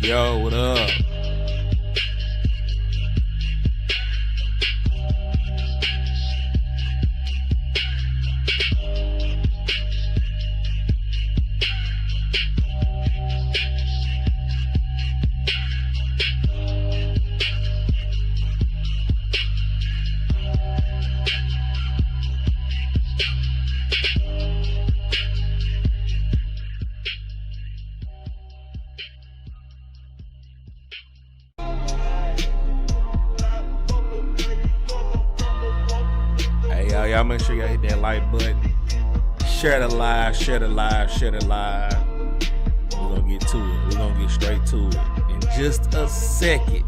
Yo, what up? Y'all make sure y'all hit that like button. Share the live. We're gonna get to it. We're gonna get straight to it in just a second.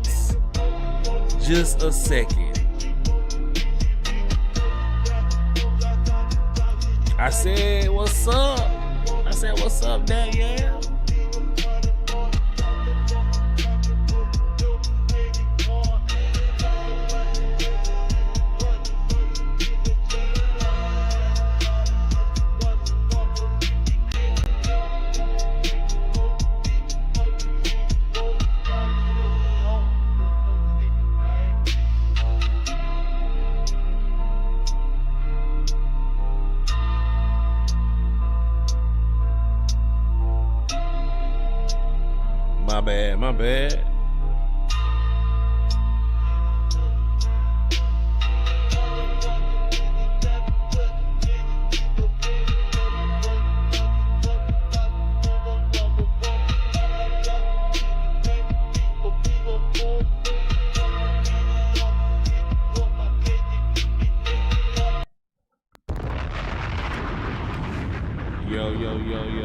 I said, what's up, Danielle? My bad.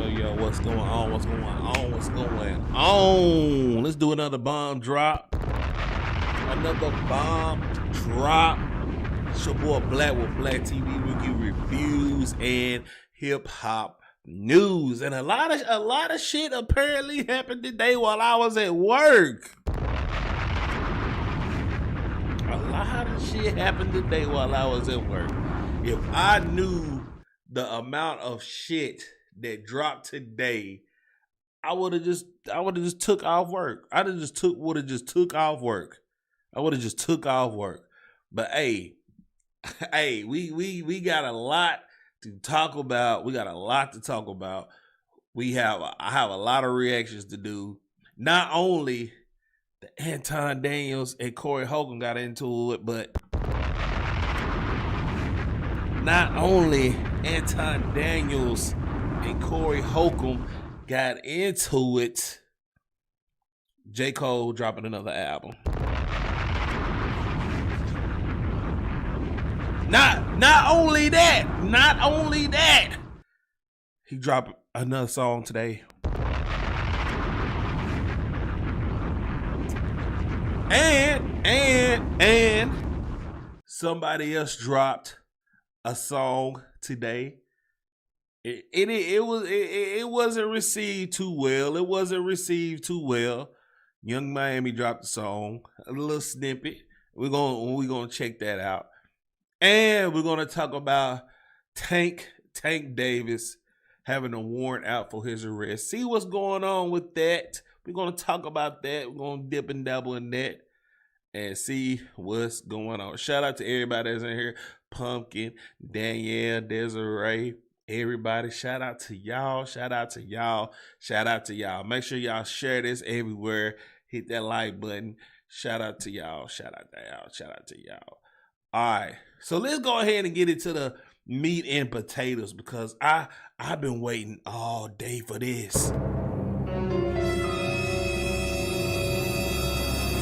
Yo, what's going on? Let's do another bomb drop. It's your boy Black with Black TV. We give reviews and hip hop news. And a lot of shit apparently happened today while I was at work. If I knew the amount of shit that dropped today, I would have just took off work. I would have just took off work. But hey, we got a lot to talk about. I have a lot of reactions to do. Not only the Anton Daniels and Corey Holcomb got into it, but not only Anton Daniels and Corey Holcomb got into it, J. Cole dropping another album. Not only that, he dropped another song today. And somebody else dropped a song today. It wasn't received too well. Young Miami dropped the song, a little snippet. We're gonna check that out, and we're gonna talk about Tank Davis having a warrant out for his arrest. See what's going on with that. We're gonna talk about that. We're gonna dip and dabble in that and see what's going on. Shout out to everybody that's in here: Pumpkin, Danielle, Desiree. Everybody, shout out to y'all. Make sure y'all share this everywhere. Hit that like button. Shout out to y'all. All right, so let's go ahead and get into the meat and potatoes, because I've been waiting all day for this.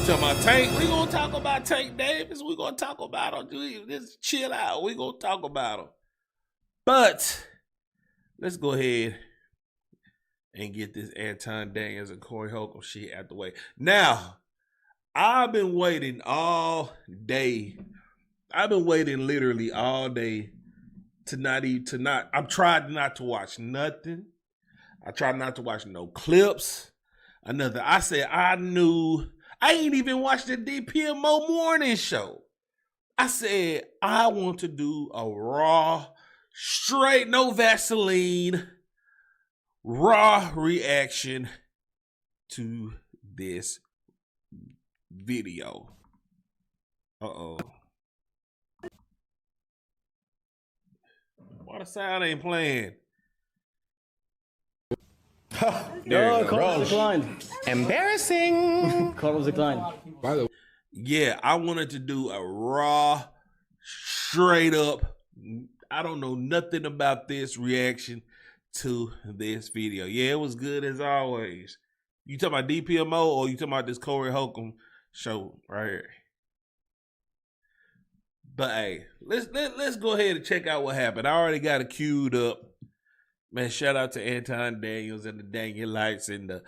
Talking about Tank, we gonna talk about Tank Davis. We gonna talk about him. Just chill out. We gonna talk about him, but let's go ahead and get this Anton Daniels and Corey Holcomb shit out the way. Now, I've been waiting all day. I've been waiting literally all day I've tried not to watch nothing. I tried not to watch no clips. I said I ain't even watched the DPMO morning show. I said I want to do a raw, straight, no Vaseline, raw reaction to this video. Uh-oh. Why the sound ain't playing? No, call was declined. Embarrassing. Call was declined. By the way, Yeah, I wanted to do a raw, straight up, I don't know nothing about this reaction to this video. Yeah, it was good as always. You talking about DPMO or you talking about this Corey Holcomb show right here? But hey, let's go ahead and check out what happened. I already got it queued up. Man, shout out to Anton Daniels and the Danielites and the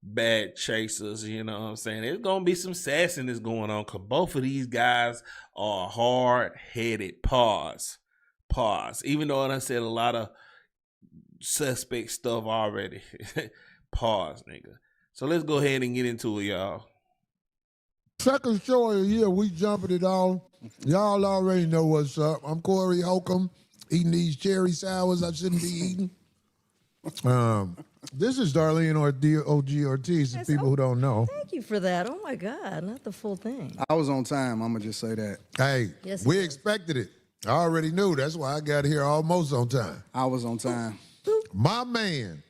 Bad Chasers, you know what I'm saying? There's going to be some sassiness going on because both of these guys are hard-headed. Pause. Even though I said a lot of suspect stuff already. Pause, nigga. So let's go ahead and get into it, y'all. second show of the year, we jumping it all. Y'all already know what's up. I'm Corey Holcomb, eating these cherry sours I shouldn't be eating. This is Darlene OG Ortiz, for people who don't know. Thank you for that. Oh, my God. Not the full thing. I was on time. I'm going to just say that. Hey, Yes, we it is. expected it. I already knew. That's why I got here almost on time. I was on time. My man,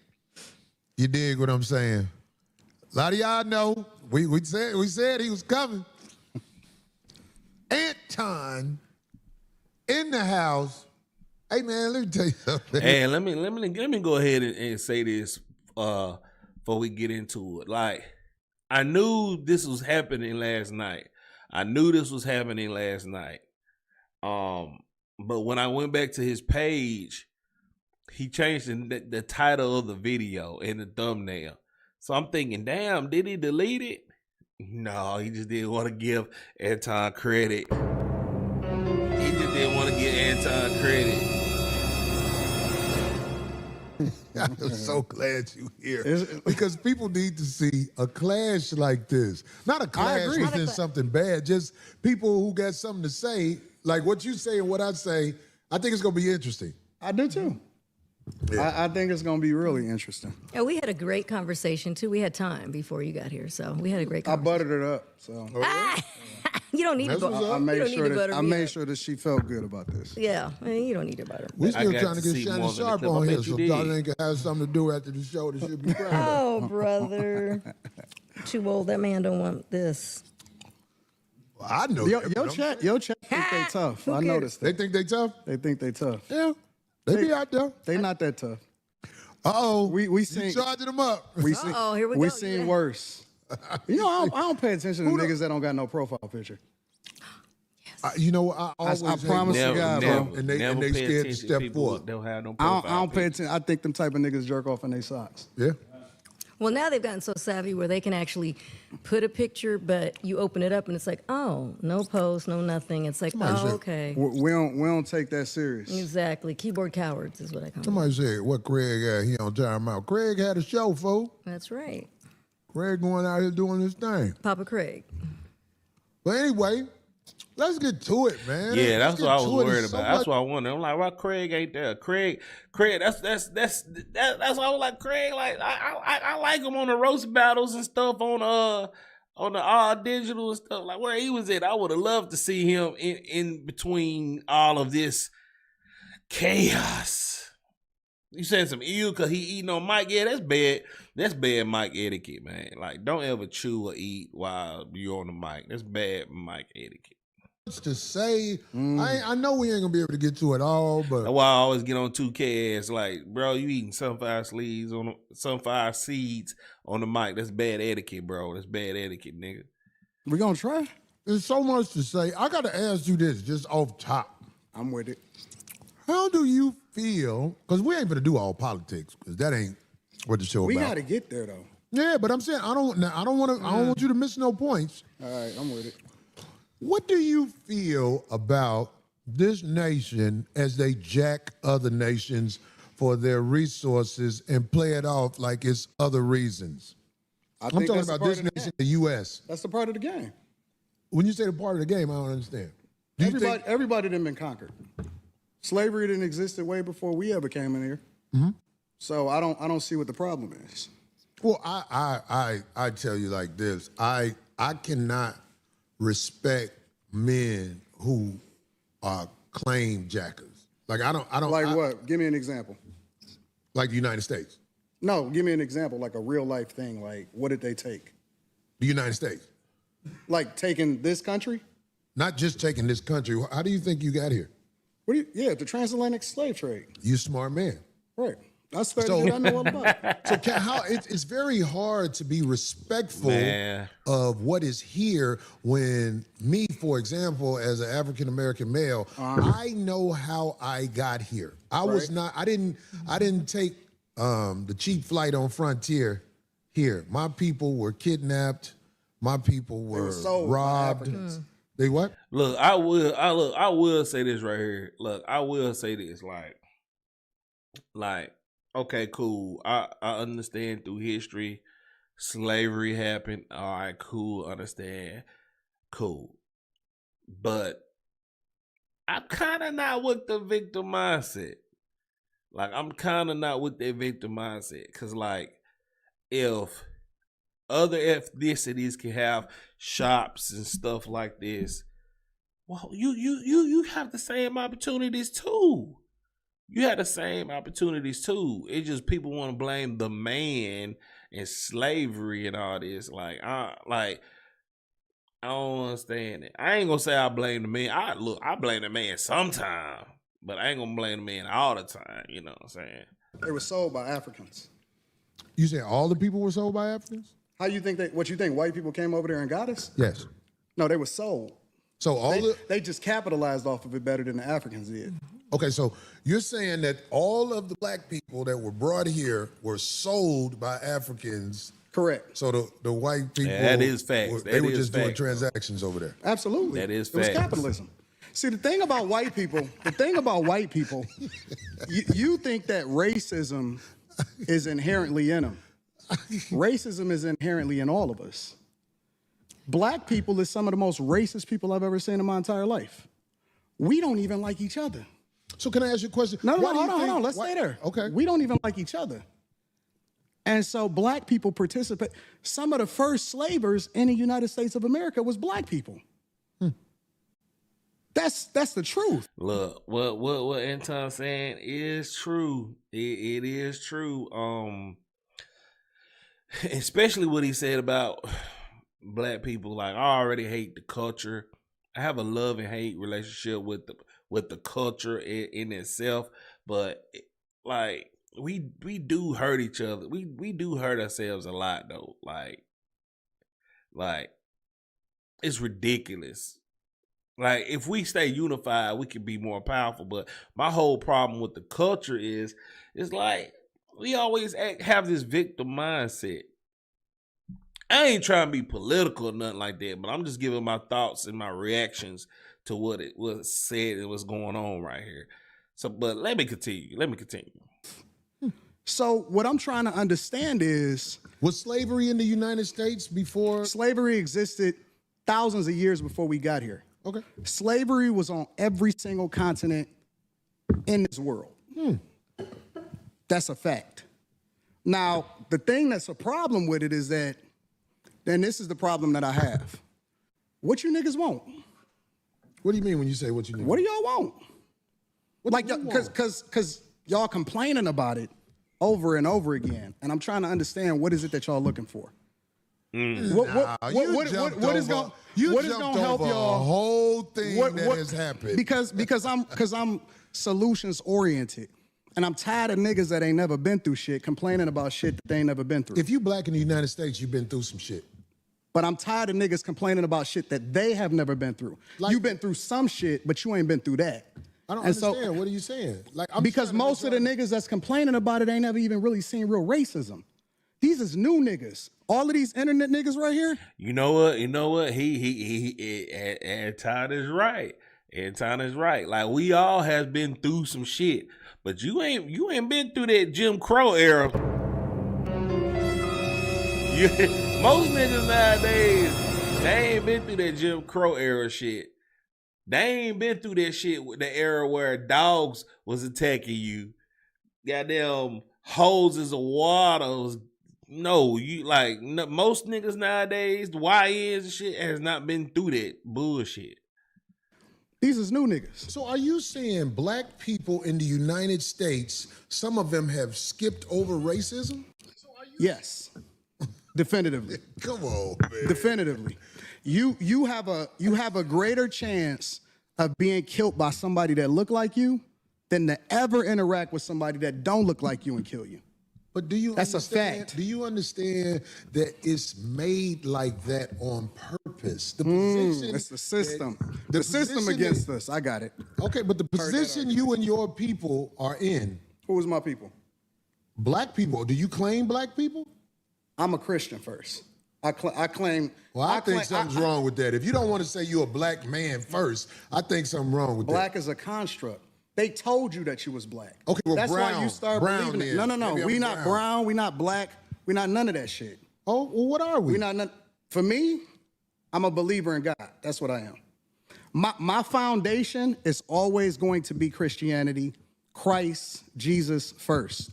you dig what I'm saying? A lot of y'all know. We said he was coming. Anton in the house. Hey man, let me tell you something. Hey, let me go ahead and say this before we get into it. Like, I knew this was happening last night. But when I went back to his page, he changed the title of the video and the thumbnail. So I'm thinking, damn, did he delete it? No, he just didn't want to give Anton credit. He just didn't want to give Anton credit. I'm so glad you're here. Because people need to see a clash like this. Not a clash within something bad, just people who got something to say, like what you say and what I say. I think it's going to be interesting. I do too. Yeah. I think it's going to be really interesting. Yeah, we had a great conversation, too. We had time before you got here, so we had a great I conversation. buttered it up, so You don't need to That's what's butter. up. I You made don't need sure to butter that I me made up. sure that she felt good about this. Yeah, I mean, you don't need to butter. We're I still got trying to to get see Shannon more than the Sharp clip. I on here, bet you so did. Darlene can have something to do after the show that she'll be proud of. Oh, brother. Too old. That man don't want this. Well, I know Your that. chat think they tough. Who I cares? noticed They that. think they tough? They think they tough. Yeah. They be out there. They not that tough. Uh-oh. We You seen charging them up. we seen Uh-oh, here we we go. seen Yeah. worse. You know, I don't pay attention to niggas that don't got no profile picture. You know, I always I hate promise when you, God, people bro. come and they never pay scared to attention step people forward. Don't have no I profile don't pay picture. attention. I think them type of niggas jerk off in their socks. Yeah. Well, now they've gotten so savvy where they can actually put a picture, but you open it up and it's like, oh, no post, no nothing. It's like, Somebody oh, said- okay. We don't take that serious. Exactly. Keyboard cowards is what I call them. Somebody said, what Craig had, he on timeout. Craig had a show, fool. That's right. Craig going out here doing his thing. Papa Craig. But anyway, let's get to it, man. Yeah, Let's that's get what I was to it. worried It's so about. That's much- what I wondered. I'm like, why Craig ain't there? Craig. That's why I was like, Craig. Like, I like him on the roast battles and stuff on the all digital and stuff. Like where he was at, I would have loved to see him in between all of this chaos. You saying some ew because he eating on mic? Yeah, that's bad. That's bad mic etiquette, man. Like, don't ever chew or eat while you're on the mic. That's bad mic etiquette. to say. I know we ain't gonna be able to get to it all, but That's why I always get on 2K ass like, bro, you eating sunflower seeds on the mic. That's bad etiquette, bro. That's bad etiquette, nigga. We gonna try? there's so much to say. I gotta ask you this, just off top. I'm with it. How do you feel? Because we ain't gonna do all politics, because that ain't what the show We about. gotta get there though. Yeah, but I'm saying I don't want you to miss no points. All right, I'm with it. What do you feel about this nation as they jack other nations for their resources and play it off like it's other reasons? I I'm think talking that's a about part this of the nation, game. the U.S. That's the part of the game. When you say the part of the game, I don't understand. Do you think Everybody done been conquered. Slavery didn't exist way before we ever came in here. So I don't see what the problem is. Well, I tell you like this. I cannot respect men who are claim jackers. Like I don't. Like what? Give me an example. Like the United States. No, give me an example, like a real life thing. Like, what did they take? The United States. Like taking this country? Not just taking this country. How do you think you got here? Yeah, the transatlantic slave trade. You a smart man. Right. I studied it. I know all about it. So it's very hard to be respectful of what is here when me, for example, as an African American male, I know how I got here. I didn't take the cheap flight on Frontier here. My people were kidnapped. My people were robbed. They what? Look, I will say this right here. Look, I will say this. Like, okay, cool. I understand through history, slavery happened. All right, cool. Understand. Cool. But I'm kind of not with the victim mindset. Like, I'm kind of not with that victim mindset. Because, like, if other ethnicities can have shops and stuff like this, well, you have the same opportunities too. You had the same opportunities too. It's just people want to blame the man and slavery and all this. Like, I don't understand it. I ain't gonna say I blame the man. I blame the man sometime, but I ain't gonna blame the man all the time. You know what I'm saying? They were sold by Africans. You say all the people were sold by Africans? How you think what you think white people came over there and got us? Yes. No, they were sold. So they just capitalized off of it better than the Africans did. Okay, so you're saying that all of the black people that were brought here were sold by Africans. Correct. So the white people, that is facts. They were just doing transactions over there. Absolutely. That is facts. It was capitalism. See, the thing about white people, you think that racism is inherently in them. Racism is inherently in all of us. Black people is some of the most racist people I've ever seen in my entire life. We don't even like each other. So can I ask you a question? No, hold on. Let's stay there. Okay. We don't even like each other. And so black people participate. Some of the first slavers in the United States of America was black people. That's the truth. Look, what Anton saying is true. It is true. Especially what he said about black people. Like, I already hate the culture. I have a love and hate relationship with the culture in itself, but like we do hurt each other. We do hurt ourselves a lot though. Like it's ridiculous. Like, if we stay unified, we can be more powerful. But my whole problem with the culture is like we always have this victim mindset. I ain't trying to be political or nothing like that, but I'm just giving my thoughts and my reactions to what it was said and what's going on right here. So, but let me continue. So what I'm trying to understand is... Was slavery in the United States before? Slavery existed thousands of years before we got here. Okay. Slavery was on every single continent in this world. That's a fact. Now, the thing that's a problem with it is that, and this is the problem that I have. What you niggas want? What do you mean when you say what you need? What do y'all want? Like, because y'all complaining about it over and over again, and I'm trying to understand what is it that y'all looking for. What is going to help y'all? A whole thing that has happened. Because I'm solutions oriented. And I'm tired of niggas that ain't never been through shit complaining about shit that they ain't never been through. If you black in the United States, you've been through some shit. But I'm tired of niggas complaining about shit that they have never been through. Like, you've been through some shit, but you ain't been through that. I don't understand. What are you saying? Like, because most of the niggas that's complaining about it ain't never even really seen real racism. These is new niggas. All of these internet niggas right here. You know what? Anton is right. Anton is right. Like, we all have been through some shit. But you ain't been through that Jim Crow era. Most niggas nowadays, they ain't been through that Jim Crow era shit. They ain't been through that shit with the era where dogs was attacking you. Goddamn hoses of water was No, you like most niggas nowadays, the YNs and shit has not been through that bullshit. These is new niggas. So are you saying black people in the United States, some of them have skipped over racism? Yes, definitively. Come on, man. Definitively. You have a greater chance of being killed by somebody that look like you than to ever interact with somebody that don't look like you and kill you. But do you That's a understand, fact. Do you understand that it's made like that on purpose? The position It's the system. that- The system against that- us. I got it. Okay, but the position you and your people are in, Who was my people? black people, do you claim black people? I'm a Christian first. I claim. Well, I think claim- something's wrong with that. If you don't want to say you're a black man first, I think something wrong with Black that. is a construct. They told you that you was black. Okay, well, that's why brown- you start brown believing it. then. No. Maybe We I'm not brown. brown. We not black. We not none of that shit. Oh, well, what are we? We not none. For me, I'm a believer in God. That's what I am. My foundation is always going to be Christianity, Christ, Jesus first.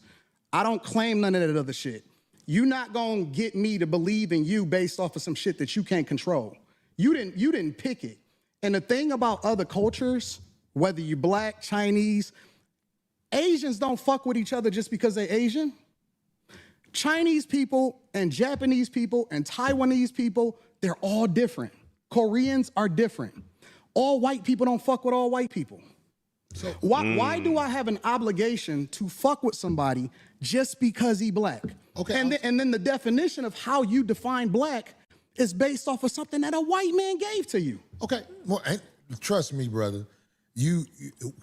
I don't claim none of that other shit. You're not gonna get me to believe in you based off of some shit that you can't control. You didn't pick it. And the thing about other cultures, whether you black, Chinese, Asians don't fuck with each other just because they're Asian. Chinese people and Japanese people and Taiwanese people, they're all different. Koreans are different. All white people don't fuck with all white people. So why do I have an obligation to fuck with somebody just because he black? Okay, And then the definition of how you define black is based off of something that a white man gave to you. Okay, well, and trust me, brother. You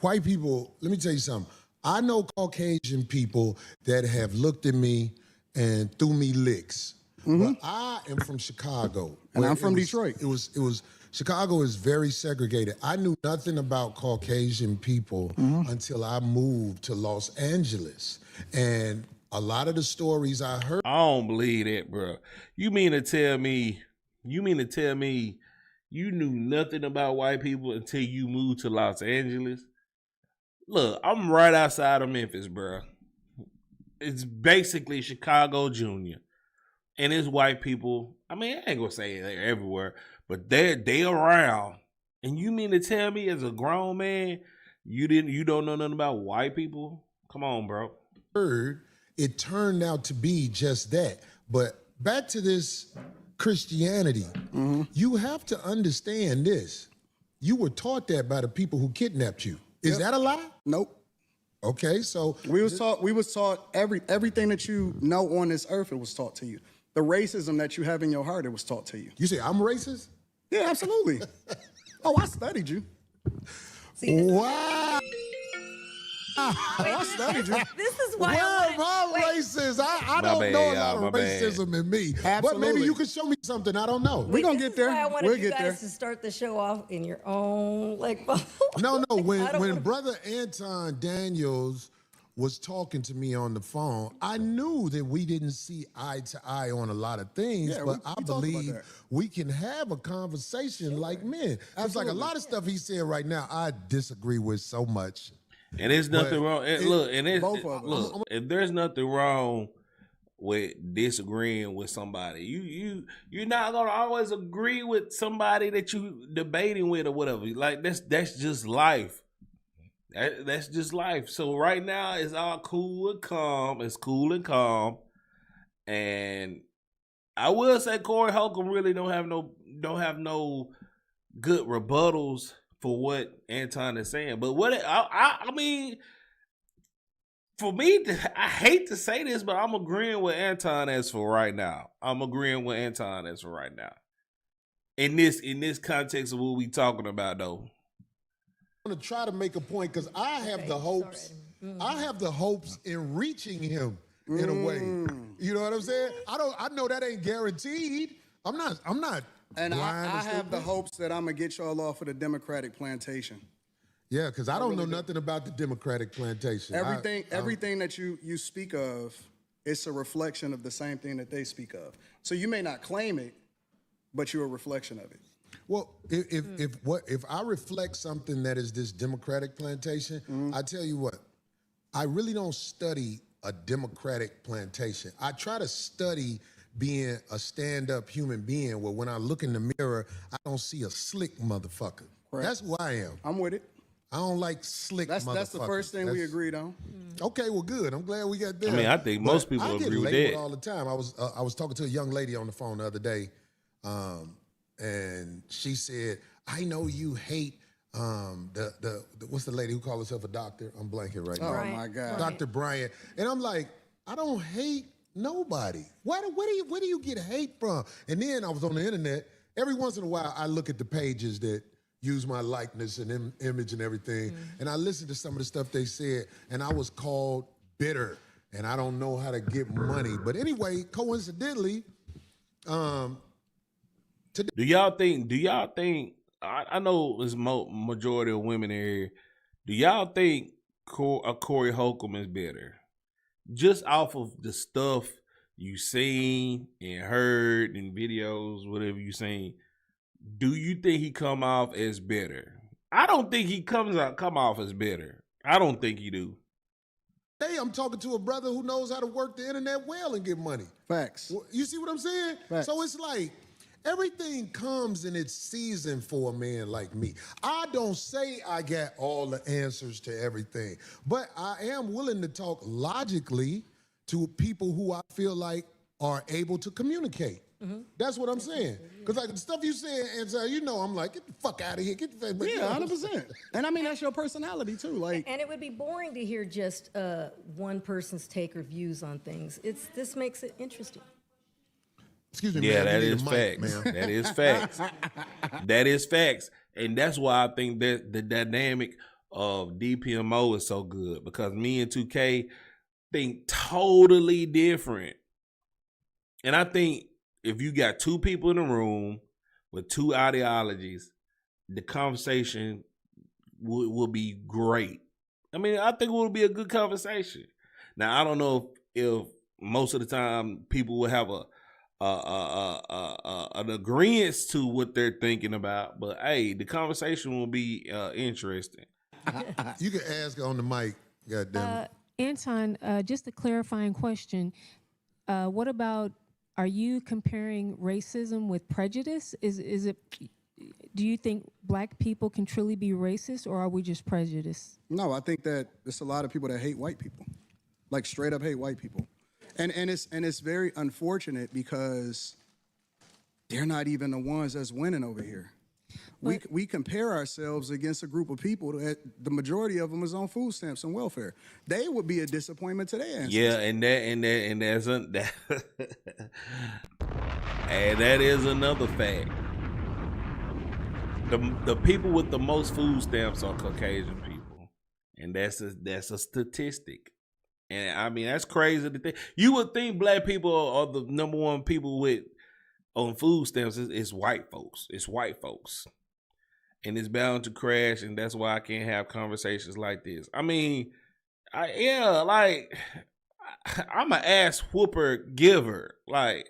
white people, let me tell you something. I know Caucasian people that have looked at me and threw me licks. But I am from Chicago. And where I'm from it was- Detroit. It was Chicago is very segregated. I knew nothing about Caucasian people until I moved to Los Angeles. And a lot of the stories I heard. I don't believe that, bro. You mean to tell me you knew nothing about white people until you moved to Los Angeles? Look, I'm right outside of Memphis, bro. It's basically Chicago Junior. And it's white people. I mean, I ain't gonna say they're everywhere, but they around. And you mean to tell me as a grown man, you don't know nothing about white people? Come on, bro. Heard, it turned out to be just that. But back to this Christianity, you have to understand this. You were taught that by the people who kidnapped you. Is that a lie? Nope. Okay, so We was taught everything that you know on this earth, it was taught to you. The racism that you have in your heart, it was taught to you. you say I'm racist? Yeah, absolutely. Oh, I studied you. Wow. I studied you. This is why Where I am wanted, I racist? I My don't bad, know a lot y'all, of my bad. racism in me. But Absolutely. maybe you can show me something I don't know. We're gonna this get is there. why I wanted We'll you get guys there. to start the show off in your own like. No. I When don't wanna- Brother Anton Daniels was talking to me on the phone, I knew that we didn't see eye to eye on a lot of things, Yeah, but we I talked about believe that. we can have a conversation like men. It's like a lot of stuff he's saying right now, I disagree with so much. And there's nothing wrong. And look, and it's, both of us. look, and there's nothing wrong with disagreeing with somebody. You're not gonna always agree with somebody that you debating with or whatever. Like that's just life. That's just life. So right now it's all cool and calm. It's cool and calm. And I will say Corey Holcomb really don't have no good rebuttals for what Anton is saying. But what I mean, for me, I hate to say this, but I'm agreeing with Anton as for right now. In this context of what we talking about, though. I'm gonna try to make a point because I have the hopes. I have the hopes in reaching him in a way. You know what I'm saying? I know that ain't guaranteed. I'm not. And blind I or have the stupid. hopes that I'm gonna get y'all off of the Democratic plantation. Yeah, because I don't know nothing about the Democratic plantation. Everything that you speak of, it's a reflection of the same thing that they speak of. So you may not claim it, but you're a reflection of it. Well, if I reflect something that is this Democratic plantation, I tell you what, I really don't study a democratic plantation. I try to study being a stand-up human being where when I look in the mirror, I don't see a slick motherfucker. Correct. That's who I am. I'm with it. I don't like slick motherfuckers. That's the first thing we agreed on. Okay, well, good. I'm glad we got there. I mean, I think most people I get agree with labeled that. all the time. I was talking to a young lady on the phone the other day, and she said, "I know you hate the what's the lady who calls herself a doctor? I'm blanking right now. Oh my God, Dr. Bryant." And I'm like, I don't hate nobody. Where do you get hate from? And then I was on the internet. Every once in a while, I look at the pages that use my likeness and image and everything, and I listened to some of the stuff they said, and I was called bitter, and I don't know how to get money. But anyway, coincidentally, Do y'all think? I know there's majority of women here. Do y'all think Corey Holcomb is better? Just off of the stuff you seen and heard in videos, whatever you seen, do you think he come off as better? I don't think he come off as better. I don't think he do. Hey, I'm talking to a brother who knows how to work the internet well and get money. facts. You see what I'm saying? Facts. So it's like everything comes in its season for a man like me. I don't say I got all the answers to everything, but I am willing to talk logically to people who I feel like are able to communicate. That's what I'm saying. Because like the stuff you say, and so, you know, I'm like, get the fuck out of here. Get the fuck. Yeah, 100%. And I mean, that's your personality too. Like, And it would be boring to hear just one person's take or views on things. This makes it interesting. Excuse me, Yeah, man. that you is need a mic, facts. man. That is facts. That is facts. And that's why I think that the dynamic of DPMO is so good, because me and 2K think totally different. And I think if you got two people in a room with two ideologies, the conversation will be great. I mean, I think it will be a good conversation. Now, I don't know if most of the time people will have an agreement to what they're thinking about, but hey, the conversation will be interesting. You can ask on the mic, goddamn it. Anton, just a clarifying question. What about, are you comparing racism with prejudice? Is it, do you think black people can truly be racist, or are we just prejudiced? no, I think that there's a lot of people that hate white people, like straight up hate white people. And it's very unfortunate because they're not even the ones that's winning over here. We compare ourselves against a group of people that the majority of them is on food stamps and welfare. They would be a disappointment to their ancestors. Yeah, and that is another fact. The people with the most food stamps are Caucasian people, and that's a statistic. And I mean, that's crazy to think. You would think black people are the number one people on food stamps. It's white folks. It's white folks. And it's bound to crash, and that's why I can't have conversations like this. I mean, I'm an ass whooper giver. Like,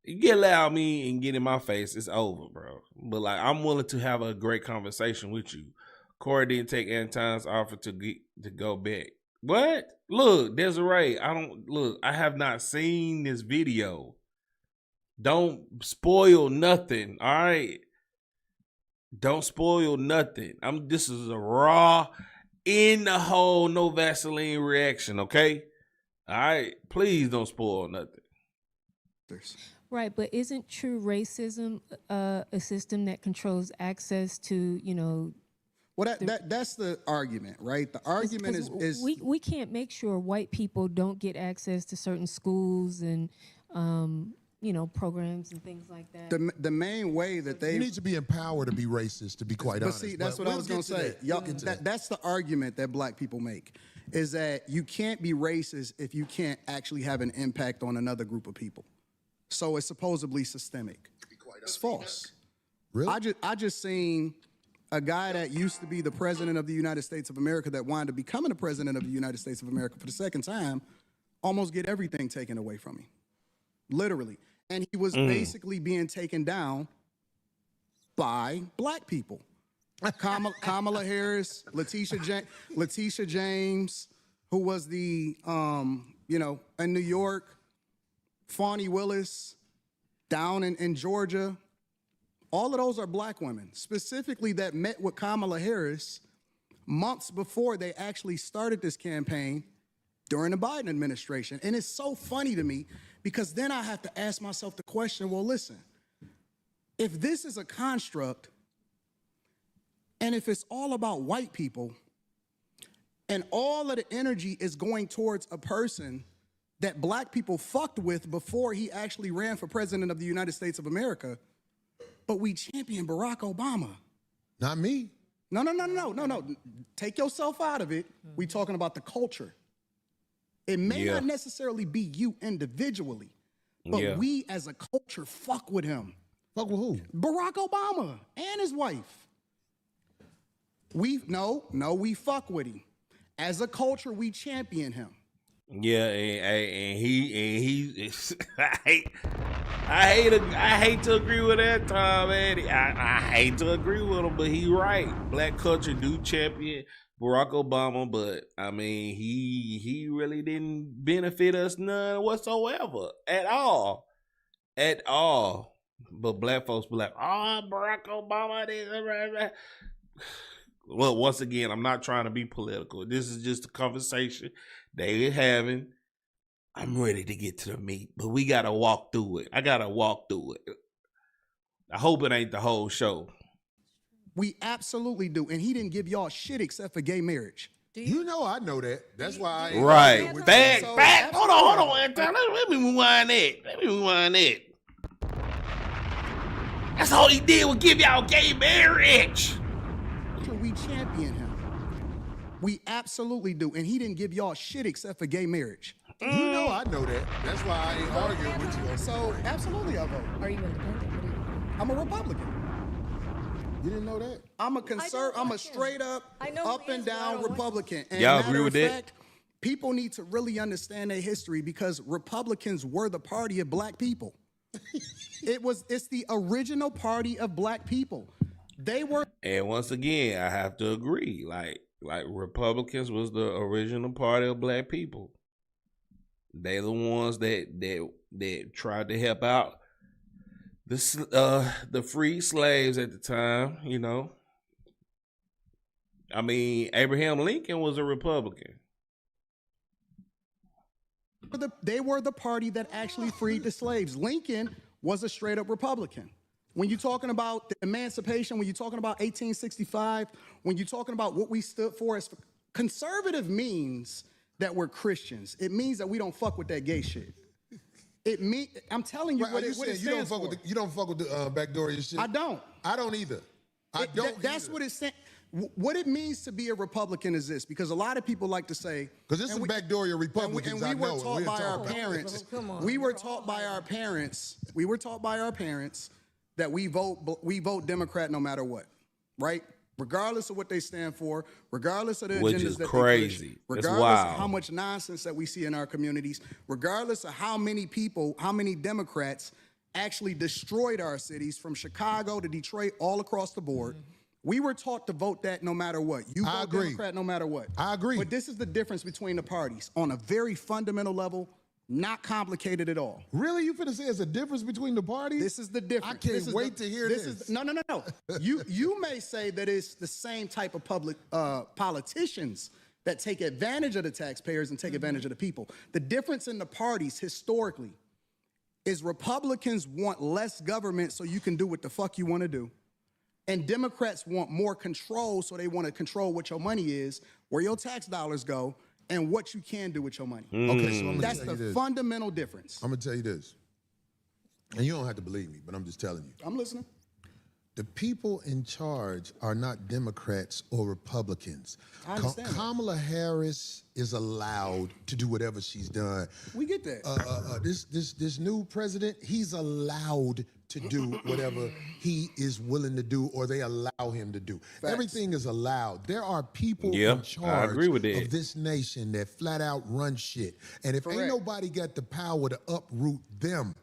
you get loud at me and get in my face, it's over, bro. But like, I'm willing to have a great conversation with you. Corey didn't take Anton's offer to go back. What? Look, Desiree, I have not seen this video. Don't spoil nothing, all right? Don't spoil nothing. This is a raw, in the hole, no Vaseline reaction, okay? All right? Please don't spoil nothing. Right, but isn't true racism a system that controls access to, Well, that's the argument, right? The argument is we can't make sure white people don't get access to certain schools and programs and things like that. the main way that they You need to be empowered to be racist, to be quite honest. see, that's But what I we'll was going get to say. Y'all, that's the argument that black people make, is that you can't be racist if you can't actually have an impact on another group of people. So it's supposedly systemic. It's false. Really? I just seen a guy that used to be the president of the United States of America that wound up becoming the president of the United States of America for the second time, almost get everything taken away from him. Literally. And he was basically being taken down by black people. Kamala Harris, Letitia James, who was the, in New York, Fani Willis, down in Georgia. All of those are black women, specifically that met with Kamala Harris months before they actually started this campaign during the Biden administration. And it's so funny to me because then I have to ask myself the question, well, listen, if this is a construct and if it's all about white people and all of the energy is going towards a person that black people fucked with before he actually ran for president of the United States of America, but we champion Barack Obama. Not me. No. Take yourself out of it. We talking about the culture. It may not necessarily be you individually, but we as a culture fuck with him. Fuck with who? Barack Obama and his wife. We fuck with him. As a culture, we champion him. Yeah, and he I hate to agree with that, Tom, man. I hate to agree with him, but he right. Black culture do champion Barack Obama, but I mean he really didn't benefit us none whatsoever at all. But black folks be like, oh, Barack Obama. Well, once again, I'm not trying to be political. This is just a conversation they're having. I'm ready to get to the meat, but we got to walk through it. I got to walk through it. I hope it ain't the whole show. We absolutely do. And he didn't give y'all shit except for gay marriage. You know I know that. That's why I ain't Right. Fact. Hold on, Anton. Let me rewind that. That's all he did was give y'all gay marriage. We champion him. We absolutely do. And he didn't give y'all shit except for gay marriage. You know I know that. That's why I ain't arguing with you. So absolutely I vote. Are you independent? What are you? I'm a Republican. You didn't know that? I'm a straight up, up and down Republican. And y'all agree with that? Fact, people need to really understand their history because Republicans were the party of black people. It's the original party of black people. They were. And once again, I have to agree. Like Republicans was the original party of black people. They the ones that tried to help out the free slaves at the time. You know, I mean, Abraham Lincoln was a Republican. They were the party that actually freed the slaves. Lincoln was a straight up Republican. When you're talking about the emancipation, when you're talking about 1865, when you're talking about what we stood for as conservative means that we're Christians. It means that we don't fuck with that gay shit. I'm telling you what it stands for. You don't fuck with the backdoor shit? I don't. I don't either. That's what it's saying. What it means to be a Republican is this, because a lot of people like to say, because this is backdoor Republicans. And we were taught by our parents. We were taught by our parents that we vote Democrat no matter what, right? Regardless of what they stand for, regardless of the agendas that crazy. They push, regardless of how much nonsense that we see in our communities, regardless of how many Democrats actually destroyed our cities from Chicago to Detroit, all across the board. We were taught to vote that no matter what. You vote Democrat no matter what. I agree. But this is the difference between the parties on a very fundamental level, not complicated at all. Really? You finna say it's a difference between the parties? This is the difference. I can't wait to hear this. No. You may say that it's the same type of politicians that take advantage of the taxpayers and take advantage of the people. The difference in the parties historically is Republicans want less government so you can do what the fuck you want to do. And Democrats want more control, so they want to control what your money is, where your tax dollars go, and what you can do with your money. Okay, so that's the fundamental difference. I'm going to tell you this. And you don't have to believe me, but I'm just telling you. I'm listening. The people in charge are not Democrats or Republicans. I understand Kamala Harris is allowed to do whatever she's done. We get that. This new president, he's allowed to do whatever he is willing to do or they allow him to do. Facts. Everything is allowed. There are people in charge of this nation that flat out run shit. And if ain't nobody got the power to uproot them,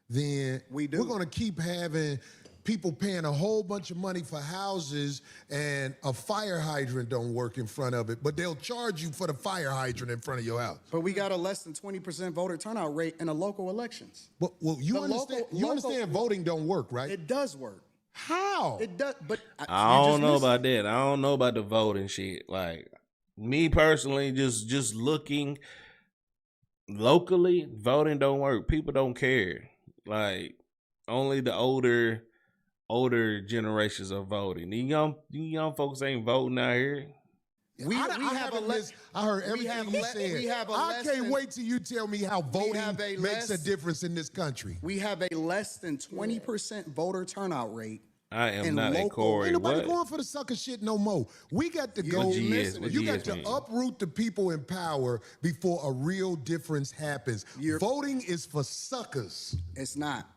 then we're going to keep having people paying a whole bunch of money for houses and a fire hydrant don't work in front of it, but they'll charge you for the fire hydrant in front of your house. But we got a less than 20% voter turnout rate in the local elections. Well, you understand voting don't work, right? It does work. How? It does, but I don't know about that. I don't know about the voting shit. Like, me personally, just looking locally, voting don't work. People don't care. Like, only the older generations are voting. The young folks ain't voting out here. I heard everything you said. I can't wait till you tell me how voting makes a difference in this country. We have a less than 20% voter turnout rate. I am not a Corey. Ain't nobody going for the sucker shit no more. We got to go. You got to uproot the people in power before a real difference happens. Voting is for suckers. It's not.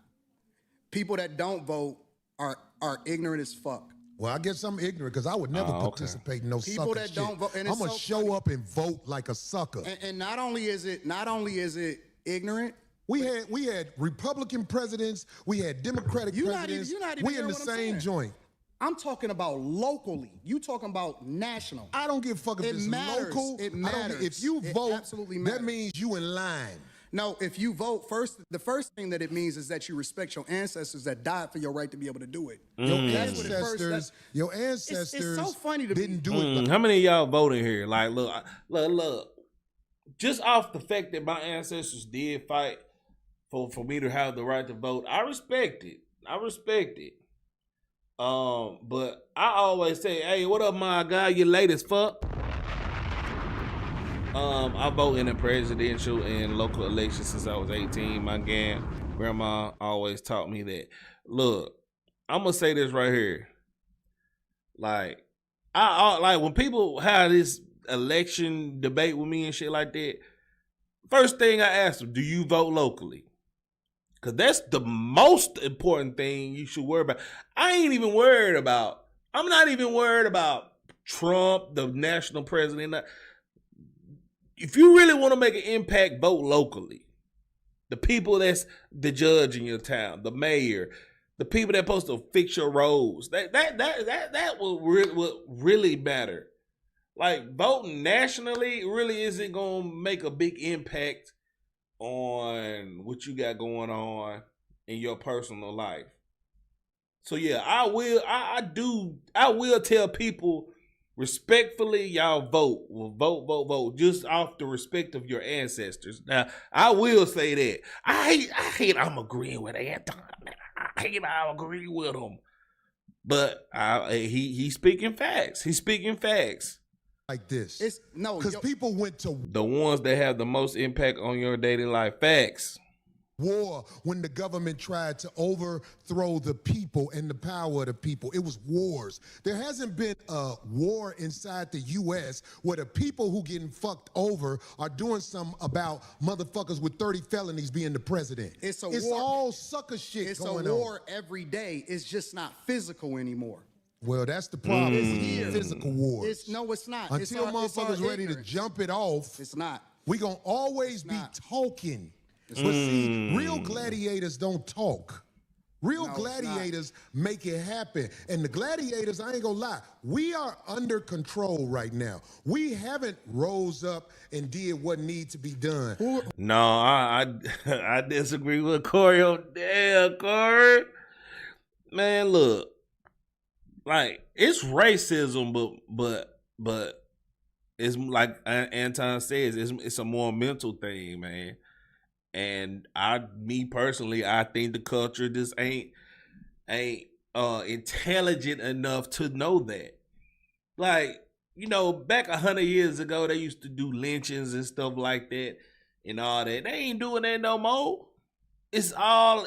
People that don't vote are ignorant as fuck. Well, I guess I'm ignorant because I would never participate in no people sucker that shit. don't vote. And I'm gonna show up and vote like a sucker. And not only is it ignorant. We had Republican presidents. We had Democratic presidents. We in the same joint. I'm talking about locally. You talking about national. I don't give a fuck if it's local. It matters. If you vote, absolutely matters. That means you in line. No, if you vote the first thing that it means is that you respect your ancestors that died for your right to be able to do it. Your ancestors it's so funny to didn't do it. How many of y'all voting here? Like, look. Just off the fact that my ancestors did fight for me to have the right to vote, I respect it. But I always say, hey, what up, my guy? You late as fuck. I vote in the presidential and local elections since I was 18. My grandma always taught me that. Look, I'm gonna say this right here. Like, I like when people have this election debate with me and shit like that. First thing I ask them, do you vote locally? Cause that's the most important thing you should worry about. I'm not even worried about Trump, the national president. If you really want to make an impact, vote locally. The people that's the judge in your town, the mayor, the people that supposed to fix your roads. That will really matter. Like, voting nationally really isn't gonna make a big impact on what you got going on in your personal life. So yeah, I will tell people respectfully, y'all vote. Well, vote. Just off the respect of your ancestors. Now, I will say that. I hate I'm agreeing with Anton. I agree with him. But he's speaking facts. Like this. Because people went to the ones that have the most impact on your daily life. Facts. War when the government tried to overthrow the people and the power of the people. It was wars. There hasn't been a war inside the U.S. where the people who getting fucked over are doing something about motherfuckers with 30 felonies being the president. It's war. All sucker shit it's going on. It's a war every day. It's just not physical anymore. Well, that's the problem. It's physical wars. It's not. Until motherfuckers ready to jump it off, it's not. We gonna always be talking. But see, real gladiators don't talk. Real gladiators make it happen. And the gladiators, I ain't gonna lie, we are under control right now. We haven't rose up and did what needs to be done. No, I disagree with Corey. Oh, damn, Corey. Man, look. Like, it's racism, but it's like Anton says, it's a more mental thing, man. And me personally, I think the culture just ain't intelligent enough to know that. Like, back 100 years ago, they used to do lynchings and stuff like that and all that. They ain't doing that no more. It's all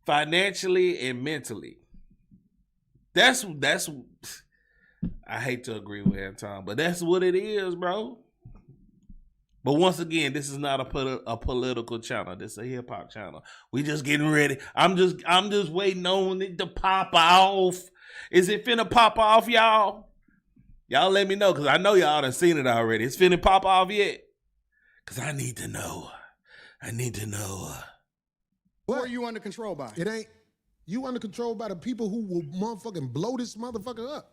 financially and mentally. That's I hate to agree with Anton, but that's what it is, bro. But once again, this is not a political channel. This is a hip hop channel. We just getting ready. I'm just waiting on it to pop off. Is it finna pop off, y'all? Y'all let me know, because I know y'all done seen it already. It's finna pop off yet? Because I need to know. Who are you under control by? It ain't. You under control by the people who will motherfucking blow this motherfucker up.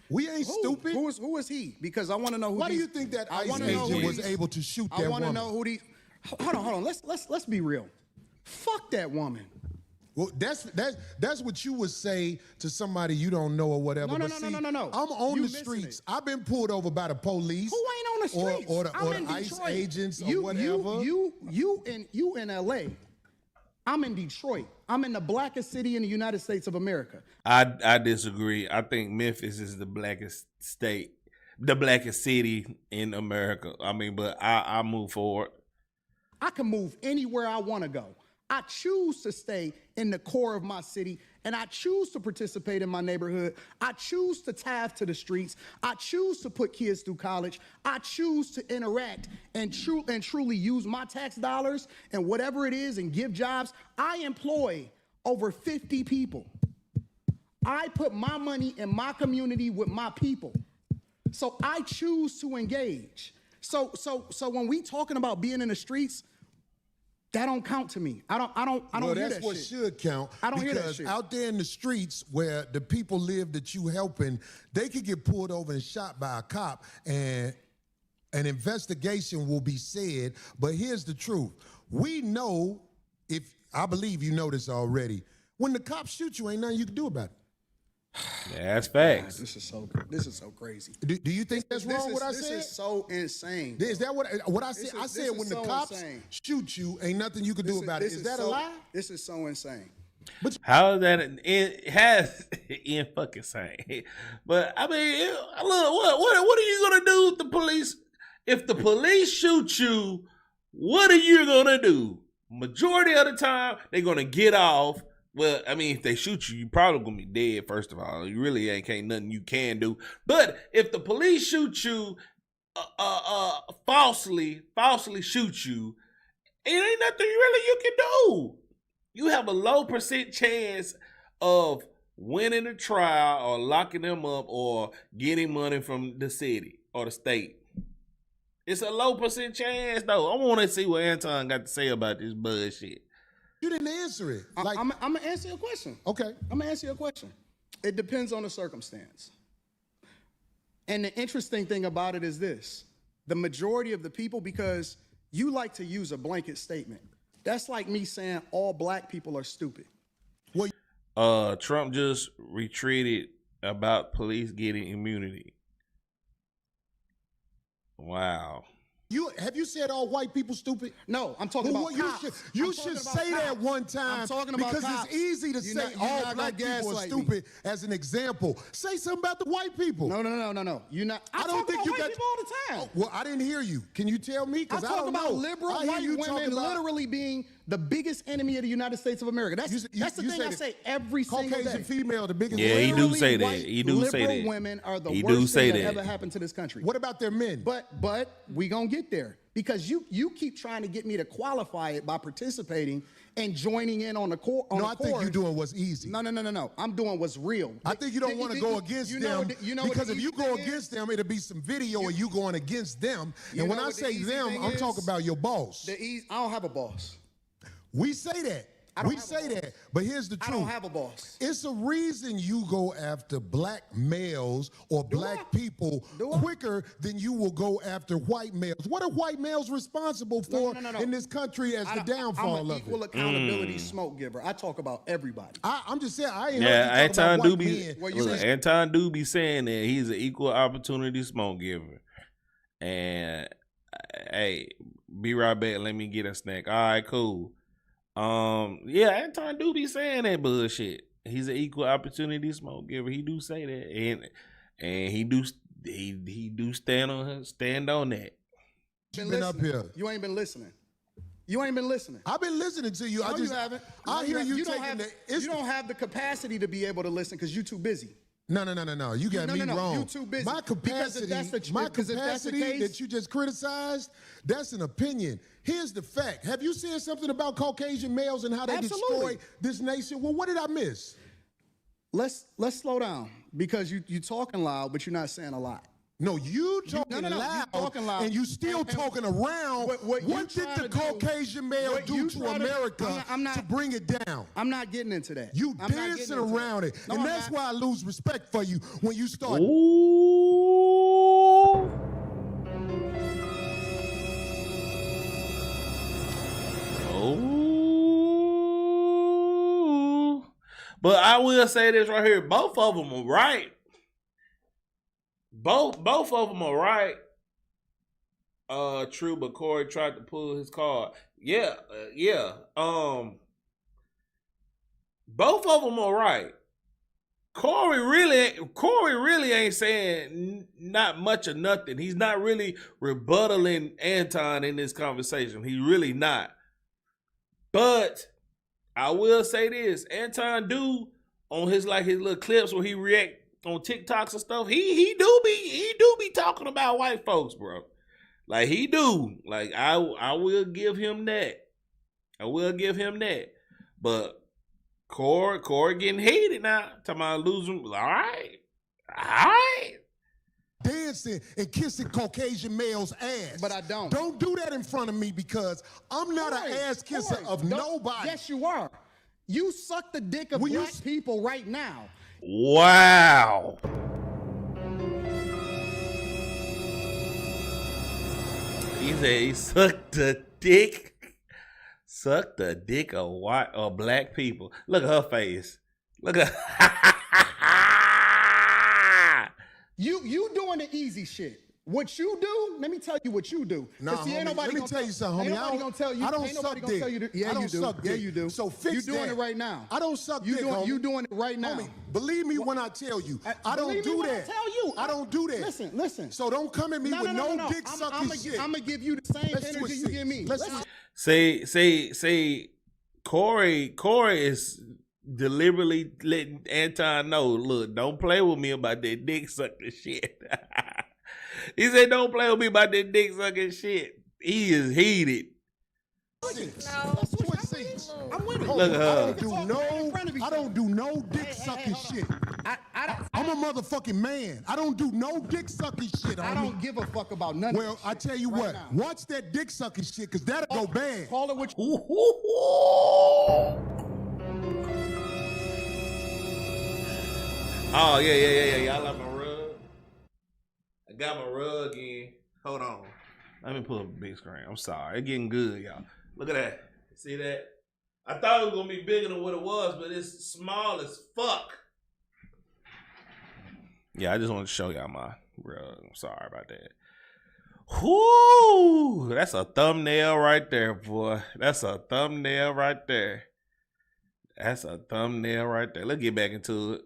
We ain't stupid. Who is he? Because I want to know who. Why do you think that ICE agent was able to shoot that woman? I want to know who these. Hold on. Let's be real. Fuck that woman. Well, that's what you would say to somebody you don't know or whatever. No. I'm on the streets. I've been pulled over by the police. Who ain't on the streets? Or the ICE agents or whatever. You in LA. I'm in Detroit. I'm in the blackest city in the United States of America. I disagree. I think Memphis is the blackest state, the blackest city in America. I mean, but I move forward. I can move anywhere I want to go. I choose to stay in the core of my city, and I choose to participate in my neighborhood. I choose to tithe to the streets. I choose to put kids through college. I choose to interact and truly use my tax dollars and whatever it is and give jobs. I employ over 50 people. I put my money in my community with my people. So I choose to engage. So when we talking about being in the streets, that don't count to me. I don't hear that shit. That's what should count. I don't hear that because shit. out there in the streets where the people live that you helping, they could get pulled over and shot by a cop, and an investigation will be said. But here's the truth: we know, I believe you know this already. When the cops shoot you, ain't nothing you can do about it. Yeah, that's facts. This is so crazy. Do you think that's wrong? What I said? This is so insane. Is that what I said? I said when the cops shoot you, ain't nothing you can do about it. Is that a lie? This is so insane. How is that? It has in fucking insane. But I mean, look, what are you gonna do with the police? If the police shoot you, what are you gonna do? Majority of the time, they're gonna get off. Well, I mean, if they shoot you, you probably gonna be dead. First of all, you really ain't nothing you can do. But if the police shoot you, falsely shoot you, it ain't nothing you can do. You have a low % chance of winning a trial or locking them up or getting money from the city or the state. It's a low % chance, though. I want to see what Anton got to say about this bullshit. You didn't answer it. I'm going to answer your question. Okay. I'm going to answer your question. It depends on the circumstance. And the interesting thing about it is this. The majority of the people, because you like to use a blanket statement. That's like me saying all black people are stupid. Trump just retreated about police getting immunity. Wow. Have you said all white people stupid? No, I'm talking about cops. You should say that one time. I'm talking about because cops. it's easy to say all black people are stupid as an example. Say something about the white people. No. You're not. I don't think you got people all the time. Well, I didn't hear you. Can you tell me? Because I don't know. I talk about liberal white women literally being the biggest enemy of the United States of America. That's the thing I say every single day. Caucasian female, the biggest. Yeah, he do say that. He do say that. Liberal women are the worst thing that ever happened to this country. What about their men? But we gonna get there. Because you keep trying to get me to qualify it by participating and joining in on the core. I think you're doing what's easy. No. I'm doing what's real. I think you don't want to go against them because if you go against them, it'll be some video of you going against them. And when I say them, I'm talking about your boss. I don't have a boss. We say that. We say that, but here's the truth. I don't have a boss. It's a reason you go after black males or black people quicker than you will go after white males. What are white males responsible for in this country as the downfall of it? I'm an equal accountability smoke giver. I talk about everybody. I'm just saying, I ain't Anton about do white be Anton do be saying that he's an equal opportunity smoke giver. And hey, be right back. Let me get a snack. All right, cool. Anton do be saying that bullshit. He's an equal opportunity smoke giver. He do say that, and he do stand on that. Been up here. You ain't been listening. I've been listening to you. No, you haven't. I hear you taking you don't have the capacity to be able to listen because you're too busy. No. You got me wrong. You too busy. My capacity that you just criticized, that's an opinion. Here's the fact. Have you said something about Caucasian males and how they destroy this nation? Well, what did I miss? Let's slow down because you talking loud, but you're not saying a lot. No, you talking no, loud, you talking loud. and you still talking around. What did the Caucasian male do to America to bring it down? I'm not getting into that. You dancing around it, and that's why I lose respect for you when you start. Ooh. Oh. But I will say this right here. Both of them are right. Both of them are right. True, but Corey tried to pull his card. Yeah. Both of them are right. Corey really ain't saying not much or nothing. He's not really rebuttaling Anton in this conversation. He's really not. But I will say this: Anton do on his little clips where he react on TikToks and stuff. He do be talking about white folks, bro. Like he do. Like I will give him that. I will give him that. But Corey getting hated now. Talking about losing. All right. Dancing and kissing Caucasian males' ass. But I don't. Don't do that in front of me because I'm not an ass kisser of nobody. Yes, you are. You suck the dick of black people right now. Wow. He said he sucked the dick. Sucked the dick of white or black people. Look at her face. Look at You doing the easy shit. What you do, let me tell you what you do. Nah, homie, let me tell you something, homie. I don't suck dick. Yeah, you do. Yeah, you do. So fix You doing that. it right now. I don't suck dick, homie. You doing it right now. Homie, believe me when I tell you. I don't do that. I don't do that. Listen. So don't come at me with no dick sucking shit. I'm going to give you the same energy you give me. Say, Corey is deliberately letting Anton know, look, don't play with me about that dick sucking shit. He said, don't play with me about that dick sucking shit. He is heated. I'm with it. Look at her. I don't do no dick sucking shit. I'm a motherfucking man. I don't do no dick sucking shit. I don't give a fuck about none of Well, I tell you what, watch that dick sucking shit, because that'll go bad. Call it what you... Oh, yeah. Y'all like my rug? I got my rug in. Hold on. Let me pull up a big screen. I'm sorry. It's getting good, y'all. Look at that. See that? I thought it was going to be bigger than what it was, but it's small as fuck. Yeah, I just want to show y'all my rug. I'm sorry about that. Whoo! That's a thumbnail right there, boy. That's a thumbnail right there. Let's get back into it.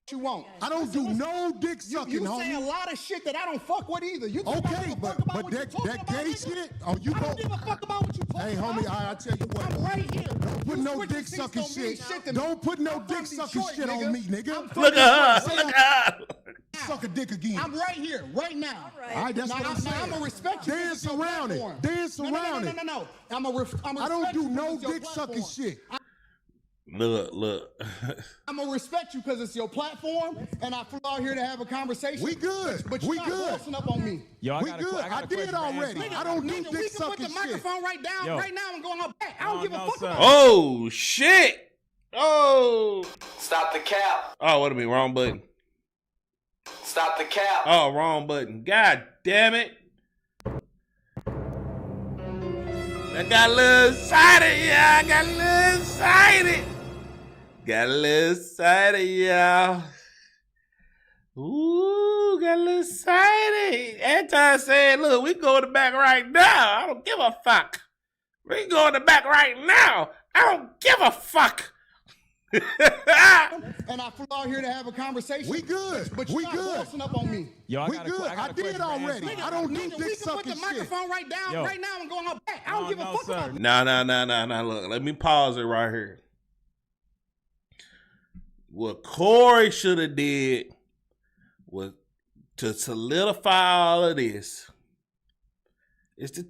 You won't. I don't do no dick sucking, you homie. say a lot of shit that I don't fuck with either. You think I Okay, give a but fuck about that what gay you shit? Oh, you I don't give a fuck about what you talking Hey, about. homie, I tell you what. I'm right here. Don't put You no switching dick seats sucking don't mean shit. to me. Don't put no I'm dick from sucking Detroit, shit on me, nigga. Look at her. Suck a dick again. I'm right here, right now. All right, that's what I'm saying. I'm gonna respect you. Dance around it. Dance around it. No. I'm a I don't do no dick sucking shit. Look. I'm gonna respect you because it's your platform, and I flew out here to have a conversation. We good. But We you're not good. bossing up on me. Yo, We good. I did already. I don't do Nigga, dick we can put sucking the shit. microphone right now and go on her back. I don't give a fuck about Oh, shit. Oh. Stop the cap. Oh, what a minute. Wrong button. Stop the cap. Oh, wrong button. God damn it. I got a little excited, y'all. Got a little excited, y'all. Ooh, got a little excited. Anton said, look, we go in the back right now. I don't give a fuck. We go in the back right now. I don't give a fuck. and I flew out here to have a conversation. We good. But We you're good. not bossing up on me. Yo, We good. I did already. I don't do Nigga, dick we can put sucking the shit. microphone right now and go on her back. I don't give a fuck about it. No. Look, let me pause it right here. What Corey should have did was to solidify all of this is to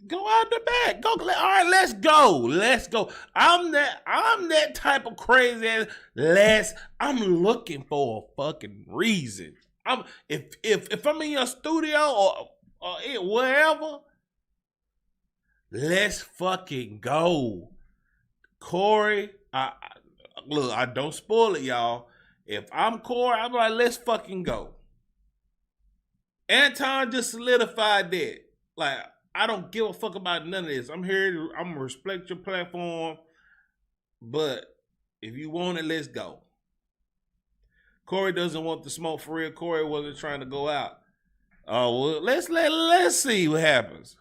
go out the back. All right, let's go. I'm that type of crazy ass. I'm looking for a fucking reason. if I'm in your studio or wherever, let's fucking go. Corey, look, I don't spoil it, y'all. If I'm Corey, I'm like, let's fucking go. Anton just solidified that. Like, I don't give a fuck about none of this. I'm gonna respect your platform, but if you want it, let's go. Corey doesn't want the smoke for real. Corey wasn't trying to go out. Oh, well, let's see what happens.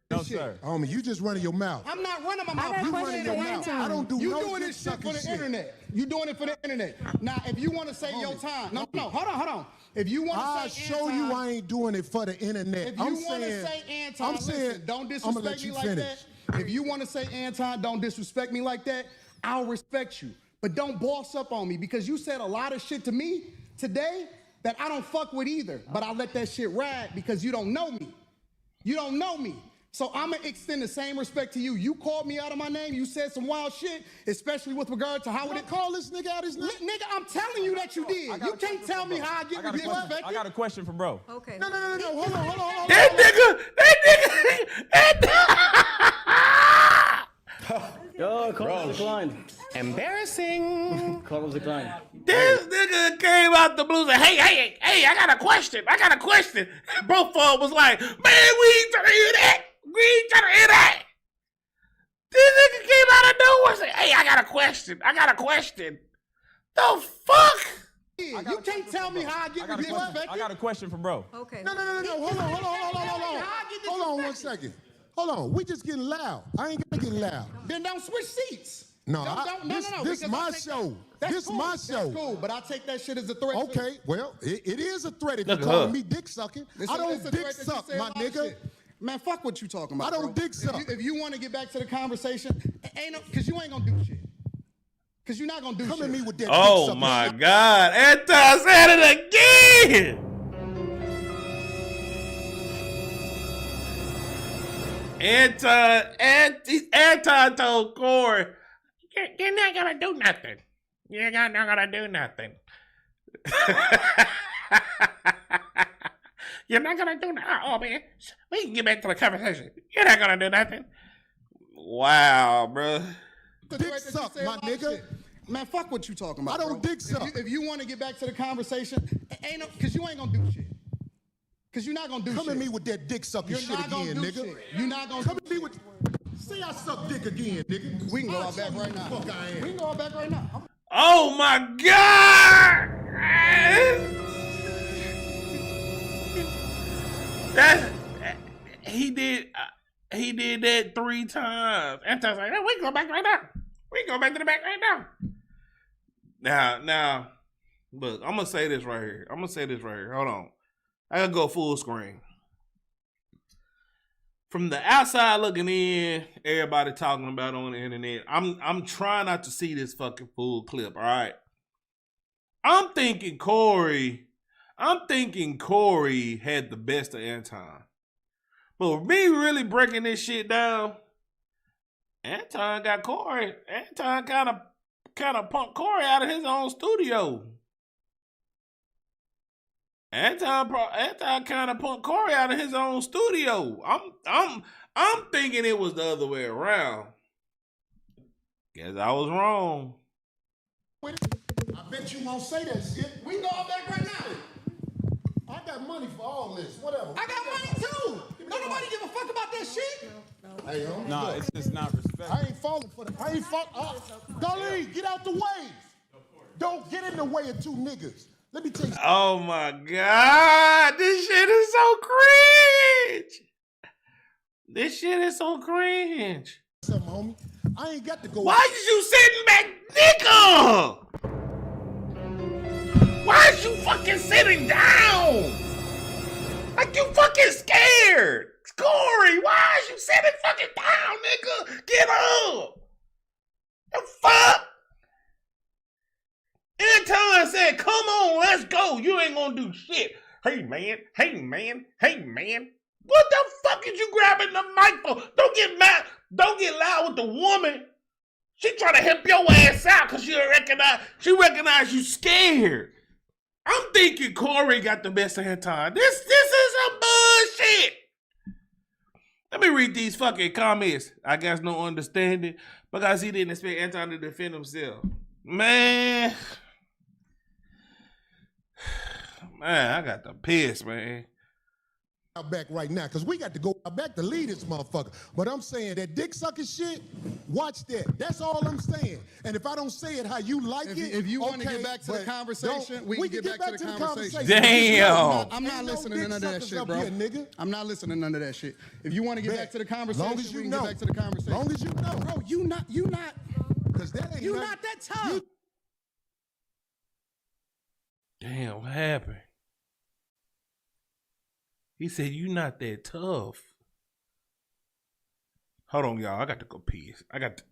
No, sir. Homie, you just running your mouth. I'm not running my mouth. You running your mouth. I don't do you no doing this shit for the internet. You doing it for the internet. Now, if you want to say your time, no, hold on. If you want to I'll say show Anton, you I ain't doing it for the internet. If you want to say Anton, listen, don't disrespect me like that. If you want to say Anton, don't disrespect me like that. I'll respect you, but don't boss up on me because you said a lot of shit to me today that I don't fuck with either. But I let that shit ride because you don't know me. You don't know me. So I'm going to extend the same respect to you. You called me out of my name. You said some wild shit, especially with regard to how would it call this nigga out his name? Nigga, I'm telling you that you did. You can't tell me how I get respected. I got a question for bro. Okay. No. Hold on. That Yo, call declined. Embarrassing. Call declined. This nigga came out the blues and hey, I got a question. Both of them was like, man, we ain't trying to hear that. This nigga came out of nowhere and said, hey, I got a question. The fuck? You can't tell me how I get respected. I got a question for bro. Okay. No. Hold on 1 second. Hold on. We just getting loud. I ain't gonna get loud. Then don't switch seats. No, this my because show. That's cool, but I take that shit as a threat. Okay, well, it is a threat if Look you're at calling her. me dick sucking. It's I a don't threat dick that you suck, say my a lot of nigga. shit. Man, fuck what you talking about. I don't bro. dick suck. If you want to get back to the conversation, because you ain't gonna do shit. Because you're not gonna do shit. Come at me with that dick Oh sucking. my God. Anton said it again. Anton told Corey, you're not gonna do nothing. You're not gonna do nothing. You're not gonna do nothing. Oh man, we can get back to the conversation. You're not gonna do nothing. Wow, bro. Dick suck, my nigga. Man, fuck what you talking about. I don't dick suck. If you want to get back to the conversation, because you ain't gonna do shit. Because you're not gonna do shit. Come at me with that dick sucking You're shit not gonna again, do nigga. shit. You're not gonna Come do at me with. Say I suck dick again, nigga. We can go I'll out back show you right who now. the fuck I am. We can go out back right now. Oh my God! He did that 3 times. Anton's like, we can go back right now. We can go back to the back right now. Now, look, I'm gonna say this right here. Hold on. I gotta go full screen. From the outside looking in, everybody talking about on the internet. I'm trying not to see this fucking full clip, all right? I'm thinking Corey had the best of Anton. But with me really breaking this shit down, Anton got Corey. Anton kind of punked Corey out of his own studio. Anton kind of punked Corey out of his own studio. I'm thinking it was the other way around. Guess I was wrong. I bet you won't say that shit. We can go out back right now. I got money for all this. Whatever. I got money too. Don't nobody give a fuck about that shit. Hey, homie, No, look, it's just not respect. I ain't falling for that. I ain't falling. Golly, get out the way. Don't get in the way of 2 niggas. Let me tell you. Oh my God, this shit is so cringe. Something, homie. I ain't got to go. Why is you sitting back, nigga? Why is you fucking sitting down? Like you fucking scared. Corey, why is you sitting fucking down, nigga? Get up. The fuck? Anton said, come on, let's go. You ain't gonna do shit. Hey, man. What the fuck is you grabbing the mic for? Don't get mad. Don't get loud with the woman. She trying to help your ass out because she recognize you scared. I'm thinking Corey got the best of Anton. This is some bullshit. Let me read these fucking comments. I guess no understanding because he didn't expect Anton to defend himself. Man, I got the piss, man. Back right now, because we got to go back to lead this motherfucker. But I'm saying that dick sucking shit, watch that. That's all I'm saying. And if I don't say it how you like If you want to get back to the conversation, we can get back to the conversation. Damn. I'm not listening to none of that shit, bro. Here, nigga. I'm not listening to none of that shit. If you want to get back to the conversation, Long as you we can know. get back to the conversation. Long as you know. Bro, you not, Because that ain't you nothing- not that tough. Damn, what happened? He said, you not that tough. Hold on, y'all. I got to go pee. I got to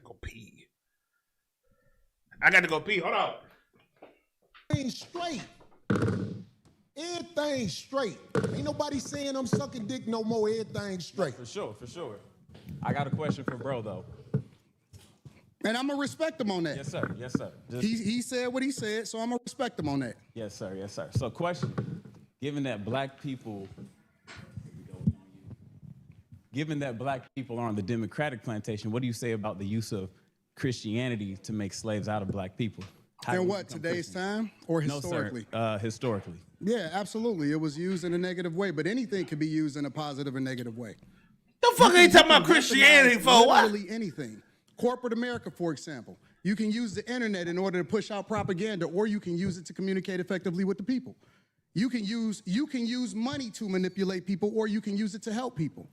go pee. I got to go pee. Hold on. Everything straight. Everything straight. Ain't nobody saying I'm sucking dick no more. Everything straight. For sure. I got a question for bro, though. And I'm going to respect him on that. Yes, sir. He said what he said, so I'm going to respect him on that. Yes, sir. So question, given that black people are on the Democratic plantation, what do you say about the use of Christianity to make slaves out of black people? In what, today's time or historically? No, sir. Historically. Yeah, absolutely. It was used in a negative way, but anything could be used in a positive or negative way. The fuck ain't talking about Christianity for what? Literally anything. Corporate America, for example. You can use the internet in order to push out propaganda, or you can use it to communicate effectively with the people. You can use money to manipulate people, or you can use it to help people.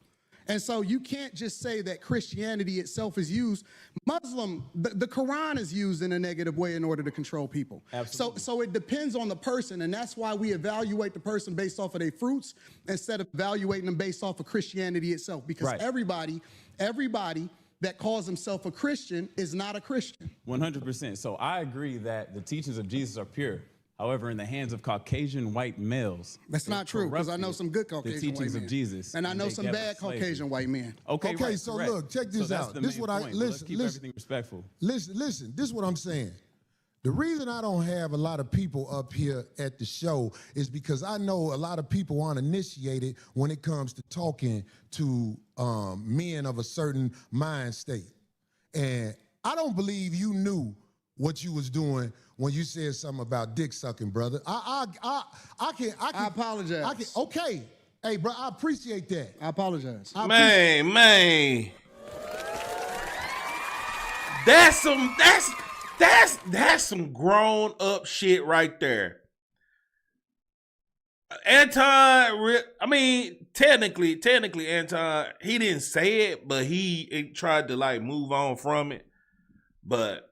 And so you can't just say that Christianity itself is used. The Quran is used in a negative way in order to control people. Absolutely. So it depends on the person, and that's why we evaluate the person based off of their fruits instead of evaluating them based off of Christianity itself. Because Right. everybody that calls himself a Christian is not a Christian. 100%. So I agree that the teachings of Jesus are pure. However, in the hands of Caucasian white males, That's not true, because I know some good Caucasian the teachings white men. of Jesus, And I know they some gave bad us slavery. Caucasian white men. Okay, Okay, right, so correct. look, check this So that's out. the This main what I- point, but let's listen, keep listen. everything respectful. Listen, this is what I'm saying. The reason I don't have a lot of people up here at the show is because I know a lot of people aren't initiated when it comes to talking to men of a certain mind state. And I don't believe you knew what you was doing when you said something about dick sucking, brother. I can. I apologize. Okay. Hey, bro, I appreciate that. I apologize. Man. That's some grown up shit right there. Anton, technically Anton, he didn't say it, but he tried to like move on from it. But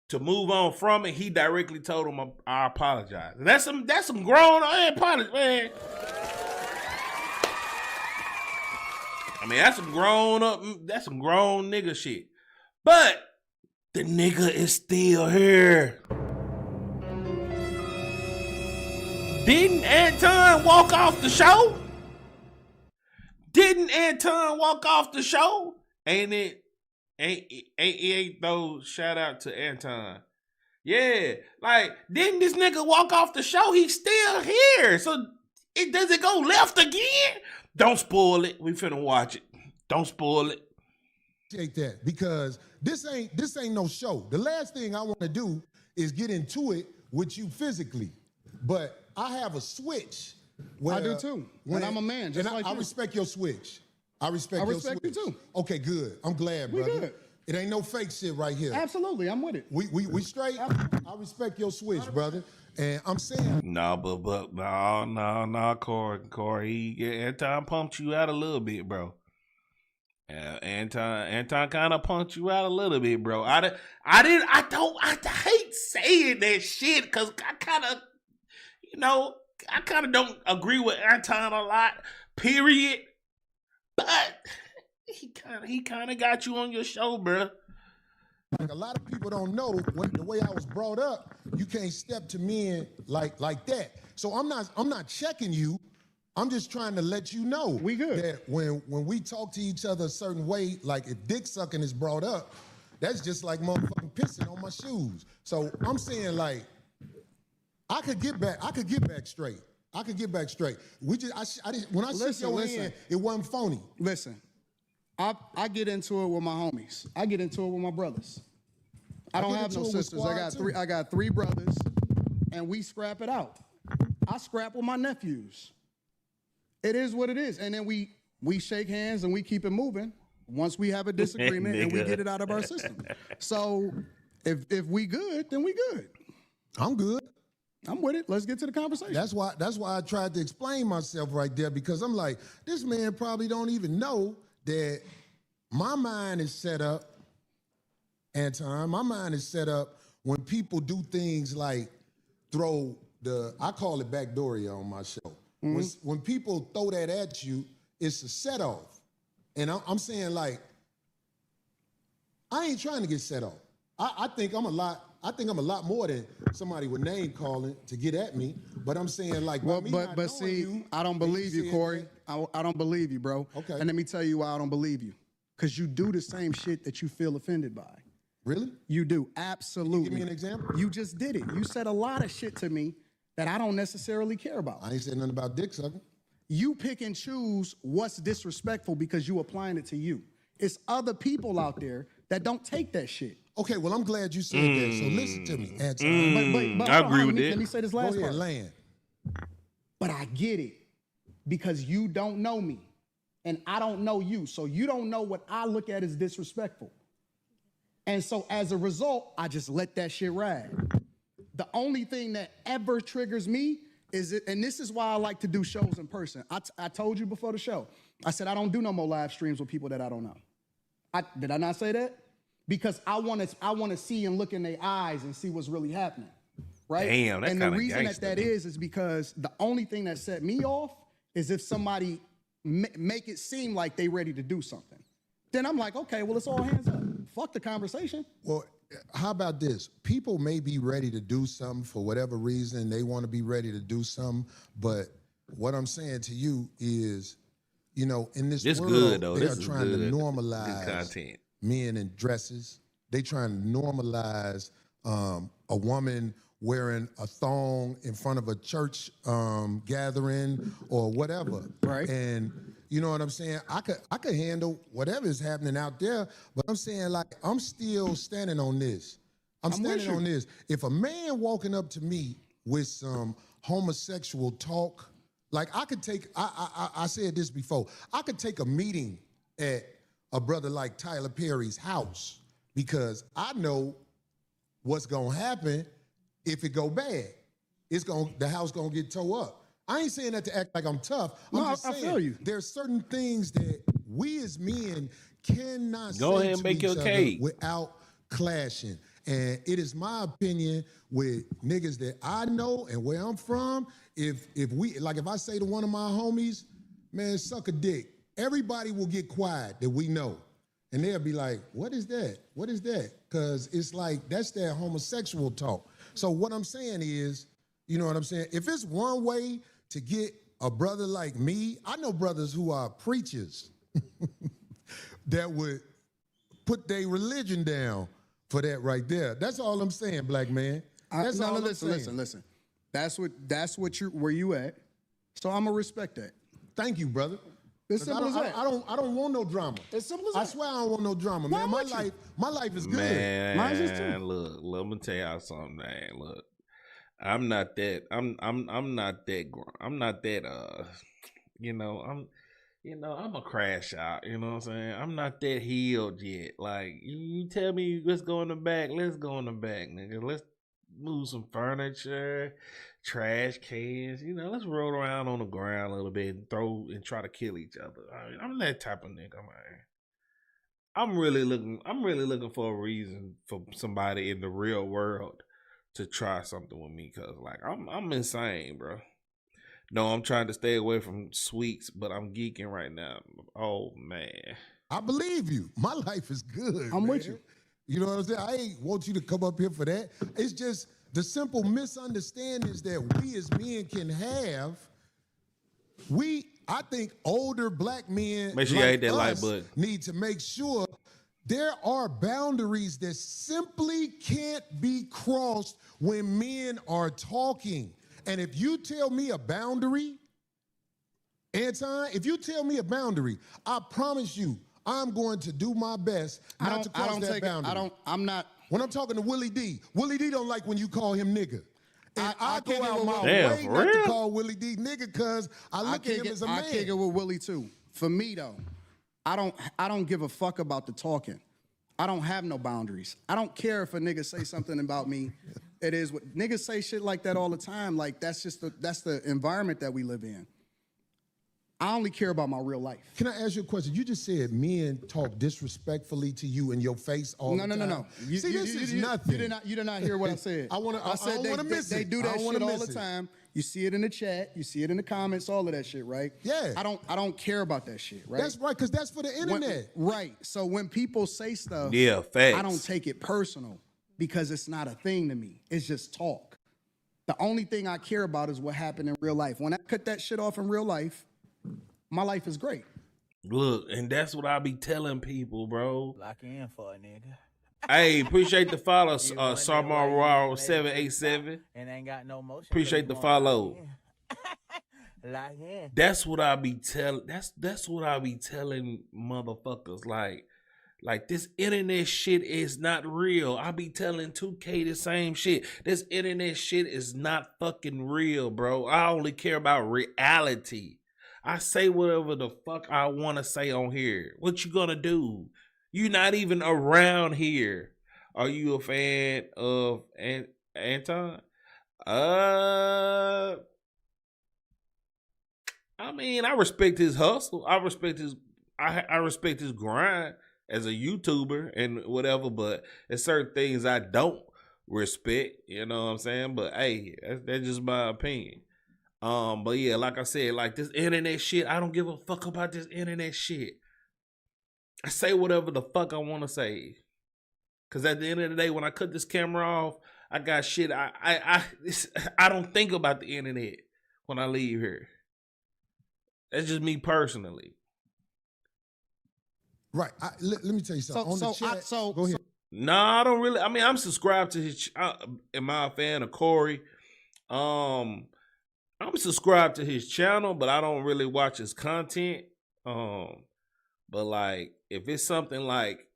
to move on from it, he directly told him, "I apologize." And that's some grown. I apologize, man. I mean, that's some grown up. That's some grown nigga shit. But the nigga is still here. Didn't Anton walk off the show? Ain't it? Ain't those shout out to Anton. Yeah, like, didn't this nigga walk off the show? He's still here. So does it go left again? Don't spoil it. We finna watch it. Don't spoil it. Appreciate that, because this ain't no show. The last thing I want to do is get into it with you physically, but I have a switch. Where, I do too. And I'm a man, just like I you. respect your switch. I respect you switch. too. Okay, good. I'm glad, We brother. good. It ain't no fake shit right here. Absolutely, I'm with it. We straight. I respect your switch, brother. And I'm saying, No, but no, Corey. Anton pumped you out a little bit, bro. Anton kind of punked you out a little bit, bro. I hate saying that shit because I kind of don't agree with Anton a lot, period. But he kind of got you on your show, bro. like, a lot of people don't know the way I was brought up. You can't step to men like that. So I'm not checking you. I'm just trying to let you know We good. that when we talk to each other a certain way, like if dick sucking is brought up, that's just like motherfucking pissing on my shoes. So I'm saying, like, I could get back straight. When I shook your hand, it wasn't phony. Listen, I get into it with my homies. I get into it with my brothers. I don't have no sisters. I got three brothers, and we scrap it out. I scrap with my nephews. It is what it is, and then we shake hands and we keep it moving. Once we have a disagreement and we get it out of our system. So if we good, then we good. I'm good. I'm with it. Let's get to the conversation. That's why I tried to explain myself right there, because I'm like, this man probably don't even know that my mind is set up, Anton. My mind is set up when people do things like I call it backdooria on my show. Mm-hmm. When people throw that at you, it's a set off. And I'm saying, like, I ain't trying to get set off. I think I'm a lot more than somebody with name calling to get at me. But I'm saying, like, but see, I don't believe you, Corey. I don't believe you, bro. Okay. And let me tell you why I don't believe you. Because you do the same shit that you feel offended by. Really? You do, absolutely. Can you give me an example? You just did it. You said a lot of shit to me that I don't necessarily care about. I ain't said nothing about dick sucking. You pick and choose what's disrespectful because you applying it to you. It's other people out there that don't take that shit. Okay, well, I'm glad you said that. So listen to me, Anton. But I agree with that. Let me say this last part. Land. But I get it because you don't know me and I don't know you. So you don't know what I look at as disrespectful. And so as a result, I just let that shit ride. The only thing that ever triggers me is it, and this is why I like to do shows in person. I told you before the show, I said I don't do no more live streams with people that I don't know. Did I not say that? Because I want to see and look in their eyes and see what's really happening, right? Damn, that's and kinda the reason gangster, that is because the only thing that set me off is if somebody make it seem like they ready to do something. Then I'm like, okay, well, it's all hands up. Fuck the conversation. Well, how about this? People may be ready to do something for whatever reason. They want to be ready to do something. But what I'm saying to you is, you know, in this world, they are trying to normalize content. Men in dresses. They trying to normalize a woman wearing a thong in front of a church gathering or whatever. Right. And you know what I'm saying? I could handle whatever is happening out there, but I'm saying, like, I'm still standing on this. I'm standing on this. If a man walking up to me with some homosexual talk, like I could take, I said this before, I could take a meeting at a brother like Tyler Perry's house because I know what's gonna happen if it go bad. The house gonna get tore up. I ain't saying that to act like I'm tough. I'm just saying, I feel you. There's certain things that we as men cannot Go say ahead and to make each your other cake without clashing. And it is my opinion with niggas that I know and where I'm from, if I say to one of my homies, man, suck a dick, everybody will get quiet that we know. And they'll be like, what is that? What is that? Because it's like, that's that homosexual talk. So what I'm saying is, you know what I'm saying? If it's one way to get a brother like me, I know brothers who are preachers that would put their religion down for that right there. That's all I'm saying, black man. That's all I'm saying. Listen. That's where you at. So I'm gonna respect that. Thank you, brother. It's simple as that. I don't want no drama. It's simple as that. I swear I don't want no drama, man. My life is good. Man, mine's is too. Look, let me tell y'all something, man. Look, I'm not that. I'm not that. I'm a crash out. You know what I'm saying? I'm not that healed yet. Like you tell me, let's go in the back. Let's go in the back, nigga. Let's move some furniture, trash cans. You know, let's roll around on the ground a little bit and try to kill each other. I'm that type of nigga, man. I'm really looking for a reason for somebody in the real world to try something with me, cause like I'm insane, bro. No, I'm trying to stay away from sweets, but I'm geeking right now. Oh man, I believe you. My life is good. I'm with you. You know what I'm saying? I ain't want you to come up here for that. It's just the simple misunderstandings that we as men can have. I think older black men make sure you hit that like button. Need to make sure There are boundaries that simply can't be crossed when men are talking. And if you tell me a boundary, Anton, if you tell me a boundary, I promise you, I'm going to do my best not to cross that boundary. I'm not. When I'm talking to Willie D don't like when you call him nigga. And I go out my Damn, way for not to real? call Willie D nigga because I look at him as a man. I kick it with Willie too. For me though, I don't give a fuck about the talking. I don't have no boundaries. I don't care if a nigga say something about me. It is what niggas say shit like that all the time. Like that's the environment that we live in. I only care about my real life. Can I ask you a question? You just said men talk disrespectfully to you in your face all the time. No. This is nothing. You did not hear what I said. I said they do that shit all the time. You see it in the chat. You see it in the comments. All of that shit, right? Yeah. I don't care about that shit, right? That's right, because that's for the internet. Right. So when people say stuff, Yeah, facts. I don't take it personal because it's not a thing to me. It's just talk. The only thing I care about is what happened in real life. When I cut that shit off in real life, my life is great. Look, and that's what I be telling people, bro. Lock in for a nigga. Hey, appreciate the follow, You wonder Sarmar why you Royal ain't 787. And ain't got no motion. Appreciate the but you wanna follow. lock in. Lock in. That's what I be telling. That's what I be telling motherfuckers. Like this internet shit is not real. I be telling 2K the same shit. This internet shit is not fucking real, bro. I only care about reality. I say whatever the fuck I want to say on here. What you gonna do? You not even around here. Are you a fan of Anton? I mean, I respect his hustle. I respect his grind as a YouTuber and whatever, but there's certain things I don't respect, you know what I'm saying? But hey, that's just my opinion. But yeah, like I said, like this internet shit, I don't give a fuck about this internet shit. I say whatever the fuck I want to say. Cause at the end of the day, when I cut this camera off, I got shit. I don't think about the internet when I leave here. That's just me personally. Right. Let me tell you something. Go ahead. Nah, I don't really. I mean, I'm subscribed to his. Am I a fan of Corey? I'm subscribed to his channel, but I don't really watch his content. But like, if it's something like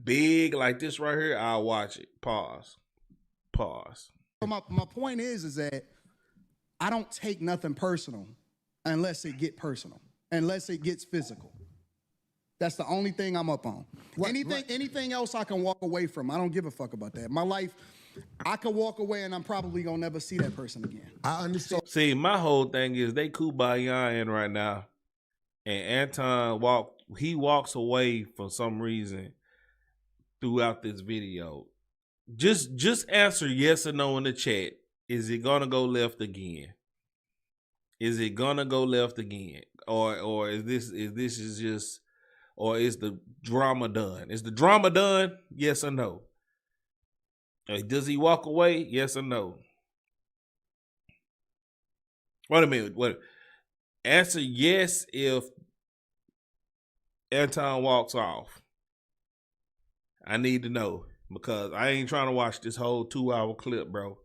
big like this right here, I'll watch it. Pause. So my point is that I don't take nothing personal unless it get personal, unless it gets physical. That's the only thing I'm up on. Anything else I can walk away from. I don't give a fuck about that. My life, I could walk away and I'm probably gonna never see that person again. I understand. See, my whole thing is they kumbaya right now, and Anton walks away for some reason throughout this video. Just answer yes or no in the chat. Is it gonna go left again? Is it gonna go left again, or is this just? Or is the drama done? Is the drama done? Yes or no? Does he walk away? Yes or no? Wait a minute. Answer yes if Anton walks off. I need to know because I ain't trying to watch this whole 2-hour clip, bro.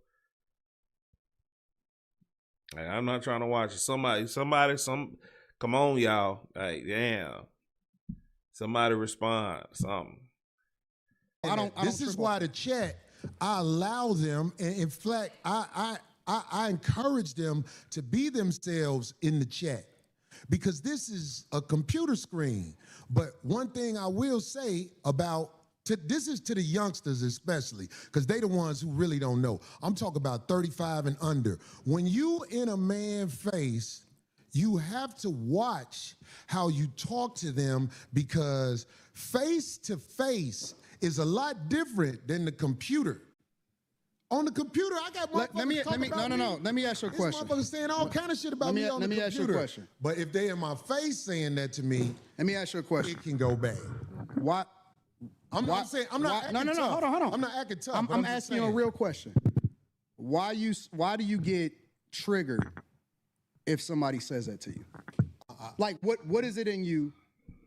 I'm not trying to watch it. Come on, y'all. Like, damn. Somebody respond, something. This is why the chat, I allow them, and in fact, I encourage them to be themselves in the chat because this is a computer screen. But one thing I will say this is to the youngsters especially, because they the ones who really don't know. I'm talking about 35 and under. When you in a man's face, you have to watch how you talk to them because face to face is a lot different than the computer. On the computer, I got motherfuckers talking about me. No. Let me ask you a question. This motherfucker saying all kind of shit about me on the computer. Let me ask you a question. But if they in my face saying that to me, let me ask you a question. It can go bad. Why? I'm not acting tough. Hold on. I'm not acting tough. I'm asking you a real question. Why do you get triggered if somebody says that to you? Like, what is it in you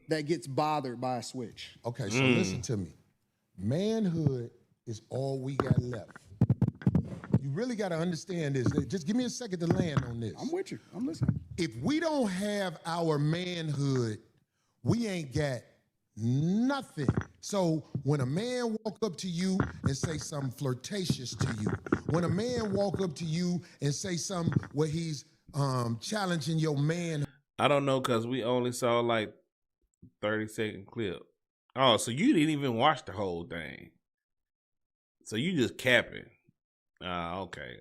that gets bothered by a switch. Okay, so listen to me. Manhood is all we got left. You really got to understand this. Just give me a second to land on this. I'm with you. I'm listening. If we don't have our manhood, we ain't got nothing. So when a man walk up to you and say something flirtatious to you, when a man walk up to you and say something where he's challenging your man. I don't know, because we only saw like 30-second clip. Oh, so you didn't even watch the whole thing. So you just capping. Okay.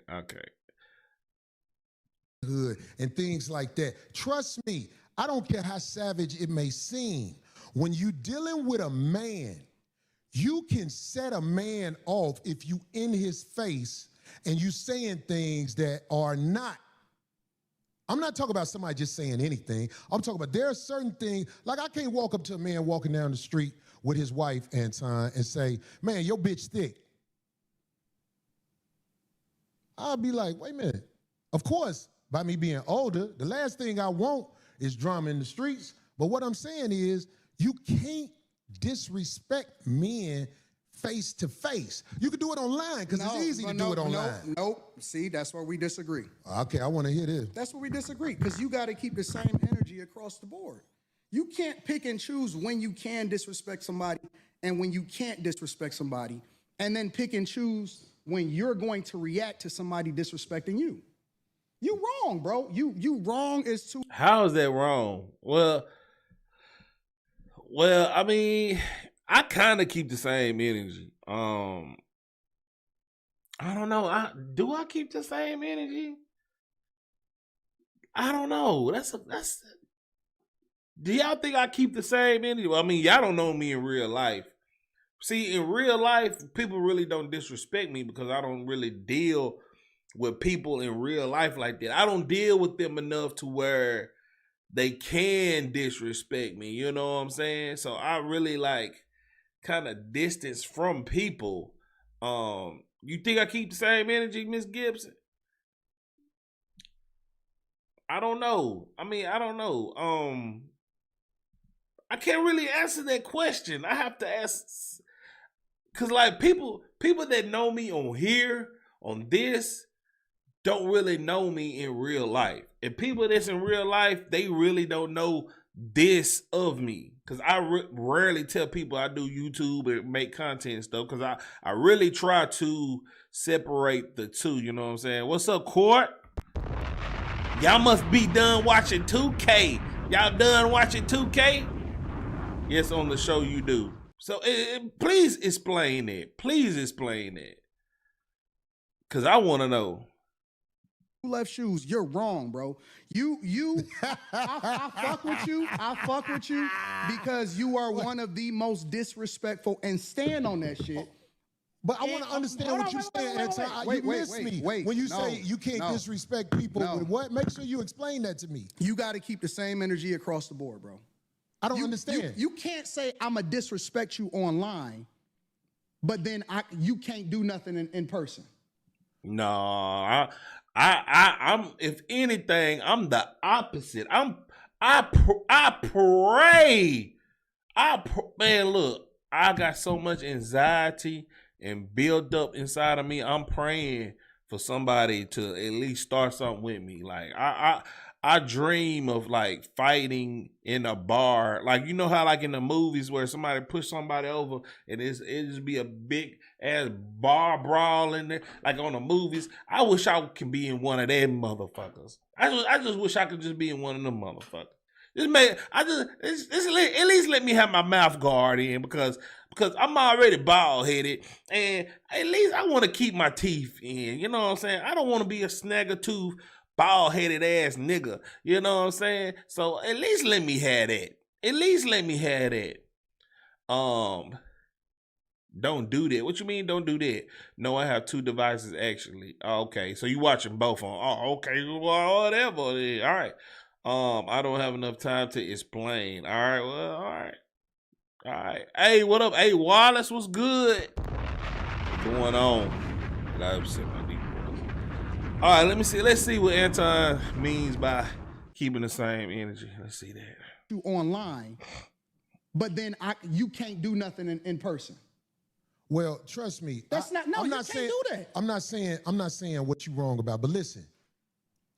Hood and things like that. Trust me, I don't care how savage it may seem. When you dealing with a man, you can set a man off if you in his face and you saying things that are not. I'm not talking about somebody just saying anything. I'm talking about there are certain things, like I can't walk up to a man walking down the street with his wife, Anton, and say, man, your bitch thick. I'll be like, wait a minute. Of course, by me being older, the last thing I want is drama in the streets. But what I'm saying is, you can't disrespect men face to face. You can do it online because it's easy to do it online. Nope. See, that's where we disagree. Okay, I want to hear this. That's where we disagree, because you got to keep the same energy across the board. You can't pick and choose when you can disrespect somebody and when you can't disrespect somebody, and then pick and choose when you're going to react to somebody disrespecting you. You wrong, bro. You wrong is too. How is that wrong? Well, I mean, I kind of keep the same energy. I don't know. Do I keep the same energy? I don't know. Do y'all think I keep the same energy? Well, I mean, y'all don't know me in real life. See, in real life, people really don't disrespect me because I don't really deal with people in real life like that. I don't deal with them enough to where they can disrespect me. You know what I'm saying? So I really like kind of distance from people. You think I keep the same energy, Miss Gibson? I don't know. I mean, I don't know. I can't really answer that question. I have to ask, because like people that know me on here, on this, don't really know me in real life. And people that's in real life, they really don't know this of me. Because I rarely tell people I do YouTube and make content and stuff, because I really try to separate the two, you know what I'm saying? What's up, Court? Y'all must be done watching 2K. Y'all done watching 2K? Yes, on the show you do. So please explain it. Please explain it. Because I want to know. Left shoes, you're wrong, bro. I fuck with you. I fuck with you because you are one of the most disrespectful, and stand on that shit. But I want to understand what you're saying, Anton. You missed me. When you say you can't disrespect people with what? Make sure you explain that to me. You got to keep the same energy across the board, bro. I don't understand. You can't say I'm a disrespect you online, but then you can't do nothing in person. No, I'm if anything, I'm the opposite. I pray. Man, look, I got so much anxiety and built up inside of me. I'm praying for somebody to at least start something with me. Like I dream of like fighting in a bar. Like, you know how like in the movies where somebody push somebody over and it just be a big ass bar brawl in there. Like on the movies. I wish I can be in one of them motherfuckers. I just wish I could just be in one of them motherfuckers. At least let me have my mouth guard in because I'm already bald headed, and at least I want to keep my teeth in. You know what I'm saying? I don't want to be a snagger tooth, bald headed ass nigga. You know what I'm saying? So at least let me have that. At least let me have that. Don't do that. What you mean don't do that? No, I have 2 devices actually. Okay, so you watching both on. Oh, okay, well, whatever. All right. I don't have enough time to explain. All right, well, all right. All right. Hey, what up? Hey, Wallace, what's good? What's going on? All right, let me see. Let's see what Anton means by keeping the same energy. Let's see that. You online, but then you can't do nothing in person. Well, trust me. That's not. No, I'm you not can't saying, do that. I'm not saying what you're wrong about. But listen,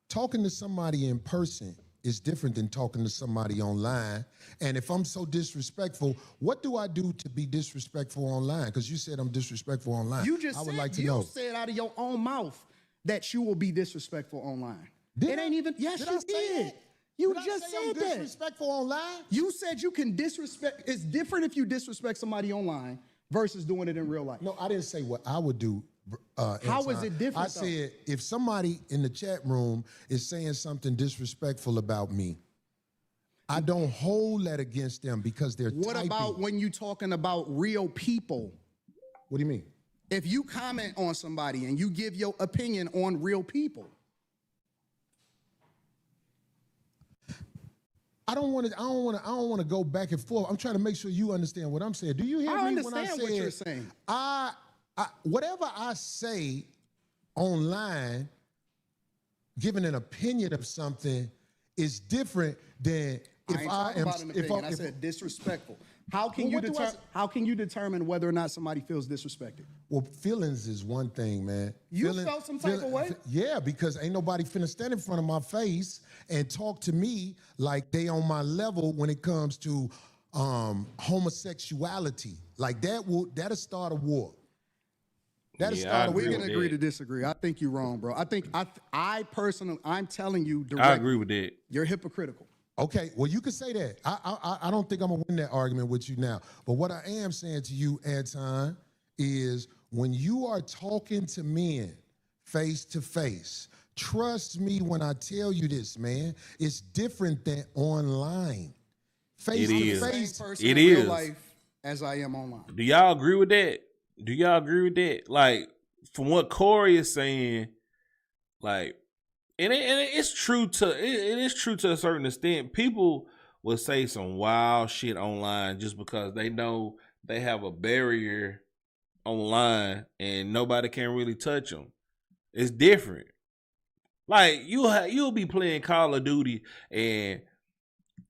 talking to somebody in person is different than talking to somebody online. And if I'm so disrespectful, what do I do to be disrespectful online? Because you said I'm disrespectful online. You just I would said, like to you know. said out of your own mouth that you will be disrespectful online. Did it ain't even. Yes, did you I say did. that? You Did just I say I'm said that. disrespectful online? You said you can disrespect. It's different if you disrespect somebody online versus doing it in real life. No, I didn't say what I would do. How is Anton. it different, I said if somebody in the chat room is saying something disrespectful about me, I don't hold that against them because they're What typing. about when you talking about real people? What do you mean? If you comment on somebody and you give your opinion on real people. I don't want to go back and forth. I'm trying to make sure you understand what I'm saying. Do you hear me when I understand say what you're saying. Whatever I say online, giving an opinion of something is different than if I said disrespectful. How can you determine whether or not somebody feels disrespected? Well, feelings is one thing, man. You felt some type of way? Yeah, because ain't nobody finna stand in front of my face and talk to me like they on my level when it comes to homosexuality. Like that'll start a war. That'll start a war. We can agree to disagree. I think you're wrong, bro. I personally, I'm telling you directly. I agree with that. You're hypocritical. Okay, well, you can say that. I don't think I'm gonna win that argument with you now. But what I am saying to you, Anton, is when you are talking to men face to face, trust me when I tell you this, man, it's different than online. Face to face. It is. Real life as I am online. Do y'all agree with that? Do y'all agree with that? Like, from what Corey is saying, like, and it's true to it is true to a certain extent. People will say some wild shit online just because they know they have a barrier online and nobody can really touch them. It's different. Like you'll be playing Call of Duty and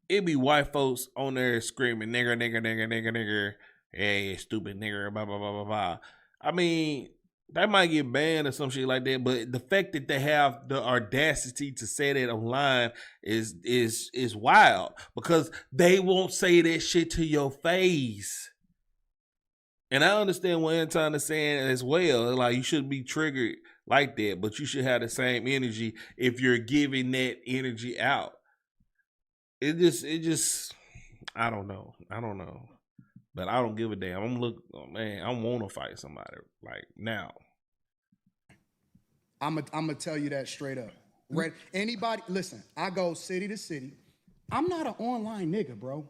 it be white folks on there screaming nigger, nigger, nigger, nigger, nigger, hey, stupid nigger, blah blah blah blah blah. I mean, they might get banned or some shit like that, but the fact that they have the audacity to say that online is wild because they won't say that shit to your face. And I understand what Anton is saying as well. Like, you shouldn't be triggered like that, but you should have the same energy if you're giving that energy out. It just, I don't know. But I don't give a damn. I want to fight somebody like now. I'm gonna tell you that straight up. Right? Anybody, listen, I go city to city. I'm not an online nigga, bro.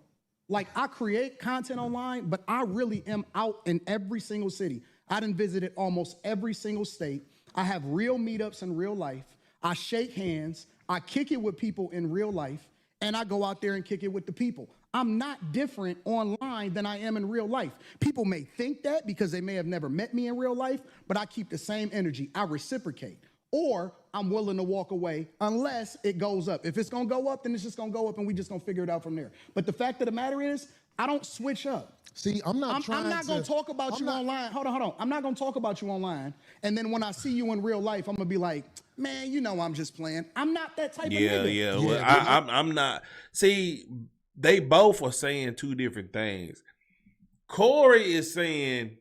Like, I create content online, but I really am out in every single city. I done visited almost every single state. I have real meetups in real life. I shake hands. I kick it with people in real life, and I go out there and kick it with the people. I'm not different online than I am in real life. People may think that because they may have never met me in real life, but I keep the same energy. I reciprocate. Or I'm willing to walk away unless it goes up. If it's gonna go up, then it's just gonna go up and we just gonna figure it out from there. But the fact of the matter is, I don't switch up. See, I'm not gonna talk about you online. Hold on. I'm not gonna talk about you online. And then when I see you in real life, I'm gonna be like, man, you know I'm just playing. I'm not that type of nigga. Yeah. Well, I'm not. See, they both are saying two different things. Corey is saying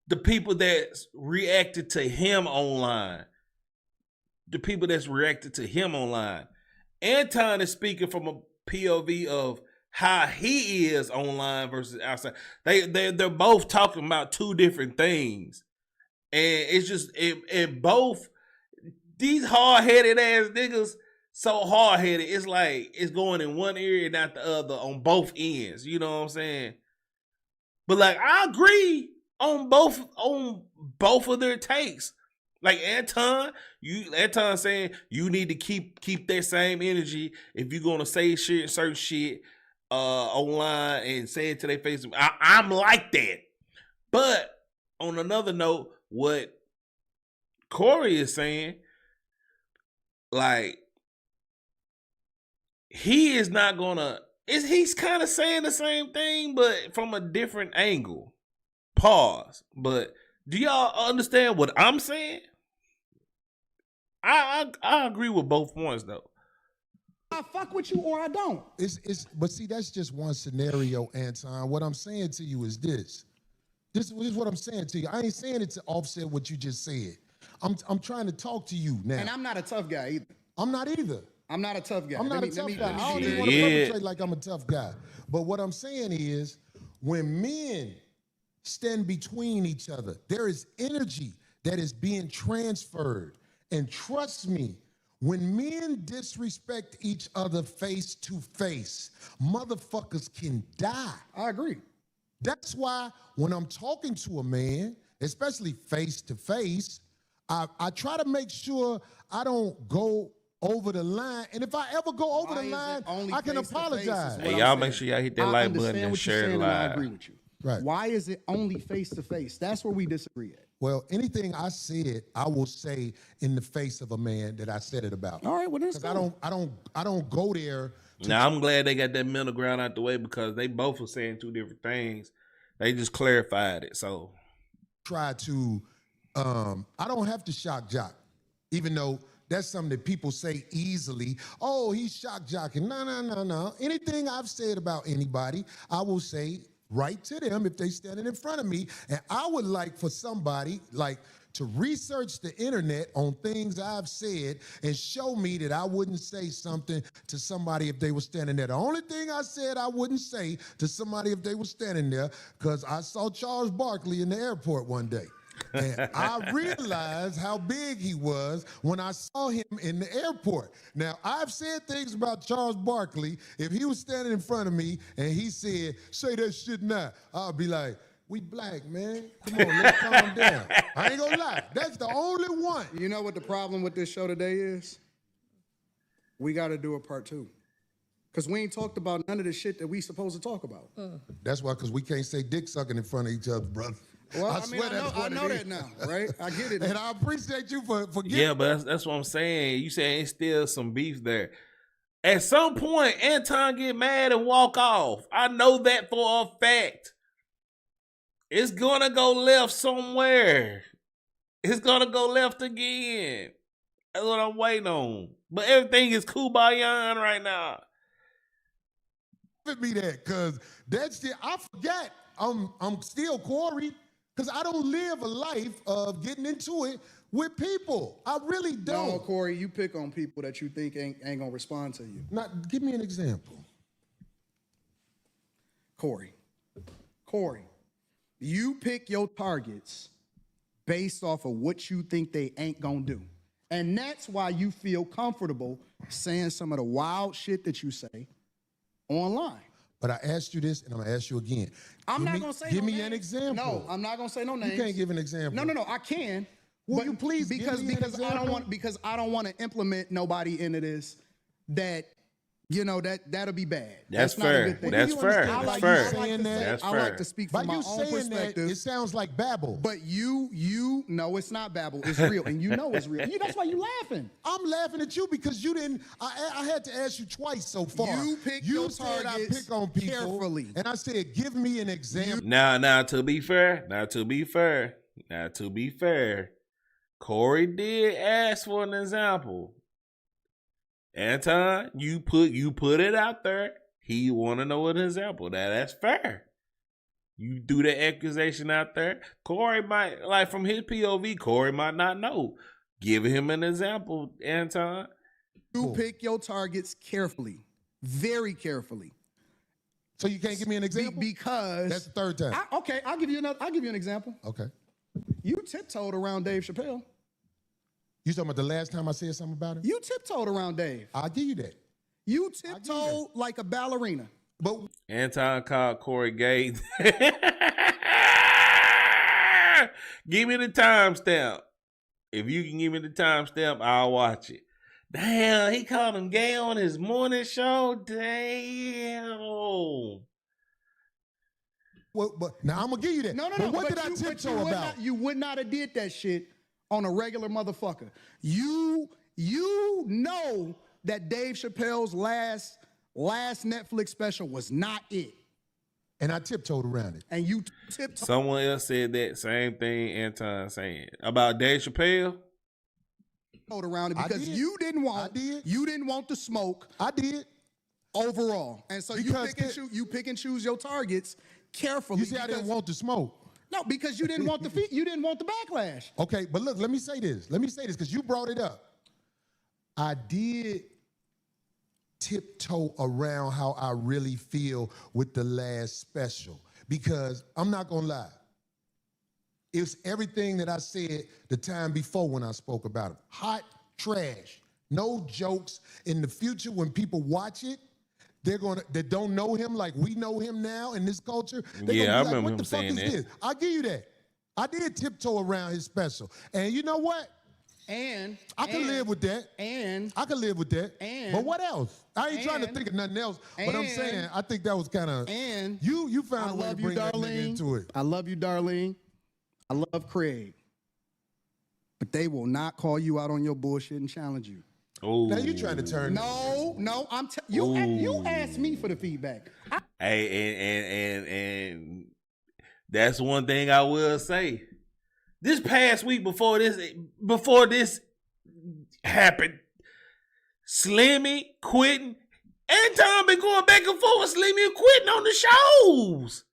the people that reacted to him online. Anton is speaking from a POV of how he is online versus outside. They're both talking about two different things. And it's just it both these hard-headed ass niggas so hard-headed, it's like it's going in one ear and not the other on both ends. You know what I'm saying? But like I agree on both of their takes. Like Anton saying you need to keep that same energy if you're gonna say certain shit online and say it to their face. I'm like that. But on another note, what Corey is saying, like, he is not gonna he's kind of saying the same thing, but from a different angle. Pause. But do y'all understand what I'm saying? I agree with both points though. I fuck with you or I don't. But see, that's just one scenario, Anton. What I'm saying to you is this. This is what I'm saying to you. I ain't saying it to offset what you just said. I'm trying to talk to you now. And I'm not a tough guy either. I'm not either. I'm not a tough guy. I'm not a tough guy. I don't even want to perpetrate like I'm a tough guy. But what I'm saying is, when men stand between each other, there is energy that is being transferred. And trust me, when men disrespect each other face to face, motherfuckers can die. I agree. That's why when I'm talking to a man, especially face to face, I try to make sure I don't go over the line. And if I ever go over the line, I can apologize. Hey, y'all make sure y'all hit that like button and share it live. I agree with you. Right. Why is it only face to face? That's where we disagree at. Well, anything I said, I will say in the face of a man that I said it about. All right, well, that's cool. I don't go there. Now I'm glad they got that middle ground out the way because they both were saying two different things. They just clarified it. So try to I don't have to shock jock, even though that's something that people say easily. Oh, he's shock jocking. No. Anything I've said about anybody, I will say right to them if they standing in front of me. And I would like for somebody to research the internet on things I've said and show me that I wouldn't say something to somebody if they were standing there. The only thing I said I wouldn't say to somebody if they were standing there, because I saw Charles Barkley in the airport one day. And I realized how big he was when I saw him in the airport. Now, I've said things about Charles Barkley. If he was standing in front of me and he said, say that shit now, I'll be like, we black, man. Come on, let's calm down. I ain't gonna lie. That's the only one. You know what the problem with this show today is? We got to do a part 2. Because we ain't talked about none of the shit that we supposed to talk about. That's why, because we can't say dick sucking in front of each other, brother. Well, I know that now, right? I get it. And I appreciate you for getting yeah, but that's what I'm saying. You saying it's still some beef there. At some point, Anton get mad and walk off. I know that for a fact. It's gonna go left somewhere. It's gonna go left again. That's what I'm waiting on. But everything is kumbaya right now. Give me that, cause that's the I forget. I'm still Corey. Because I don't live a life of getting into it with people. I really don't. No, Corey, you pick on people that you think ain't going to respond to you. Now, give me an example. Corey, you pick your targets based off of what you think they ain't going to do. And that's why you feel comfortable saying some of the wild shit that you say online. But I asked you this, and I'm going to ask you again. I'm not going to say Give no me names. an example. No, I'm not going to say no names. You can't give an example. No, I can. Will you please because give me an because I don't example? want because I don't want to implement nobody into this that that'll be bad. That's not a fair. good thing. That's fair. I like, That's I like fair. to say, That's I fair. like to speak By from my you own saying perspective. that, it sounds like babble. But you know it's not babble. It's real, and you know it's real. That's why you laughing. I'm laughing at you because you didn't. I had to ask you twice so far. You pick your said I targets pick on people carefully. and I said, give me an example. Now to be fair, Corey did ask for an example. Anton, you put it out there. He want to know an example. That's fair. You do the accusation out there. Corey might, like from his POV, Corey might not know. Give him an example, Anton. You pick your targets carefully, very carefully. So you can't give me an example? Because that's the third time. Okay, I'll give you an example. Okay. You tiptoed around Dave Chappelle. You talking about the last time I said something about him? You tiptoed around Dave. I'll give you that. You tiptoed like a ballerina. But Anton called Corey gay. Give me the timestamp. If you can give me the timestamp, I'll watch it. Damn, he called him gay on his morning show. Damn. Well, but now I'm gonna give you that. No. But what did I tiptoe about? You would not have did that shit on a regular motherfucker. You know that Dave Chappelle's last last Netflix special was not it. And I tiptoed around it. And you tiptoed Someone else said that same thing Anton saying about Dave Chappelle. around it because you didn't want the smoke. I did. Overall. And so you pick and choose your targets carefully. You see, I didn't want the smoke. No, because you didn't want the backlash. Okay, but look, let me say this because you brought it up. I did tiptoe around how I really feel with the last special because I'm not gonna lie. It's everything that I said the time before when I spoke about it. Hot trash, no jokes. In the future, when people watch it, that don't know him like we know him now in this culture. Yeah, I remember him saying that. This? I'll give you that. I did tiptoe around his special. And you know what? I can live with that. I can live with that. But what else? I ain't trying to think of nothing else. But I'm saying I think that was kind of. You found a way to bring that nigga into it. I love you, Darlene. I love Craig. But they will not call you out on your bullshit and challenge you. Oh. Now you trying to turn. No. You asked me for the feedback. And that's one thing I will say. This past week before this happened, Slimmy quitting. Anton been going back and forth with Slimmy and quitting on the shows.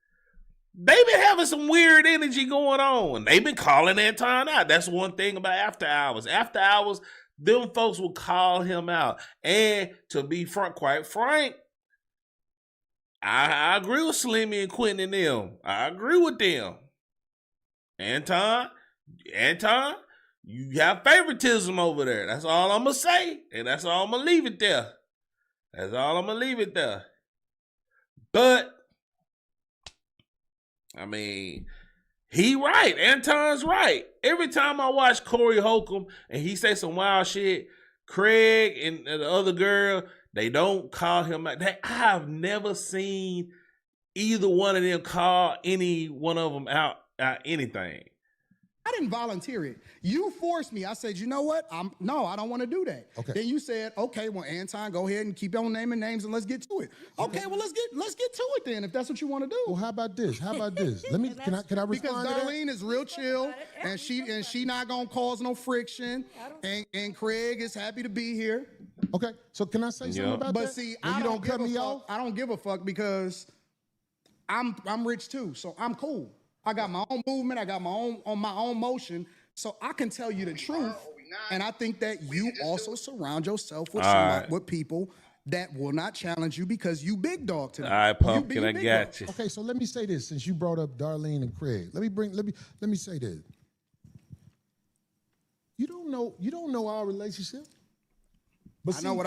They been having some weird energy going on. They been calling Anton out. That's one thing about After Hours. After Hours, them folks will call him out. And to be quite frank, I agree with Slimmy and Quentin and them. I agree with them. Anton, you have favoritism over there. That's all I'm going to say. And that's all I'm going to leave it there. But, I mean, he right. Anton's right. Every time I watch Corey Holcomb and he say some wild shit, Craig and the other girl, they don't call him out. I have never seen either one of them call any one of them out anything. I didn't volunteer it. You forced me. I said, you know what? I don't want to do that. Okay. Then you said, okay, well, Anton, go ahead and keep on naming names and let's get to it. Okay, well, let's get to it then if that's what you want to do. Well, how about this? Let me can I respond because to that? Darlene is real chill and she not gonna cause no friction. And Craig is happy to be here. Okay, so can I say something about that? But see, you don't cut me off. I don't give a fuck because I'm rich too, so I'm cool. I got my own movement. I got my own motion, so I can tell you the truth. And I think that you also surround yourself with people that will not challenge you because you big dog to them. All right, Pumpkin, I got you. Okay, so let me say this since you brought up Darlene and Craig. Let me say this. You don't know our relationship. But I know what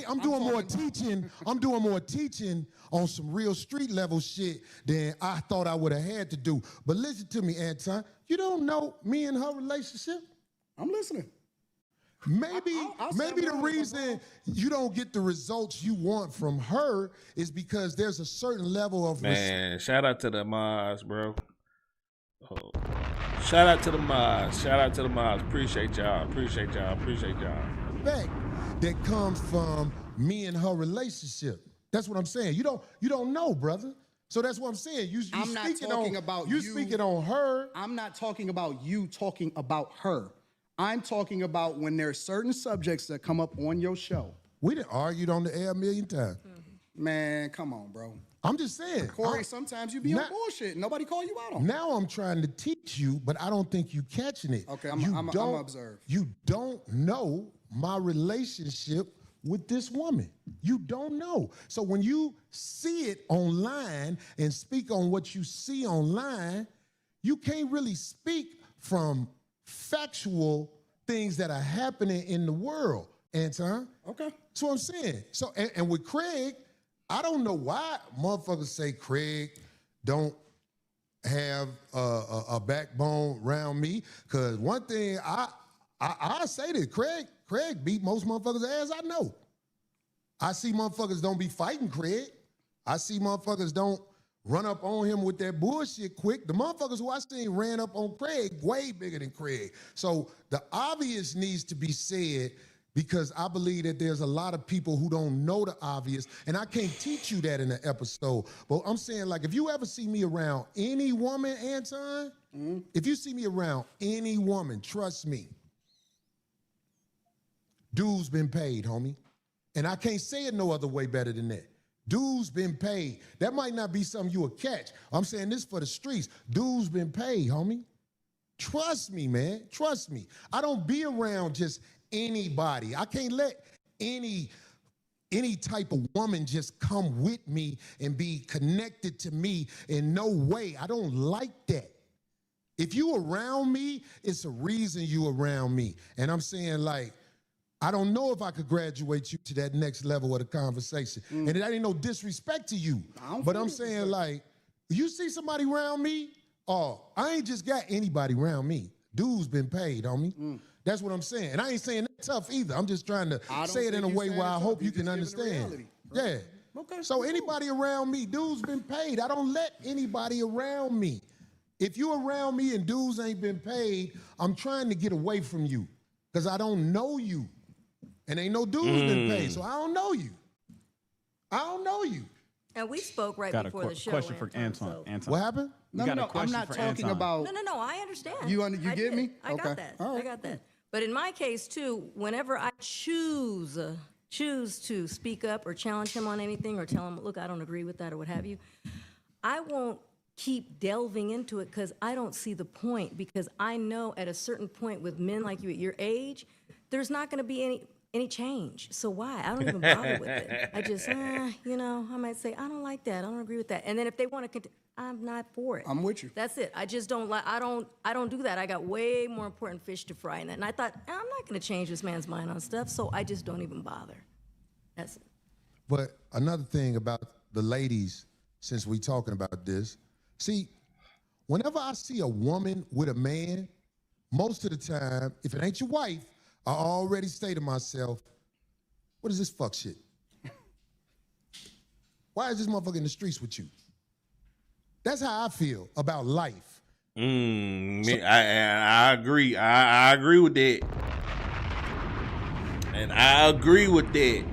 I'm doing more teaching. I'm doing more teaching on some real street level shit than I thought I would have had to do. But listen to me, Anton. You don't know me and her relationship? I'm listening. Maybe the reason you don't get the results you want from her is because there's a certain level of shout out to the mods, bro. Oh. Shout out to the mods. Appreciate y'all. Respect that comes from me and her relationship. That's what I'm saying. You don't know, brother. So that's what I'm saying. I'm not talking about you speaking on her. I'm not talking about you talking about her. I'm talking about when there's certain subjects that come up on your show. We done argued on the air a million times. Man, come on, bro. I'm just saying. Corey, sometimes you be on bullshit. Nobody call you out on it. Now I'm trying to teach you, but I don't think you catching it. Okay, I'm gonna observe. You don't know my relationship with this woman. You don't know. So when you see it online and speak on what you see online, you can't really speak from factual things that are happening in the world, Anton. Okay. That's what I'm saying. So, and with Craig, I don't know why motherfuckers say Craig don't have a backbone around me. Because one thing I say that Craig beat most motherfuckers' ass I know. I see motherfuckers don't be fighting Craig. I see motherfuckers don't run up on him with that bullshit quick. The motherfuckers who I seen ran up on Craig way bigger than Craig. So the obvious needs to be said because I believe that there's a lot of people who don't know the obvious, and I can't teach you that in an episode. But I'm saying, like, if you ever see me around any woman, Anton, if you see me around any woman, trust me, dues been paid, homie. And I can't say it no other way better than that. Dues been paid. That might not be something you will catch. I'm saying this for the streets. Dues been paid, homie. Trust me, man. Trust me. I don't be around just anybody. I can't let any type of woman just come with me and be connected to me in no way. I don't like that. If you around me, it's a reason you around me. And I'm saying, like, I don't know if I could graduate you to that next level of the conversation. And that ain't no disrespect to you. But I'm saying, like, you see somebody around me, oh, I ain't just got anybody around me. Dues been paid, homie. That's what I'm saying. And I ain't saying that tough either. I'm just trying to say it in a way where I hope you can understand. Yeah. Okay. So anybody around me, dues been paid. I don't let anybody around me. If you around me and dues ain't been paid, I'm trying to get away from you because I don't know you. And ain't no dues been paid, so I don't know you. I don't know you. And we spoke right Got before a the show. question for Anton, Anton. so. Anton. What happened? No, I'm not talking about. No, I understand. You I get did. me? I Okay. got that. All right. I got that. But in my case too, whenever I choose to speak up or challenge him on anything or tell him, look, I don't agree with that or what have you, I won't keep delving into it because I don't see the point, because I know at a certain point with men like you at your age, there's not going to be any change. So why? I don't even bother with it. I just, I might say, I don't like that. I don't agree with that. And then if they want to continue, I'm not for it. I'm with you. That's it. I just don't like, I don't do that. I got way more important fish to fry in that. And I thought, I'm not going to change this man's mind on stuff, so I just don't even bother. That's it. But another thing about the ladies, since we talking about this, see, whenever I see a woman with a man, most of the time, if it ain't your wife, I already say to myself, what is this fuck shit? Why is this motherfucker in the streets with you? That's how I feel about life. I agree. I agree with that. And I agree with that.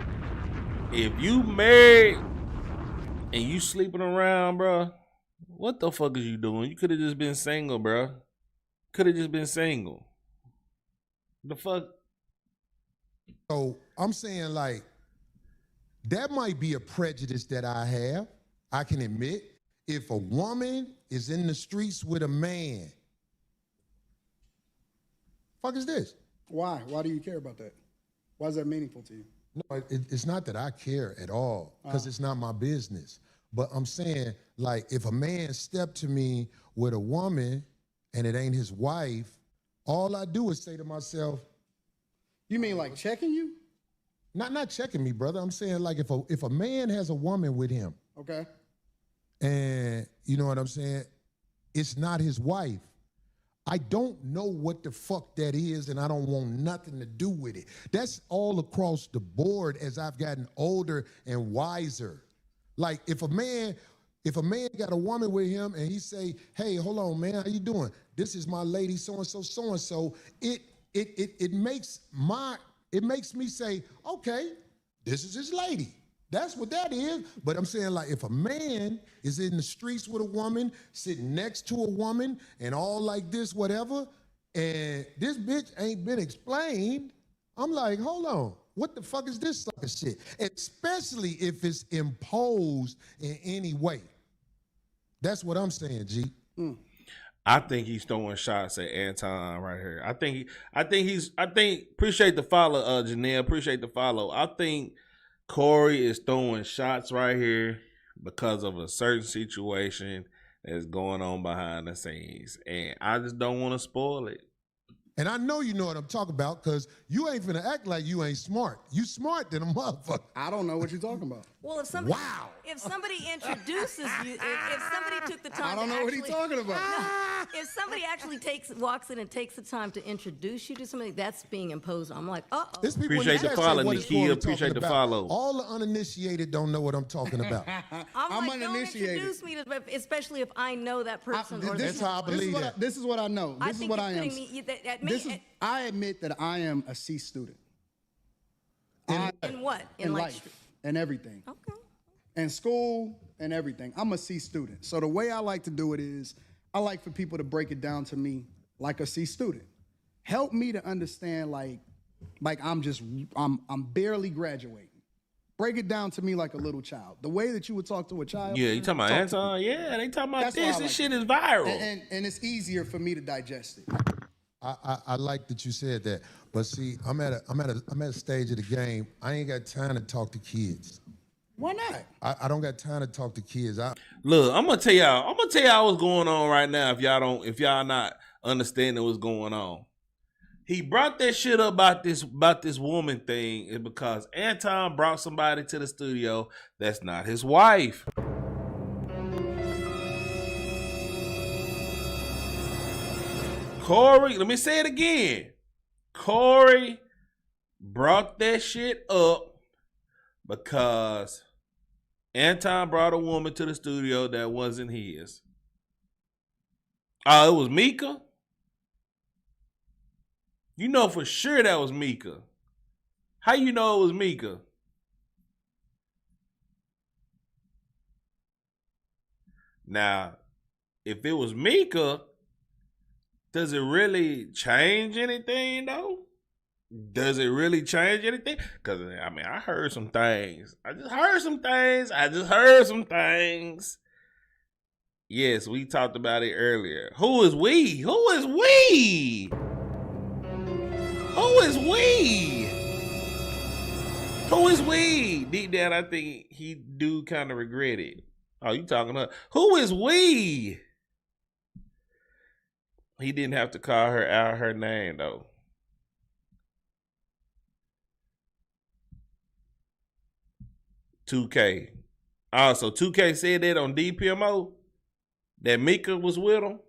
If you married and you sleeping around, bro, what the fuck is you doing? You could have just been single, bro. Could have just been single. The fuck? So I'm saying, like, that might be a prejudice that I have. I can admit, if a woman is in the streets with a man, fuck is this? Why? Why do you care about that? Why is that meaningful to you? No, it's not that I care at all, because it's not my business. But I'm saying, like, if a man stepped to me with a woman and it ain't his wife, all I do is say to myself, you mean like checking you? Not checking me, brother. I'm saying, like, if a man has a woman with him, okay, and you know what I'm saying, it's not his wife, I don't know what the fuck that is, and I don't want nothing to do with it. That's all across the board as I've gotten older and wiser. Like, if a man got a woman with him and he say, hey, hold on, man, how you doing? This is my lady, so-and-so, so-and-so, it makes me say, okay, this is his lady. That's what that is. But I'm saying, like, if a man is in the streets with a woman, sitting next to a woman, and all like this, whatever, and this bitch ain't been explained, I'm like, hold on, what the fuck is this sucker shit? Especially if it's imposed in any way. That's what I'm saying, G. I think he's throwing shots at Anton right here. I think appreciate the follow, Janelle. Appreciate the follow. I think Corey is throwing shots right here because of a certain situation that's going on behind the scenes. And I just don't want to spoil it. And I know you know what I'm talking about, because you ain't finna act like you ain't smart. You smart than a motherfucker. I don't know what you're talking about. Well, if somebody introduces you, if somebody took the time, I don't know what he's talking about. If somebody actually walks in and takes the time to introduce you to somebody, that's being imposed on. I'm like, uh-oh. Appreciate the follow, Nikia. Appreciate the follow. All the uninitiated don't know what I'm talking about. I'm like, uninitiated. Don't introduce me to, especially if I know that person. That's how I believe that. This is what I know. This is what I am. I I admit that I am a C student. In what? in like life and everything. Okay. In school and everything. I'm a C student. So the way I like to do it is I like for people to break it down to me like a C student. Help me to understand like I'm barely graduating. Break it down to me like a little child. The way that you would talk to a child. Yeah, you talking about Anton? Yeah, they talking about That's why I this. like This shit it. is viral. And it's easier for me to digest it. I like that you said that, but see, I'm at a stage of the game. I ain't got time to talk to kids. Why not? I don't got time to talk to kids. Look, I'm gonna tell y'all what's going on right now. If y'all not understanding what's going on, he brought that shit up about this woman thing is because Anton brought somebody to the studio that's not his wife. Corey, let me say it again. Corey brought that shit up because Anton brought a woman to the studio that wasn't his. Oh, it was Mika? You know for sure that was Mika. How you know it was Mika? Now, if it was Mika, does it really change anything though? Does it really change anything? Because, I mean, I heard some things. I just heard some things. Yes, we talked about it earlier. Who is we? Who is we? Who is we? Who is we? Deep down, I think he do kind of regret it. Oh, you talking about who is we? He didn't have to call her out her name though. $2K. Also, $2K said that on DPMO that Mika was with him.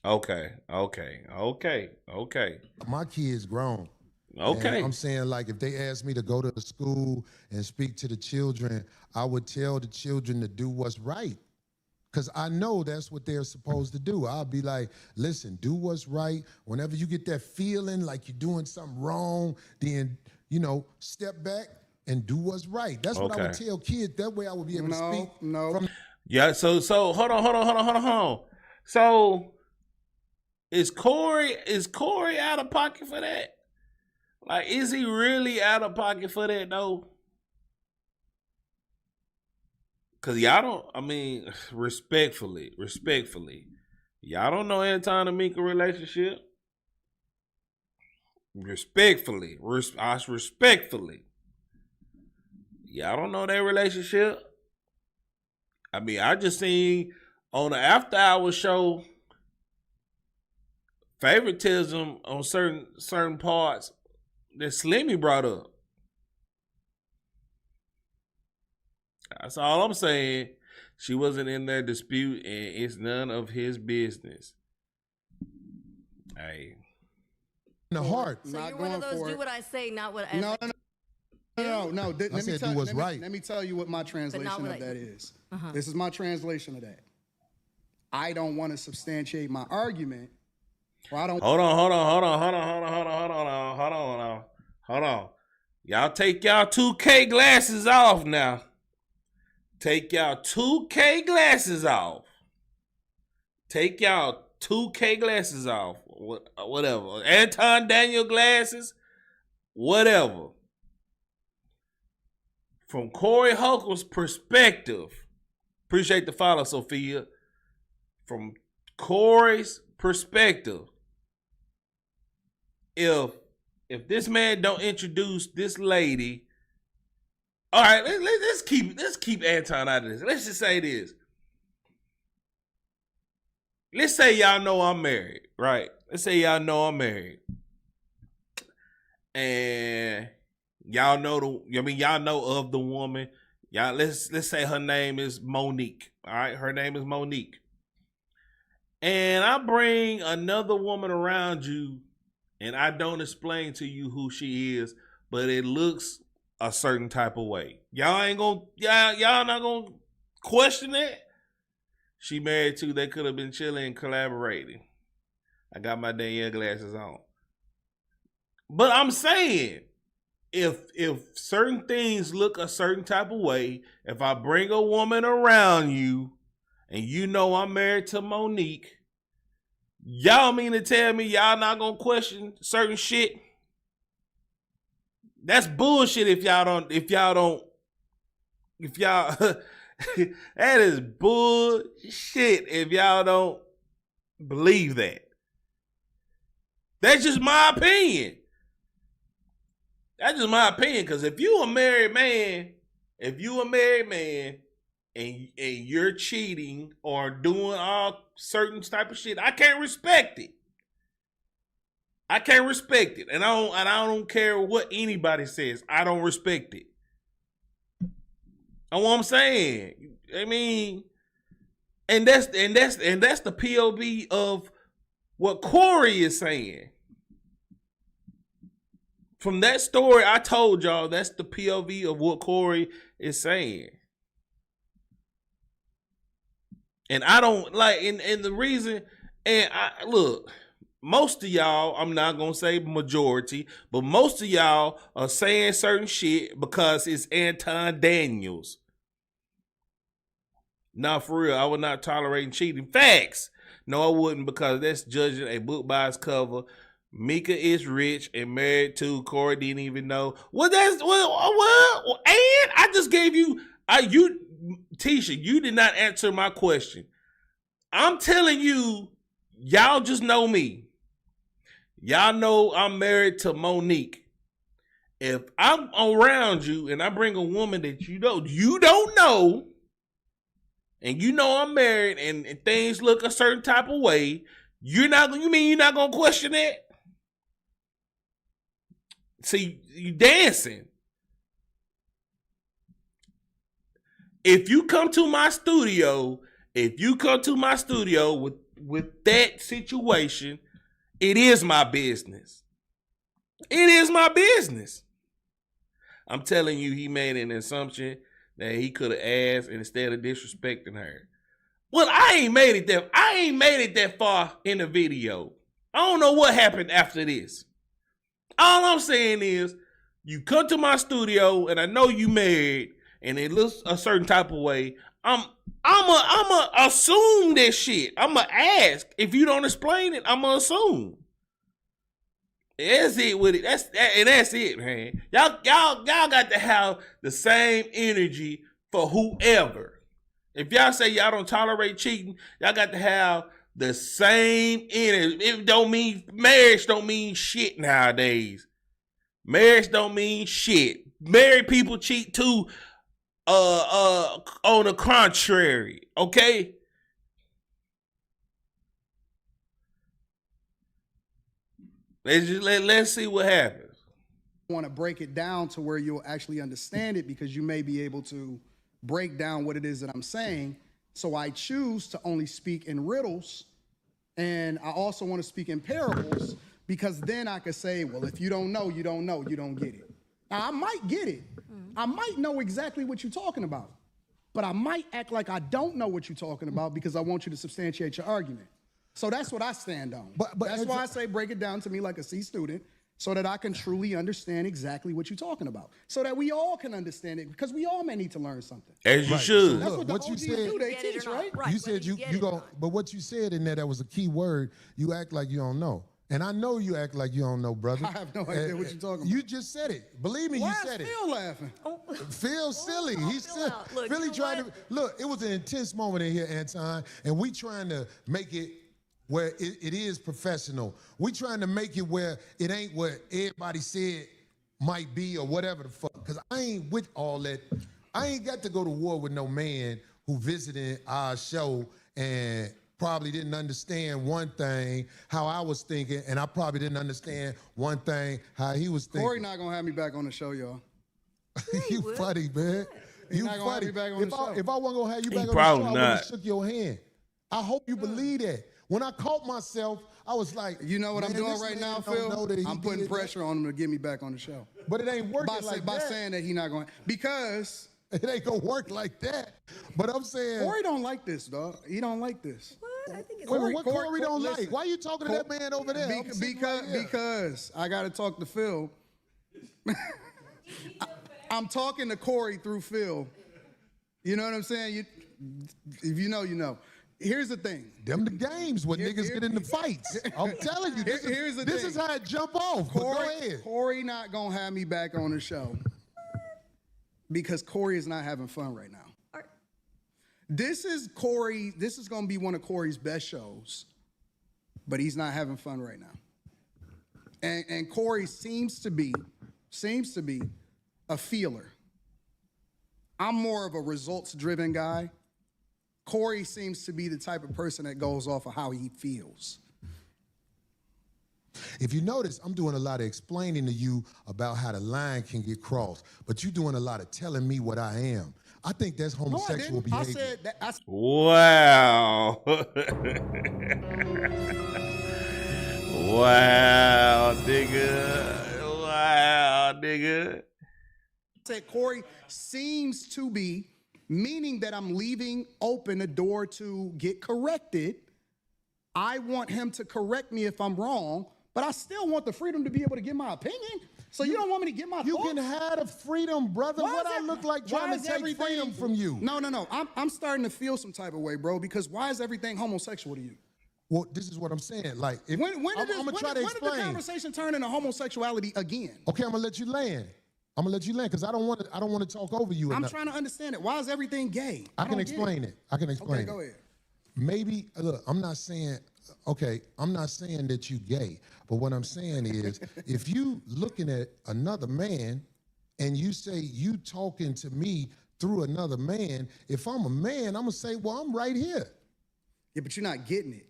Okay. My kids grown. Okay. And I'm saying, like, if they asked me to go to the school and speak to the children, I would tell the children to do what's right. Because I know that's what they're supposed to do. I'll be like, listen, do what's right. Whenever you get that feeling like you're doing something wrong, then, step back and do what's right. That's what I would tell kids. That way I would be able to speak. Yeah, so hold on. So is Corey out of pocket for that? Like, is he really out of pocket for that though? Cause y'all don't, I mean, respectfully, y'all don't know Anton and Mika relationship. Respectfully, y'all don't know their relationship. I mean, I just seen on the After Hours show favoritism on certain parts that Slimmy brought up. That's all I'm saying. She wasn't in their dispute, and it's none of his business. Hey. In the heart. So you're one of those do what I say, not what I No. Let me tell you what my translation of that is. This is my translation of that. I don't want to substantiate my argument. Or I don't. Hold on. Y'all take y'all 2K glasses off now. Take y'all 2K glasses off. Whatever. Anton Daniel glasses. Whatever. From Corey Holcomb's perspective. Appreciate the follow, Sophia. From Corey's perspective. If this man don't introduce this lady. All right, let's keep Anton out of this. Let's just say this. Let's say y'all know I'm married, right? Let's say y'all know I'm married. And y'all know of the woman. Y'all let's say her name is Monique. All right, her name is Monique. And I bring another woman around you and I don't explain to you who she is, but it looks a certain type of way. Y'all not gonna question that. She married too. They could have been chilling and collaborating. I got my Danielle glasses on. But I'm saying, if certain things look a certain type of way, if I bring a woman around you and you know I'm married to Monique, y'all mean to tell me y'all not gonna question certain shit? That's bullshit if y'all that is bullshit if y'all don't believe that. That's just my opinion. That's just my opinion. Because if you a married man and you're cheating or doing all certain type of shit, I can't respect it. I can't respect it. And I don't care what anybody says. I don't respect it. That's what I'm saying. I mean, and that's the POV of what Corey is saying. From that story I told y'all, that's the POV of what Corey is saying. And I don't like, and the reason, and I look, most of y'all, I'm not gonna say majority, but most of y'all are saying certain shit because it's Anton Daniels. Nah, for real, I would not tolerate cheating. Facts. No, I wouldn't, because that's judging a book by its cover. Mika is rich and married to Corey. Didn't even know. And I just gave you, Tisha, you did not answer my question. I'm telling you, y'all just know me. Y'all know I'm married to Monique. If I'm around you and I bring a woman that you don't know, and you know I'm married and things look a certain type of way, you mean you're not gonna question that? See, you dancing. If you come to my studio with that situation, it is my business. It is my business. I'm telling you, he made an assumption that he could have asked instead of disrespecting her. Well, I ain't made it that far in the video. I don't know what happened after this. All I'm saying is, you come to my studio and I know you married and it looks a certain type of way. I'm assume that shit. I'ma ask. If you don't explain it, I'ma assume. That's it with it. That's it, man. Y'all got to have the same energy for whoever. If y'all say y'all don't tolerate cheating, y'all got to have the same energy. It don't mean marriage don't mean shit nowadays. Marriage don't mean shit. Married people cheat too. On the contrary, okay. Let's see what happens. I want to break it down to where you'll actually understand it, because you may be able to break down what it is that I'm saying. So I choose to only speak in riddles, and I also want to speak in parables, because then I could say, well, if you don't know, you don't know, you don't get it. Now, I might get it. I might know exactly what you're talking about, but I might act like I don't know what you're talking about because I want you to substantiate your argument. So that's what I stand on. But that's why I say break it down to me like a C student, so that I can truly understand exactly what you're talking about, so that we all can understand it, because we all may need to learn something. As you should. So that's what the OGs do. They teach, right? You said you don't, but what you said in there, that was a key word. You act like you don't know. And I know you act like you don't know, brother. I have no idea what you're talking about. You just said it. Believe me, you said it. Why is Phil laughing? Phil's silly. He's silly. Philly trying to look. It was an intense moment in here, Anton, and we trying to make it where it is professional. We trying to make it where it ain't what everybody said might be or whatever the fuck. Because I ain't with all that. I ain't got to go to war with no man who visited our show and probably didn't understand one thing, how I was thinking, and I probably didn't understand one thing, how he was thinking. Corey not gonna have me back on the show, y'all. You funny, man. You not gonna have funny. me back on the show. If I wasn't gonna have you back on the show, probably I would not. have shook your hand. I hope you believe that. When I caught myself, I was like, You know what I'm man, doing this right man now, don't know that Phil? he I'm putting did pressure on him to get me back on the show. that. But it ain't working By that. saying that he not going, because It ain't gonna work like that. But I'm saying, Corey don't like this, dog. He don't like this. What? I think it's Wait, what Corey- Corey don't listen, like? Why you talking to that man over there? I'm sitting right here. Because I got to talk to Phil. I'm talking to Corey through Phil. You know what I'm saying? If you know, you know. Here's the thing. Them the games where niggas get into fights. I'm telling you, this is how it jump off. But go ahead. Corey not gonna have me back on the show because Corey is not having fun right now. This is gonna be one of Corey's best shows, but he's not having fun right now. And Corey seems to be a feeler. I'm more of a results-driven guy. Corey seems to be the type of person that goes off of how he feels. If you notice, I'm doing a lot of explaining to you about how the line can get crossed, but you're doing a lot of telling me what I am. I think that's homosexual behavior. I said that. Wow. Wow, nigga. Wow, nigga. Said Corey seems to be, meaning that I'm leaving open a door to get corrected. I want him to correct me if I'm wrong, but I still want the freedom to be able to give my opinion. So you don't want me to get my You thoughts? can have the freedom, brother. What I look like trying to take freedom from you? No. I'm starting to feel some type of way, bro, because why is everything homosexual to you? Well, this is what I'm saying. Like, if When did the explain. conversation turn into homosexuality again? Okay, I'm gonna let you land. Because I don't want to talk over you. I'm trying to understand it. Why is everything gay? I can explain it. Okay, go ahead. Maybe look, I'm not saying that you gay, but what I'm saying is if you looking at another man and you say you talking to me through another man, if I'm a man, I'm gonna say, well, I'm right here. Yeah, but you're not getting it.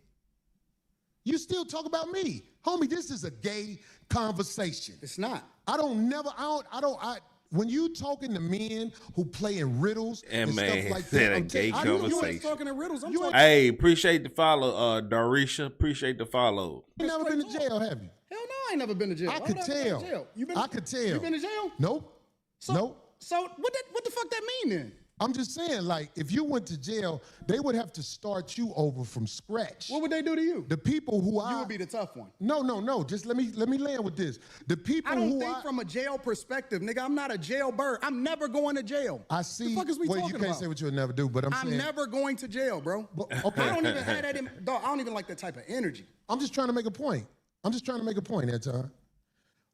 You still talk about me. Homie, this is a gay conversation. It's not. When you talking to men who play in riddles and man stuff like said that, a gay conversation. You ain't talking in riddles. I'm talking. Hey, appreciate the follow, Darisha. Appreciate the follow. You never been to jail, have you? Hell no, I ain't never been to jail. I Why could would go to tell. jail? I could tell. You been to jail? Nope. Nope. So what the fuck that mean then? I'm just saying, like, if you went to jail, they would have to start you over from scratch. What would they do to you? The people who You would be the tough one. No. Just let me land with this. The people I don't think from a jail perspective, nigga. I'm not a jailbird. I'm never going to jail. I see. The fuck is we talking you can't about? say what you'll never do, but I'm saying. never going to jail, bro. Okay. I don't even have that in. Dog, I don't even like that type of energy. I'm just trying to make a point. Anton.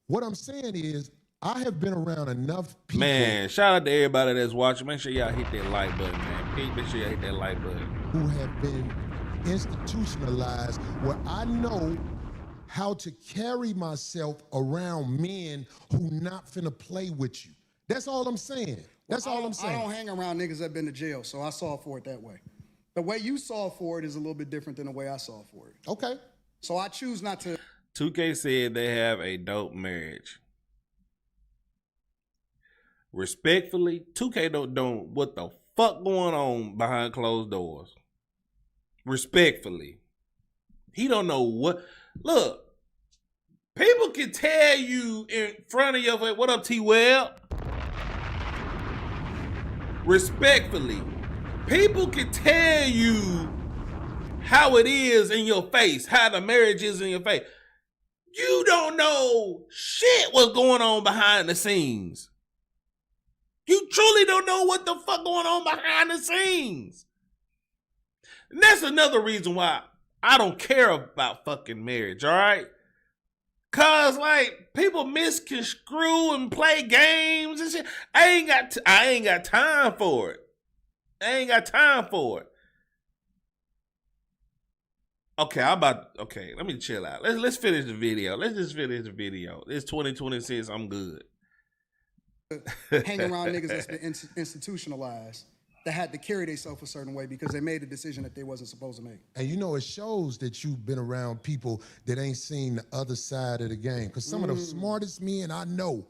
What I'm saying is, I have been around enough people. Man, shout out to everybody that's watching. Make sure y'all hit that like button, man. Make sure y'all hit that like button. Who have been institutionalized where I know how to carry myself around men who not finna play with you. That's all I'm saying. I don't hang around niggas that been to jail, so I saw for it that way. The way you saw for it is a little bit different than the way I saw for it. Okay. So I choose not to. 2K said they have a dope marriage. Respectfully, 2K don't what the fuck going on behind closed doors. Respectfully. He don't know what. Look, people can tell you in front of your face, what up, T-Web? Respectfully, people can tell you how it is in your face, how the marriage is in your face. You don't know shit what's going on behind the scenes. You truly don't know what the fuck going on behind the scenes. And that's another reason why I don't care about fucking marriage, all right? Cause like people misconstrue and play games and shit. I ain't got time for it. Okay, let me chill out. Let's finish the video. Let's just finish the video. It's 2026. I'm good. Hang around niggas that's been institutionalized that had to carry themselves a certain way because they made a decision that they wasn't supposed to make. And you know, it shows that you've been around people that ain't seen the other side of the game. Because some of the smartest men I know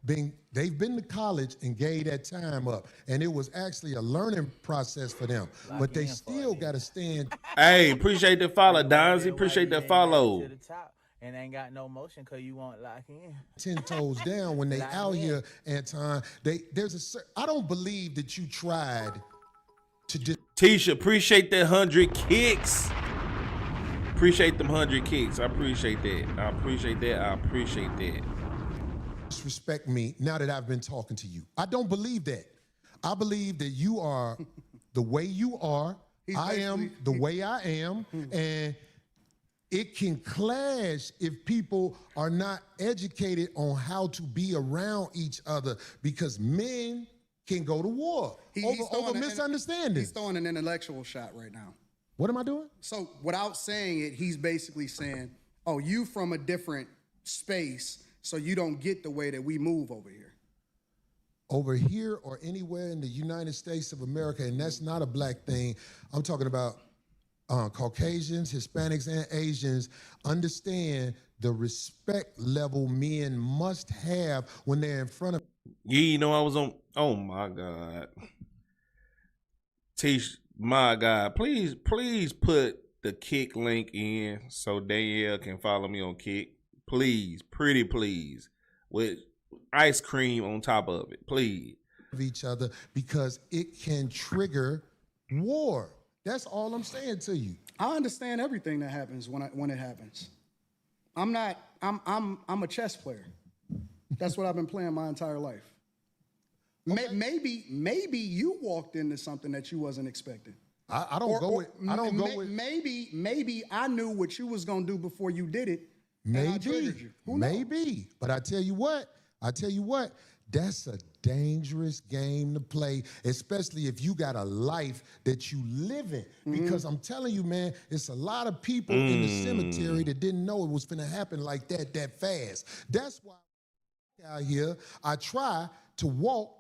they've been to college and gave that time up. And it was actually a learning process for them. But they still got to stand. Hey, appreciate the follow, Donzie. Appreciate the follow. To the top and ain't got no motion because you won't lock in. 10 toes down when they out here, Anton. I don't believe that you tried Tisha, appreciate that 100 kicks. Appreciate them 100 kicks. I appreciate that. I appreciate that. I appreciate that. Disrespect me now that I've been talking to you. I don't believe that. I believe that you are the way you are. I am the way I am. And it can clash if people are not educated on how to be around each other, because men can go to war over misunderstanding. He's throwing an intellectual shot right now. What am I doing? So without saying it, he's basically saying, oh, you from a different space, so you don't get the way that we move over here. Over here or anywhere in the United States of America, and that's not a black thing. I'm talking about Caucasians, Hispanics, and Asians understand the respect level men must have when they're in front of. Yeah, you know I was on. Oh my God, Tish, my God, please put the Kick link in so Danielle can follow me on Kick. Please, pretty please, with ice cream on top of it, please. Each other, because it can trigger war. That's all I'm saying to you. I understand everything that happens when it happens. I'm a chess player. That's what I've been playing my entire life. Okay. Maybe you walked into something that you wasn't expecting. I don't go with. Maybe I knew what you was gonna do before you did it. Maybe. And I triggered you. Who knows? Maybe. But I tell you what. That's a dangerous game to play, especially if you got a life that you live in. Because I'm telling you, man, it's a lot of people in the cemetery that didn't know it was finna happen like that fast. That's why out here, I try to walk.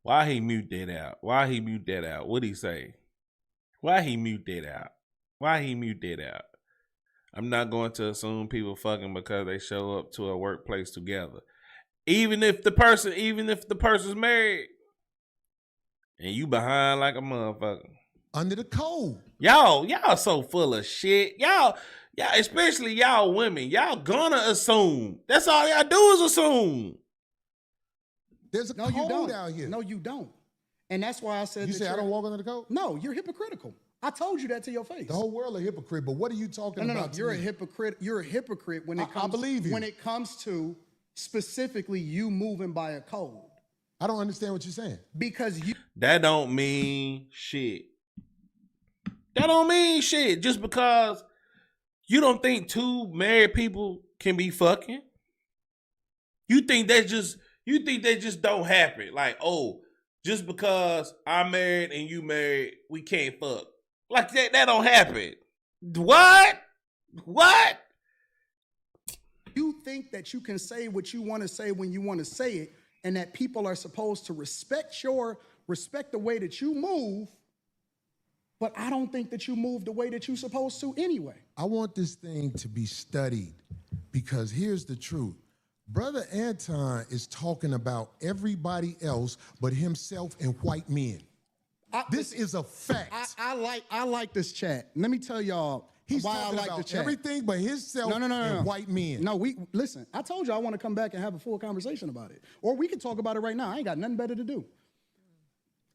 Why he mute that out? Why he mute that out? What'd he say? Why he mute that out? Why he mute that out? I'm not going to assume people fucking because they show up to a workplace together. Even if the person's married and you behind like a motherfucker. Under the code. Y'all so full of shit. Y'all, especially y'all women, y'all gonna assume. That's all y'all do is assume. There's a code out here. No, you don't. And that's why I said you say I don't walk under the code? No, you're hypocritical. I told you that to your face. The whole world a hypocrite, but what are you talking about? No, you're a hypocrite. You're a hypocrite when it comes. I believe you. When it comes to specifically you moving by a code. I don't understand what you're saying. Because you. That don't mean shit. That don't mean shit. Just because you don't think two married people can be fucking. You think that just don't happen. Like, oh, just because I'm married and you married, we can't fuck. Like that don't happen. What? You think that you can say what you want to say when you want to say it, and that people are supposed to respect the way that you move, but I don't think that you move the way that you're supposed to anyway. I want this thing to be studied, because here's the truth. Brother Anton is talking about everybody else but himself and white men. This is a fact. I like this chat. Let me tell y'all. He's why talking I like about the chat. everything but himself and white men. No, listen. I told you I want to come back and have a full conversation about it, or we can talk about it right now. I ain't got nothing better to do.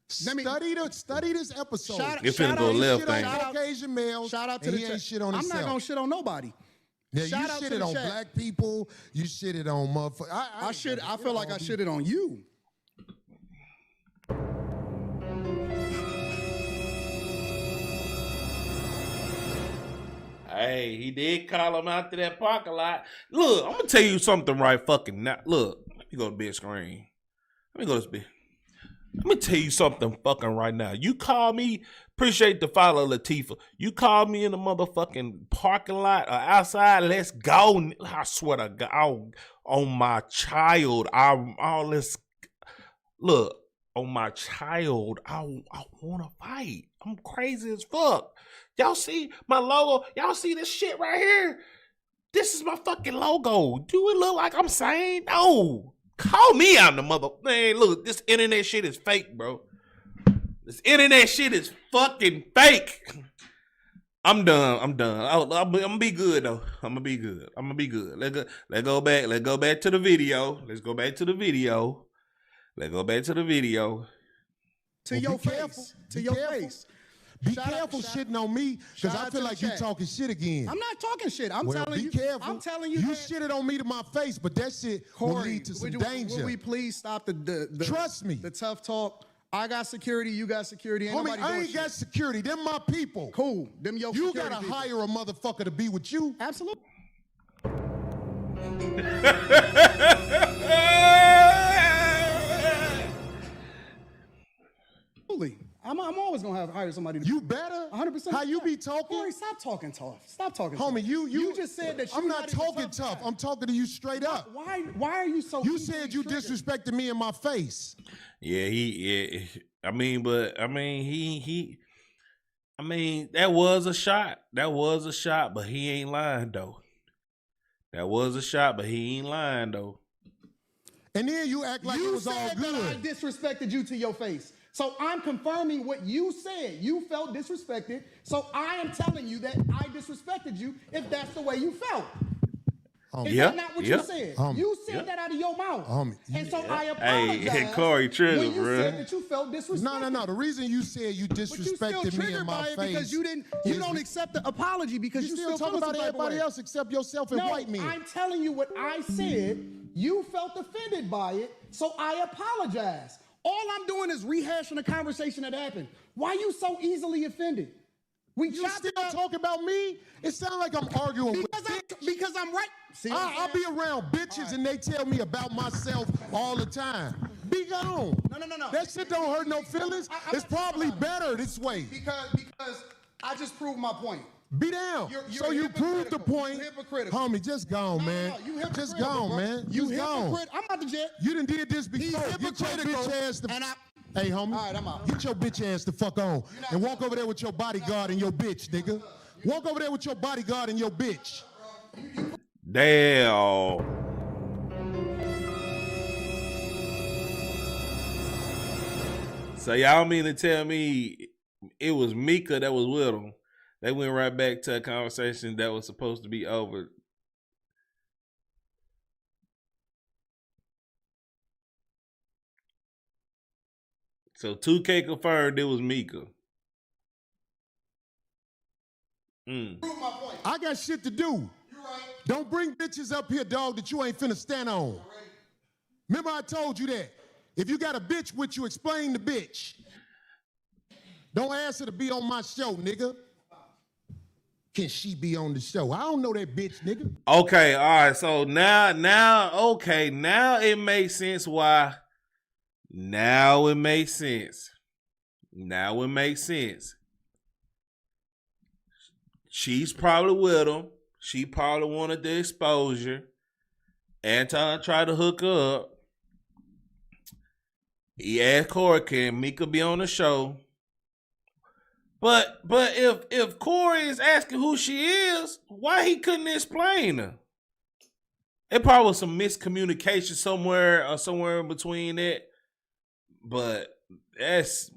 Study this episode. Shout out Caucasian males. Shout out to the chat. Shit on I'm himself. not gonna shit on nobody. Yeah, you shitted on black people. You shitted on motherfuckers. I feel like I shitted on you. Hey, he did call him out to that parking lot. Look, I'm gonna tell you something right fucking now. Look, let me go to big screen. Let me tell you something fucking right now. You call me, appreciate the follow, Latifah. You call me in the motherfucking parking lot or outside, let's go. I swear to God, on my child, look, on my child, I want to fight. I'm crazy as fuck. Y'all see my logo? Y'all see this shit right here? This is my fucking logo. Do it look like I'm sane? No. Call me out the mother. Man, look, this internet shit is fake, bro. This internet shit is fucking fake. I'm done. I'm gonna be good though. I'm gonna be good. Let's go back to the video. To Well, your be face. careful. To Be your careful. face. Be Shout out- careful shout- shitting on me, because shout I out feel to like the you chat. talking shit again. I'm not talking shit. I'm Well, telling be you. careful. I'm telling you. You that- shitted on me to my face, but that shit will Corey, lead to some would danger. Would we please stop the Trust me. The tough talk. I got security. You got security. Ain't Homie, nobody I doing ain't shit. got security. Them my people. Cool. Them your You security gotta people. hire a motherfucker to be with you. Absolutely. I'm always gonna hire somebody. You better. 100%. How you be talking? Corey, stop talking tough. Stop talking. Homie, tough. you just said that. I'm you're not even a talking tough. guy. I'm talking to you straight up. Why are you so? You easily said you triggered? disrespected me in my face. Yeah, I mean, that was a shot. That was a shot, but he ain't lying though. That was a shot, but he ain't lying though. And then you act like it was all said that I good. disrespected you to your face. So I'm confirming what you said. You felt disrespected. So I am telling you that I disrespected you if that's the way you felt. Is that not what you said? You said that out of your mouth. And so I apologize. Hey, Corey, trigger, when you bro. said that you felt disrespected. No. The reason you said you But you disrespected still me in triggered my by it face because you don't accept the apology because you you still talk feel about some type of everybody way. else except yourself and No, white men. I'm telling you what I said. You felt offended by it, so I apologize. All I'm doing is rehashing a conversation that happened. Why you so easily offended? You still talking about me? It sounds like I'm arguing because I'm right. See what I'm I'll be around bitches and they tell me about myself all the time. Be gone. No. That shit don't hurt no feelings. It's probably better this way. Because I just proved my point. Be down. You're So you proved the point. You're hypocritical. Homie, just gone, man. You hypocritical, Just gone, bro. man. You Just gone. hypocrite. I'm out the jet. You done did this He's before. Get your hypocritical, bitch ass the and Hey, homie. All right, I'm out. Get your bitch ass the fuck on. And walk over there with your bodyguard and your bitch, nigga. Walk over there with your bodyguard and your bitch. Damn. So y'all mean to tell me it was Mika that was with him? They went right back to a conversation that was supposed to be over. So 2K confirmed it was Mika. I got shit to do. Don't bring bitches up here, dog, that you ain't finna stand on. Remember I told you that. If you got a bitch with you, explain the bitch. Don't ask her to be on my show, nigga. Can she be on the show? I don't know that bitch, nigga. Okay, all right. So now it makes sense why. Now it makes sense. Now it makes sense. She's probably with him. She probably wanted the exposure. Anton tried to hook her up. He asked Corey, can Mika be on the show? But if Corey is asking who she is, why he couldn't explain her? It probably was some miscommunication somewhere in between that. But that's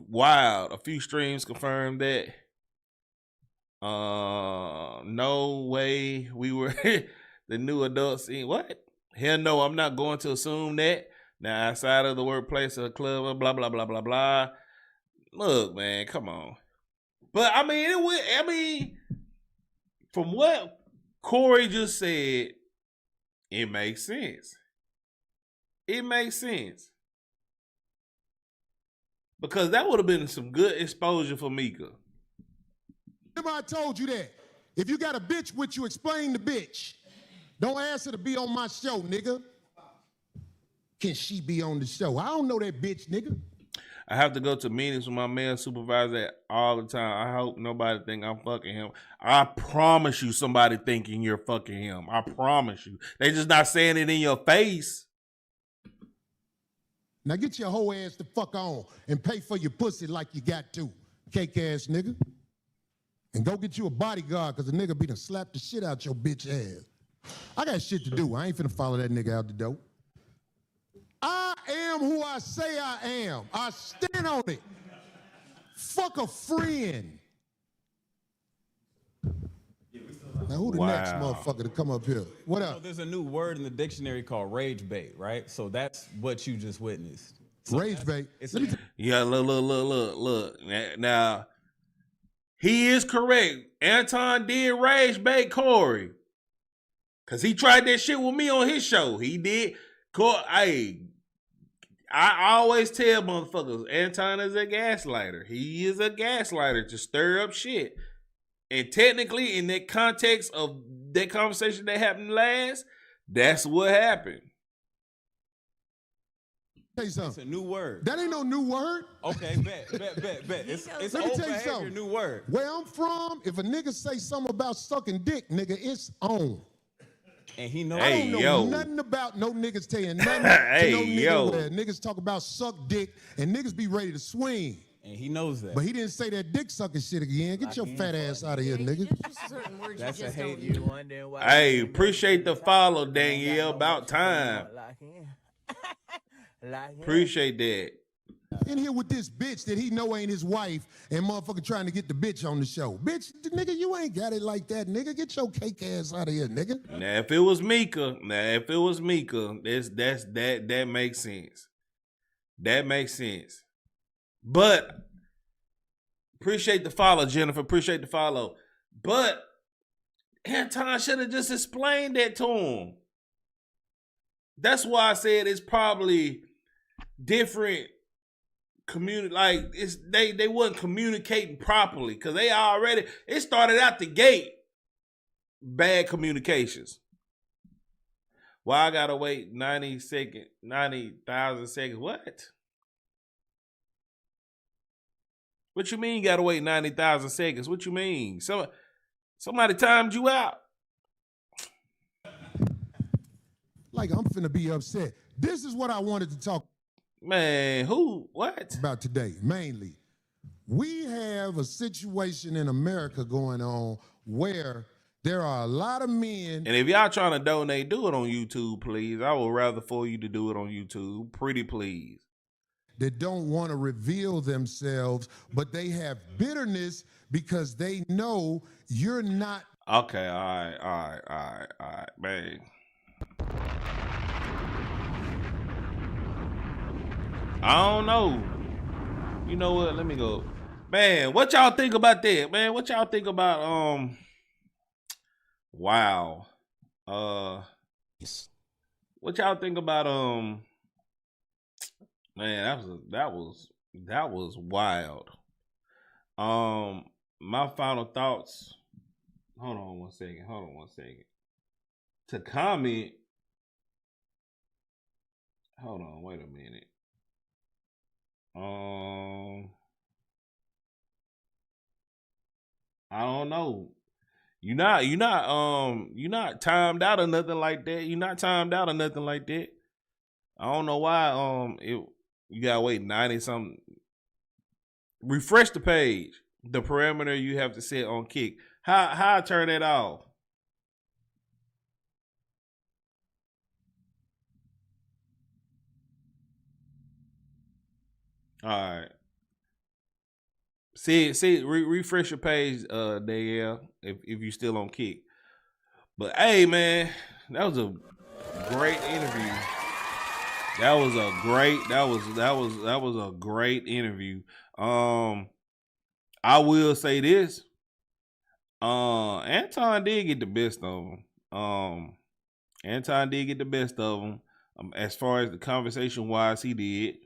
wild. A few streams confirmed that. No way we were the new adults in what? Hell no, I'm not going to assume that. Now outside of the workplace or club, blah blah blah blah blah. Look, man, come on. But I mean, from what Corey just said, it makes sense. It makes sense. Because that would have been some good exposure for Mika. Remember I told you that. If you got a bitch with you, explain the bitch. Don't ask her to be on my show, nigga. Can she be on the show? I don't know that bitch, nigga. I have to go to meetings with my male supervisor all the time. I hope nobody think I'm fucking him. I promise you somebody thinking you're fucking him. I promise you. They just not saying it in your face. Now get your whole ass the fuck on and pay for your pussy like you got to, cake ass nigga. And go get you a bodyguard, because the nigga be done slap the shit out your bitch ass. I got shit to do. I ain't finna follow that nigga out the door. I am who I say I am. I stand on it. Fuck a friend. Now who the next motherfucker to come up here? What up? So there's a new word in the dictionary called rage bait, right? So that's what you just witnessed. So Rage bait. Yeah, look. Now, he is correct. Anton did rage bait Corey. Because he tried that shit with me on his show. He did. Hey, I always tell motherfuckers, Anton is a gaslighter. He is a gaslighter to stir up shit. And technically, in that context of that conversation that happened last, that's what happened. Say something. It's a new word. That ain't no new word. Okay, bet. It's Let me old tell you behavior, something. new word. Where I'm from, if a nigga say something about sucking dick, nigga, it's on. And he knows. I don't know nothing about no niggas saying nothing to no nigga where niggas talk about suck dick and niggas be ready to swing. And he knows that. But he didn't say that dick sucking shit again. Get your fat ass out of here, nigga. Just certain words That's you a just hate don't you. use. Wondering why Hey, you appreciate the ain't follow, got Danielle. no About motion, so you time. won't lock in. Lock in. Appreciate that. In here with this bitch that he know ain't his wife and motherfucker trying to get the bitch on the show. Bitch, nigga, you ain't got it like that, nigga. Get your cake ass out of here, nigga. Now, if it was Mika, that makes sense. That makes sense. But appreciate the follow, Jennifer. Appreciate the follow. But Anton should have just explained that to him. That's why I said it's probably different community. Like they wasn't communicating properly because it started out the gate bad communications. Why I gotta wait 90,000 seconds? What you mean you gotta wait 90,000 seconds? What you mean? Somebody timed you out. Like I'm finna be upset. This is what I wanted to talk Man, who? What? about today, mainly. We have a situation in America going on where there are a lot of men. And if y'all trying to donate, do it on YouTube, please. I would rather for you to do it on YouTube. Pretty please. That don't want to reveal themselves, but they have bitterness because they know you're not. Okay, all right, man. I don't know. You know what? Let me go. Man, what y'all think about that? Man, what y'all think about wow. What y'all think about man, that was wild. My final thoughts. Hold on one second. To comment. Hold on, wait a minute. I don't know. You're not timed out or nothing like that. I don't know why you gotta wait 90 something. Refresh the page. The parameter you have to set on kick. How I turn that off? All right. Refresh your page, Danielle, if you still on kick. But hey, man, that was a great interview. That was a great interview. I will say this. Anton did get the best of him. As far as the conversation wise, he did.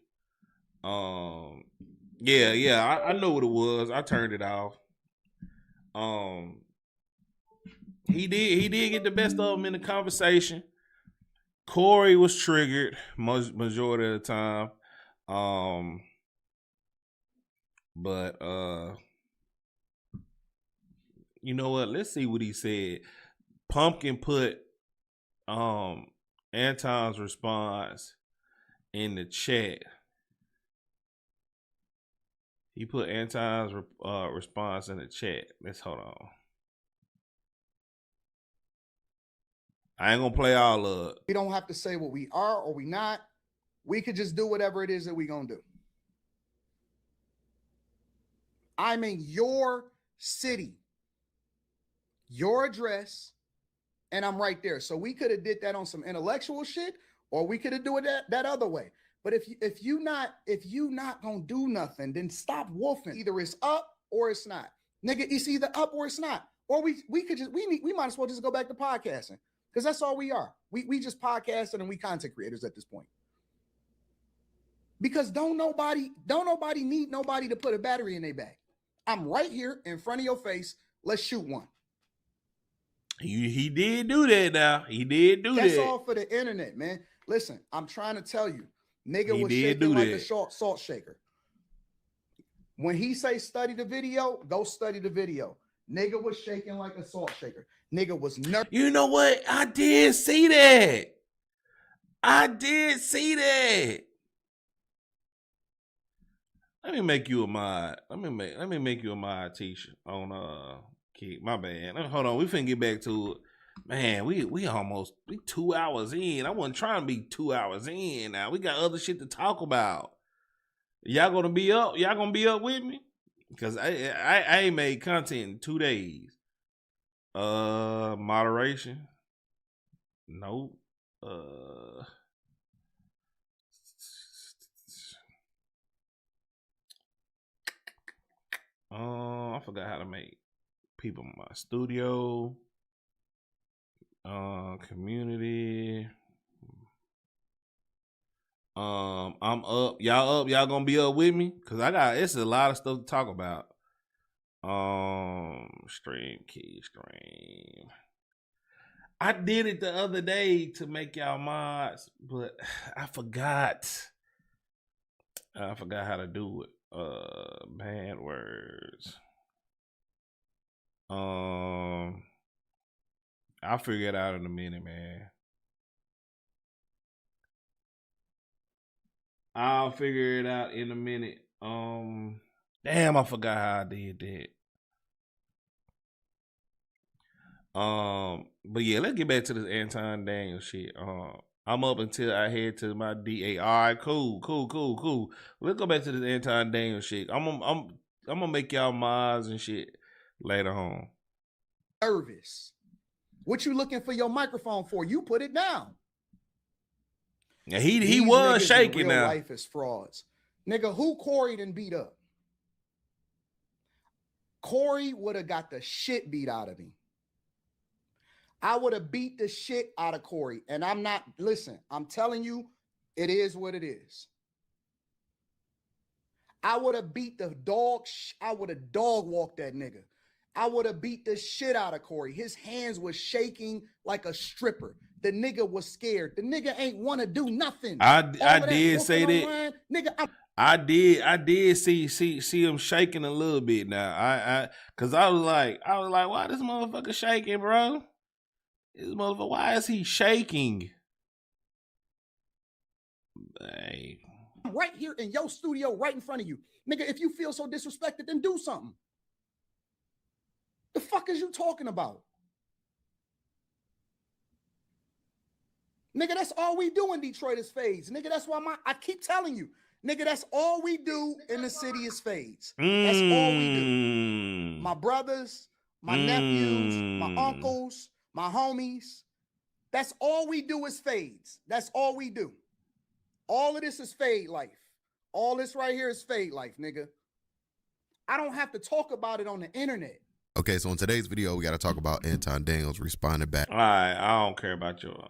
Yeah, I know what it was. I turned it off. He did get the best of him in the conversation. Corey was triggered majority of the time. But you know what? Let's see what he said. Pumpkin put Anton's response in the chat. He put Anton's response in the chat. Let's hold on. I ain't gonna play all of it. We don't have to say what we are or we not. We could just do whatever it is that we gonna do. I'm in your city, your address, and I'm right there. So we could have did that on some intellectual shit, or we could have do it that other way. But if you not gonna do nothing, then stop wolfing. Either it's up or it's not. Nigga, it's either up or it's not. Or we might as well just go back to podcasting. Because that's all we are. We just podcasting and we content creators at this point. Because don't nobody need nobody to put a battery in their back. I'm right here in front of your face. Let's shoot one. He did do that now. He did do that. That's all for the internet, man. Listen, I'm trying to tell you. Nigga was shaking like a salt shaker. When he say study the video, go study the video. Nigga was shaking like a salt shaker. Nigga was nervous. You know what? I did see that. Let me make you a mod. Let me make you a mod t-shirt on Kick. My bad. Hold on. We finna get back to it. Man, we almost 2 hours in. I wasn't trying to be 2 hours in now. We got other shit to talk about. Y'all gonna be up? Y'all gonna be up with me? Because I ain't made content in 2 days. Moderation. Nope. I forgot how to make people in my studio. Community. I'm up. Y'all up? Y'all gonna be up with me? Cause it's a lot of stuff to talk about. Stream. I did it the other day to make y'all mods, but I forgot. I forgot how to do it. Bad words. I'll figure it out in a minute, man. I'll figure it out in a minute. Damn, I forgot how I did that. But yeah, let's get back to this Anton Daniels shit. I'm up until I head to my DA. All right, cool. Let's go back to this Anton Daniels shit. I'm gonna make y'all mods and shit later on. Nervous. What you looking for your microphone for? You put it down. Yeah, he was shaking in real now. Life is frauds. Nigga, who Corey done beat up? Corey would have got the shit beat out of me. I would have beat the shit out of Corey. And I'm telling you, it is what it is. I would have beat the dog. I would have dog walked that nigga. I would have beat the shit out of Corey. His hands was shaking like a stripper. The nigga was scared. The nigga ain't want to do nothing. I did say that. Nigga, I did see him shaking a little bit now. Cause I was like, why this motherfucker shaking, bro? Why is he shaking? Hey. I'm right here in your studio, right in front of you. Nigga, if you feel so disrespected, then do something. The fuck is you talking about? Nigga, that's all we do in Detroit is fades. Nigga, that's why I keep telling you. Nigga, that's all we do in the city is fades. That's all we do. My brothers, my nephews, my uncles, my homies. That's all we do is fades. That's all we do. All of this is fade life. All this right here is fade life, nigga. I don't have to talk about it on the internet. Okay, so in today's video, we got to talk about Anton Daniels responding back. All right, I don't care about your...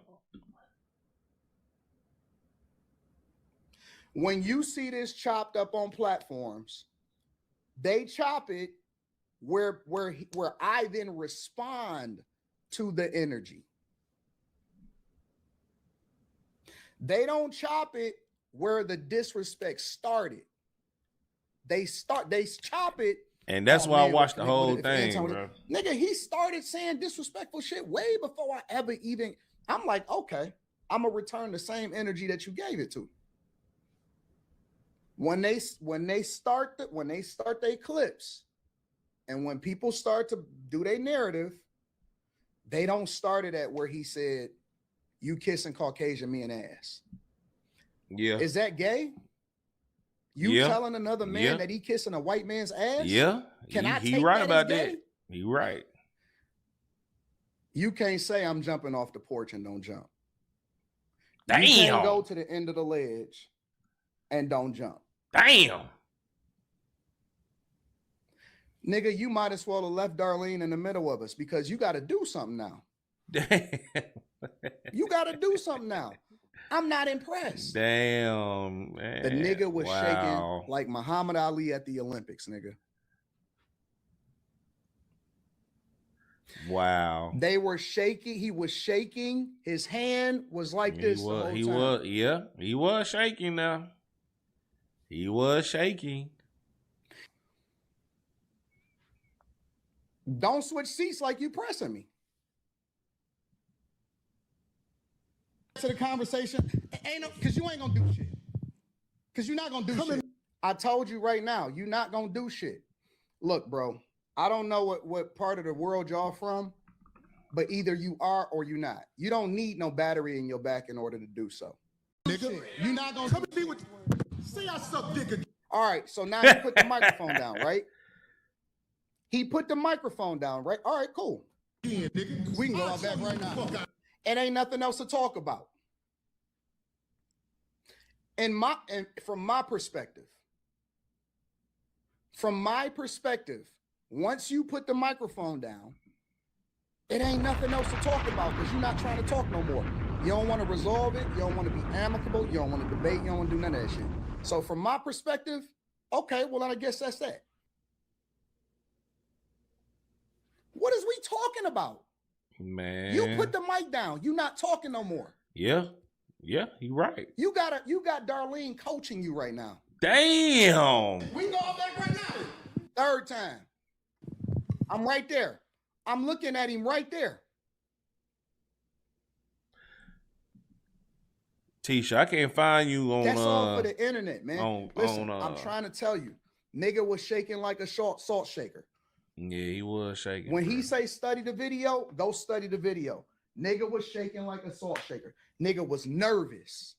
When you see this chopped up on platforms, they chop it where I then respond to the energy. They don't chop it where the disrespect started. They chop it. And that's why I watched the whole thing, bro. Nigga, he started saying disrespectful shit way before I ever even. I'm like, okay, I'm gonna return the same energy that you gave it to. When they start their clips, and when people start to do their narrative, they don't start it at where he said, "You kissing Caucasian me an ass." Yeah, is that gay? You telling another man that he kissing a white man's ass? Yeah, he right about that. He right. You can't say I'm jumping off the porch and don't jump. Damn. You can't go to the end of the ledge and don't jump. Damn. Nigga, you might as well have left Darlene in the middle of us because you got to do something now. Damn. You got to do something now. I'm not impressed. Damn, man. The nigga was shaking like Muhammad Ali at the Olympics, nigga. Wow. They were shaking. He was shaking. His hand was like this the whole time. He was shaking now. He was shaking. Don't switch seats like you pressing me. To the conversation, ain't no, because you ain't gonna do shit. Because you're not gonna do shit. I told you right now, you're not gonna do shit. Look, bro, I don't know what part of the world y'all from, but either you are or you not. You don't need no battery in your back in order to do so. Nigga, you're not gonna come and be with. See, I suck dick again. All right, so now he put the microphone down, right? He put the microphone down, right? All right, cool. Yeah, nigga. We can go out back right now. It ain't nothing else to talk about. And from my perspective, once you put the microphone down, it ain't nothing else to talk about because you're not trying to talk no more. You don't want to resolve it. You don't want to be amicable. You don't want to debate. You don't want to do none of that shit. So from my perspective, okay, well, then I guess that's that. What is we talking about? Man. You put the mic down. You not talking no more. Yeah. Yeah, you right. You got Darlene coaching you right now. Damn. We can go all back right now. Third time. I'm right there. I'm looking at him right there. Tisha, I can't find you on. That's all for the internet, man. Listen, I'm trying to tell you, nigga was shaking like a salt shaker. Yeah, he was shaking. When he say study the video, go study the video. Nigga was shaking like a salt shaker. Nigga was nervous.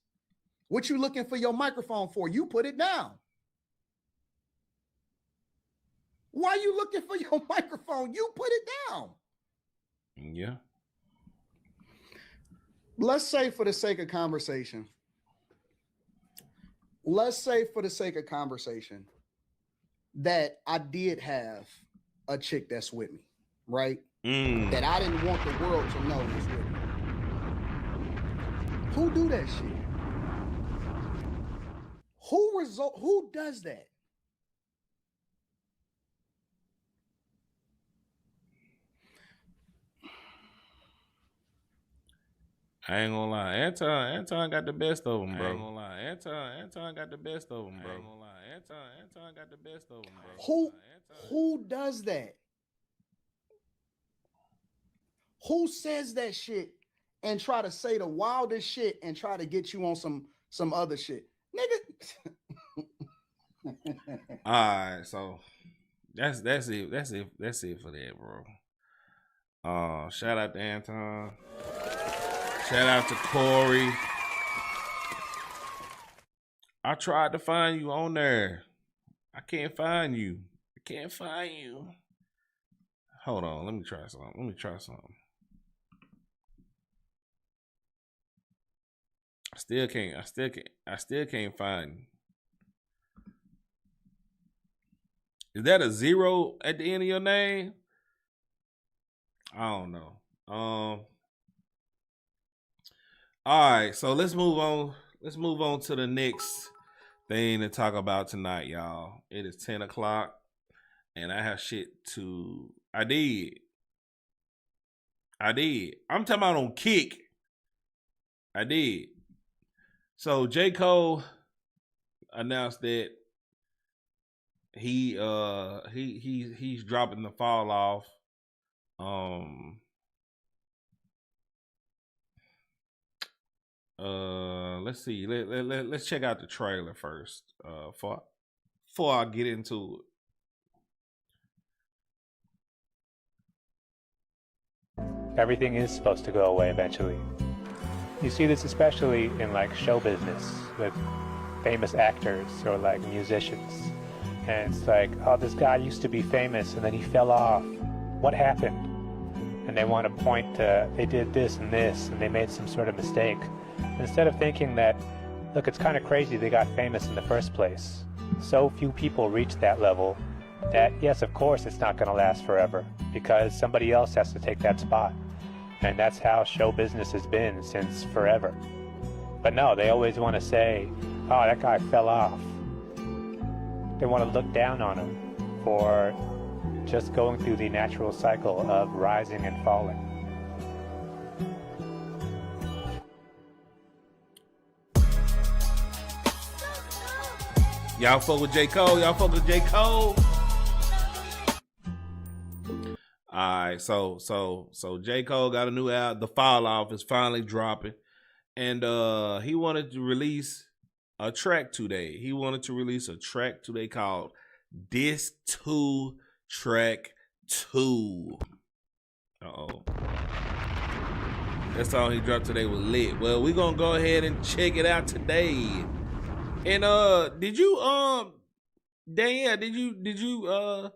What you looking for your microphone for? You put it down. Why you looking for your microphone? You put it down. Yeah. Let's say for the sake of conversation, that I did have a chick that's with me, right? That I didn't want the world to know was with me. Who do that shit? Who does that? I ain't gonna lie, Anton got the best of him, bro. I ain't gonna lie, Anton got the best of him, bro. I ain't gonna lie, Anton got the best of him, bro. Who does that? Who says that shit and try to say the wildest shit and try to get you on some other shit, nigga? All right, so that's it for that, bro. Shout out to Anton. Shout out to Corey. I tried to find you on there. I can't find you. Hold on, let me try something. I still can't find you. Is that a 0 at the end of your name? I don't know. All right, so let's move on. Let's move on to the next thing to talk about tonight, y'all. It is 10 o'clock, and I have shit to. I did. I'm talking about on Kick. I did. So J. Cole announced that he's dropping the Fall Off. Let's see. Let's check out the trailer first. Before I get into it. Everything is supposed to go away eventually. You see this especially in like show business with famous actors or like musicians. And it's like, oh, this guy used to be famous and then he fell off. What happened? And they want to point to, they did this and this and they made some sort of mistake. Instead of thinking that Look, it's kind of crazy they got famous in the first place. So few people reach that level that, yes, of course, it's not going to last forever because somebody else has to take that spot. And that's how show business has been since forever. But no, they always want to say, oh, that guy fell off. They want to look down on him for just going through the natural cycle of rising and falling. Y'all fuck with J. Cole? Y'all fuck with J. Cole? Alright, so J. Cole got a new album. The Fall Off is finally dropping. And he wanted to release a track today. He wanted to release a track today called This 2 Track 2. Uh-oh. That song he dropped today was lit. Well, we're gonna go ahead and check it out today. And did you Danielle, did you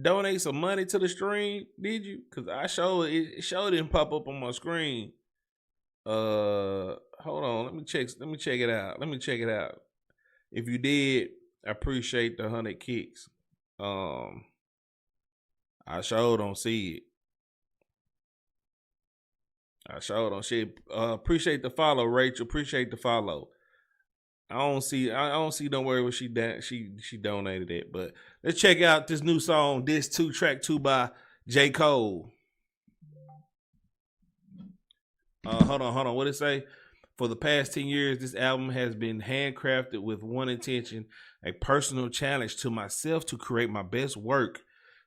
donate some money to the stream? Did you? Cause it didn't pop up on my screen. Hold on, let me check it out. If you did, I appreciate the 100 kicks. I sure don't see it. I sure don't see it. Appreciate the follow, Rachel. Appreciate the follow. I don't see nowhere where she donated it. But let's check out this new song, This 2 Track 2 by J. Cole. Hold on. What it say? For the past 10 years, this album has been handcrafted with one intention, a personal challenge to myself to create my best work,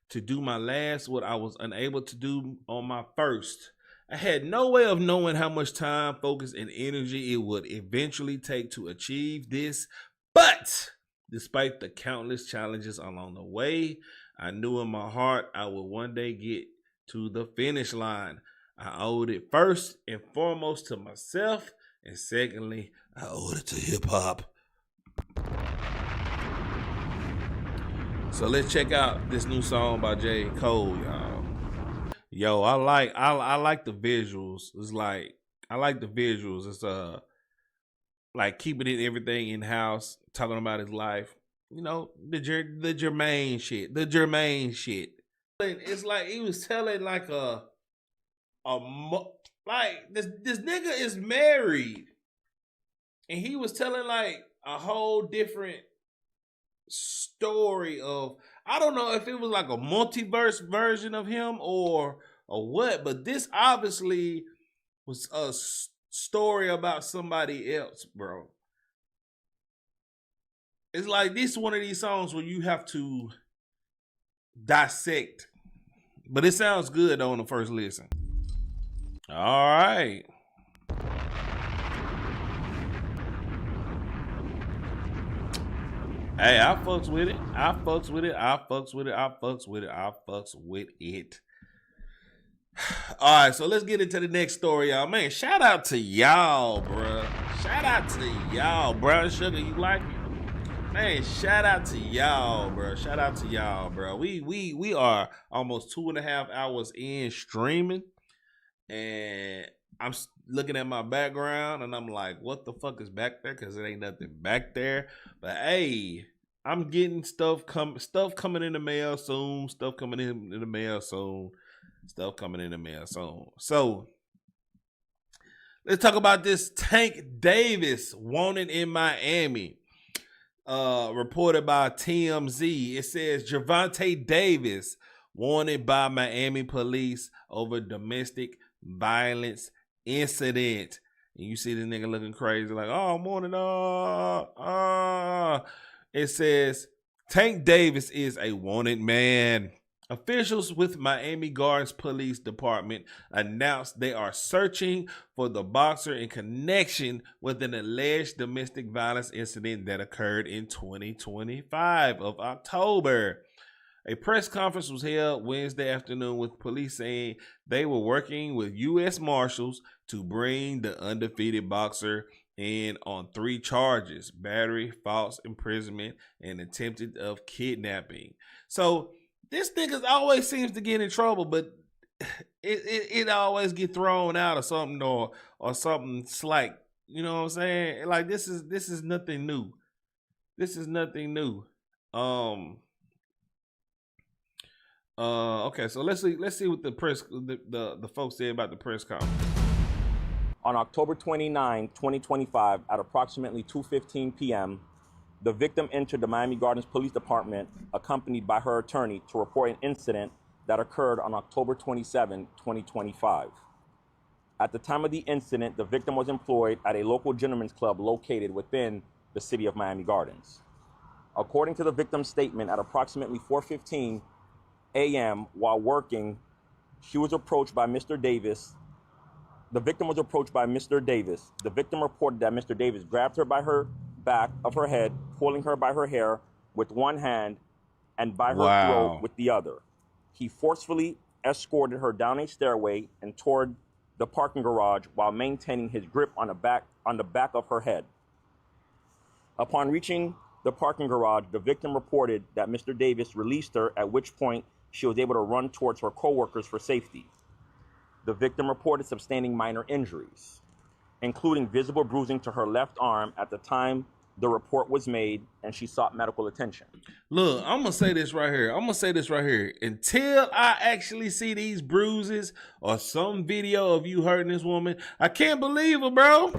to do my last what I was unable to do on my first. I had no way of knowing how much time, focus, and energy it would eventually take to achieve this. But despite the countless challenges along the way, I knew in my heart I would one day get to the finish line. I owed it first and foremost to myself, and secondly, I owed it to hip hop. So let's check out this new song by J. Cole, y'all. Yo, I like the visuals. It's like I like the visuals. It's like keeping it everything in house, talking about his life. You know, the Jermaine shit. The Jermaine shit. It's like he was telling like this nigga is married, and he was telling like a whole different story of, I don't know if it was like a multiverse version of him or what, but this obviously was a story about somebody else, bro. It's like this is one of these songs where you have to dissect, but it sounds good though on the first listen. All right. Hey, I fucks with it. All right, so let's get into the next story, y'all. Man, shout out to y'all, bro. Sugar, you like it? Man, shout out to y'all, bro. We are almost 2.5 hours in streaming, and I'm looking at my background and I'm like, what the fuck is back there? Because it ain't nothing back there. But hey, I'm getting stuff coming in the mail soon. So let's talk about this Tank Davis wanted in Miami. Reported by TMZ. It says Gervonta Davis wanted by Miami police over domestic violence incident. And you see the nigga looking crazy like, oh, I'm wanted. It says Tank Davis is a wanted man. Officials with Miami Gardens Police Department announced they are searching for the boxer in connection with an alleged domestic violence incident that occurred in 2025 of October. A press conference was held Wednesday afternoon with police saying they were working with U.S. Marshals to bring the undefeated boxer in on 3 charges: battery, false imprisonment, and attempted of kidnapping. So this nigga always seems to get in trouble, but it always get thrown out or something, or something slight You know what I'm saying? Like this is nothing new. This is nothing new. Okay, so let's see what the folks said about the press conference. On October 29, 2025, at approximately 2:15 p.m., the victim entered the Miami Gardens Police Department accompanied by her attorney to report an incident that occurred on October 27, 2025. At the time of the incident, the victim was employed at a local gentleman's club located within the city of Miami Gardens. According to the victim's statement, at approximately 4:15 a.m. while working, she was approached by Mr. Davis. The victim was approached by Mr. Davis. The victim reported that Mr. Davis grabbed her by her back of her head, pulling her by her hair with one hand and by her throat with the other. He forcefully escorted her down a stairway and toward the parking garage while maintaining his grip on the back of her head. Upon reaching the parking garage, the victim reported that Mr. Davis released her, at which point she was able to run towards her coworkers for safety. The victim reported sustaining minor injuries, including visible bruising to her left arm at the time the report was made, and she sought medical attention. Look, I'm going to say this right here. Until I actually see these bruises or some video of you hurting this woman, I can't believe her, bro.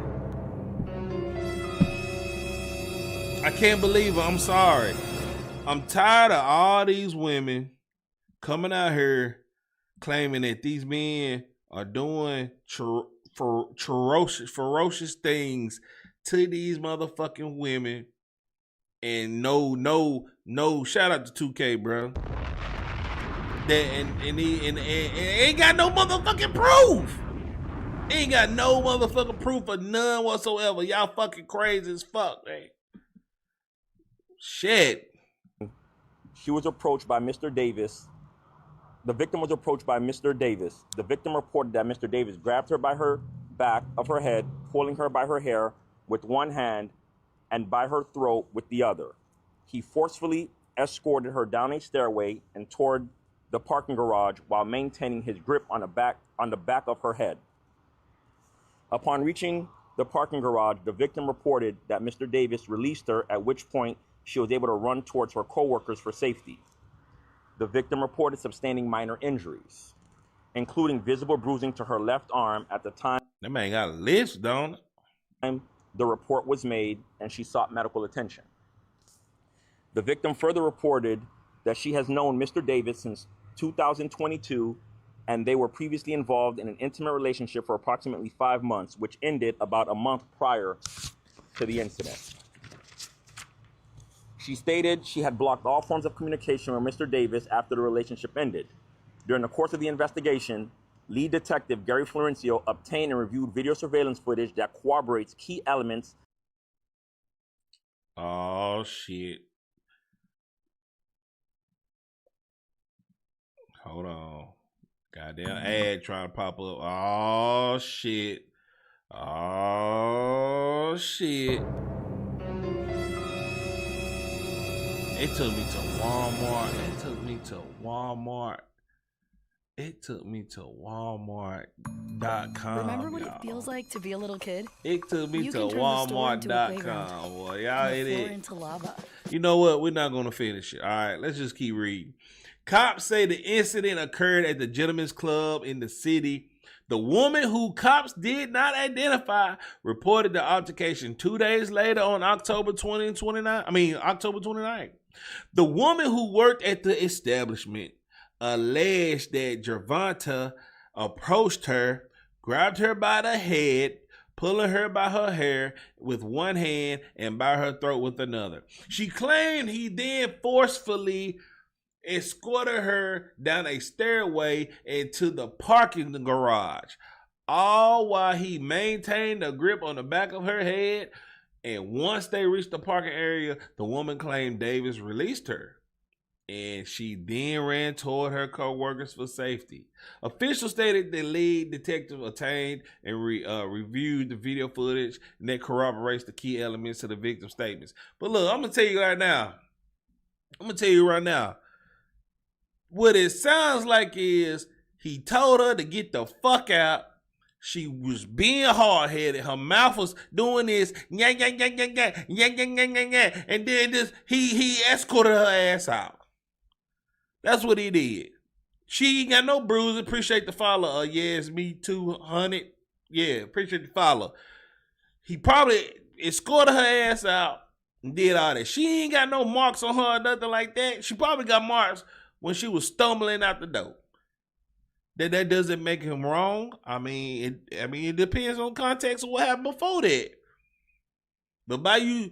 I can't believe her. I'm sorry. I'm tired of all these women coming out here claiming that these men are doing ferocious things to these motherfucking women. And no, shout out to 2K, bro. And ain't got no motherfucking proof. Ain't got no motherfucking proof of none whatsoever. Y'all fucking crazy as fuck, man. Shit. She was approached by Mr. Davis. The victim was approached by Mr. Davis. The victim reported that Mr. Davis grabbed her by her back of her head, pulling her by her hair with one hand and by her throat with the other. He forcefully escorted her down a stairway and toward the parking garage while maintaining his grip on the back of her head. Upon reaching the parking garage, the victim reported that Mr. Davis released her, at which point she was able to run towards her coworkers for safety. The victim reported sustaining minor injuries, including visible bruising to her left arm at the time. That man got a list, don't it? The report was made, and she sought medical attention. The victim further reported that she has known Mr. Davis since 2022, and they were previously involved in an intimate relationship for approximately 5 months, which ended about a month prior to the incident. She stated she had blocked all forms of communication with Mr. Davis after the relationship ended. During the course of the investigation, lead detective Gary Florencio obtained and reviewed video surveillance footage that corroborates key elements. Oh, shit. Hold on. Goddamn ad trying to pop up. Oh, shit. Oh, shit. It took me to Walmart. It took me to Walmart.com. Remember what it feels like to be a little kid? It took me to Walmart.com. Boy, y'all idiot. Into lava. You know what? We're not going to finish it. All right, let's just keep reading. Cops say the incident occurred at the Gentlemen's Club in the city. The woman who cops did not identify reported the altercation 2 days later on October 29th. The woman who worked at the establishment alleged that Gervonta approached her, grabbed her by the head, pulling her by her hair with one hand and by her throat with another. She claimed he then forcefully escorted her down a stairway into the parking garage, all while he maintained a grip on the back of her head. And once they reached the parking area, the woman claimed Davis released her, and she then ran toward her co-workers for safety. Officials stated the lead detective obtained and reviewed the video footage, and that corroborates the key elements of the victim's statements. But look, I'm going to tell you right now. What it sounds like is he told her to get the fuck out. She was being hard-headed. Her mouth was doing this, yeah, yeah, yeah, yeah, yeah, yeah, yeah, yeah, yeah, yeah. And then this, he escorted her ass out. That's what he did. She ain't got no bruises. Appreciate the follow. Yes, me too, 100. Yeah, appreciate the follow. He probably escorted her ass out and did all that. She ain't got no marks on her or nothing like that. She probably got marks when she was stumbling out the door. That doesn't make him wrong. I mean, it depends on context of what happened before that. But by you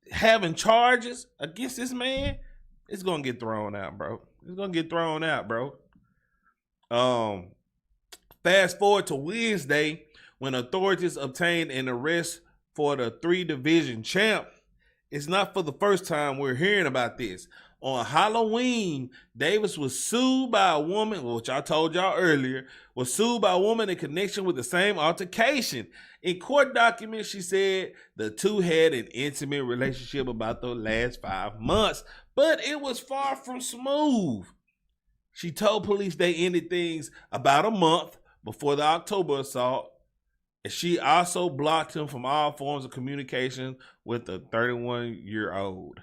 having charges against this man, it's gonna get thrown out, bro. It's gonna get thrown out, bro. Fast forward to Wednesday when authorities obtained an arrest for the 3-division champ. It's not for the first time we're hearing about this. On Halloween, Davis was sued by a woman, which I told y'all earlier, was sued by a woman in connection with the same altercation. In court documents, she said the two had an intimate relationship about the last 5 months, but it was far from smooth. She told police they ended things about a month before the October assault, and she also blocked him from all forms of communication with the 31-year-old.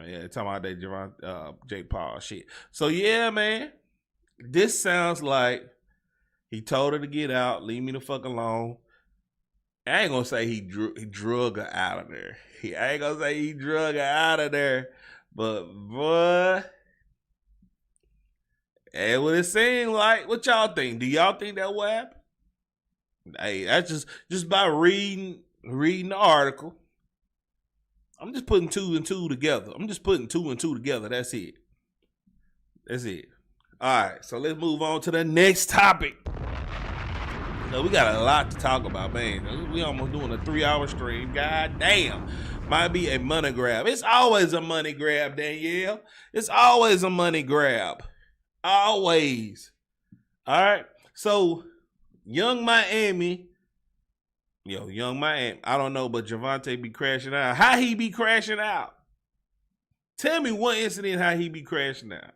Yeah, talking about that Gervonta, Jake Paul shit. So yeah, man, this sounds like he told her to get out, leave me the fuck alone. I ain't gonna say he drug her out of there. I ain't gonna say he drug her out of there, but boy, that's what it seemed like. What y'all think? Do y'all think that will happen? Hey, that's just by reading the article. I'm just putting 2 and 2 together. That's it. All right, so let's move on to the next topic. We got a lot to talk about, man. We almost doing a 3-hour stream. God damn. Might be a money grab. It's always a money grab, Danielle. It's always a money grab. Always. All right, so Young Miami. I don't know, but Gervonta be crashing out. How he be crashing out? Tell me one incident how he be crashing out.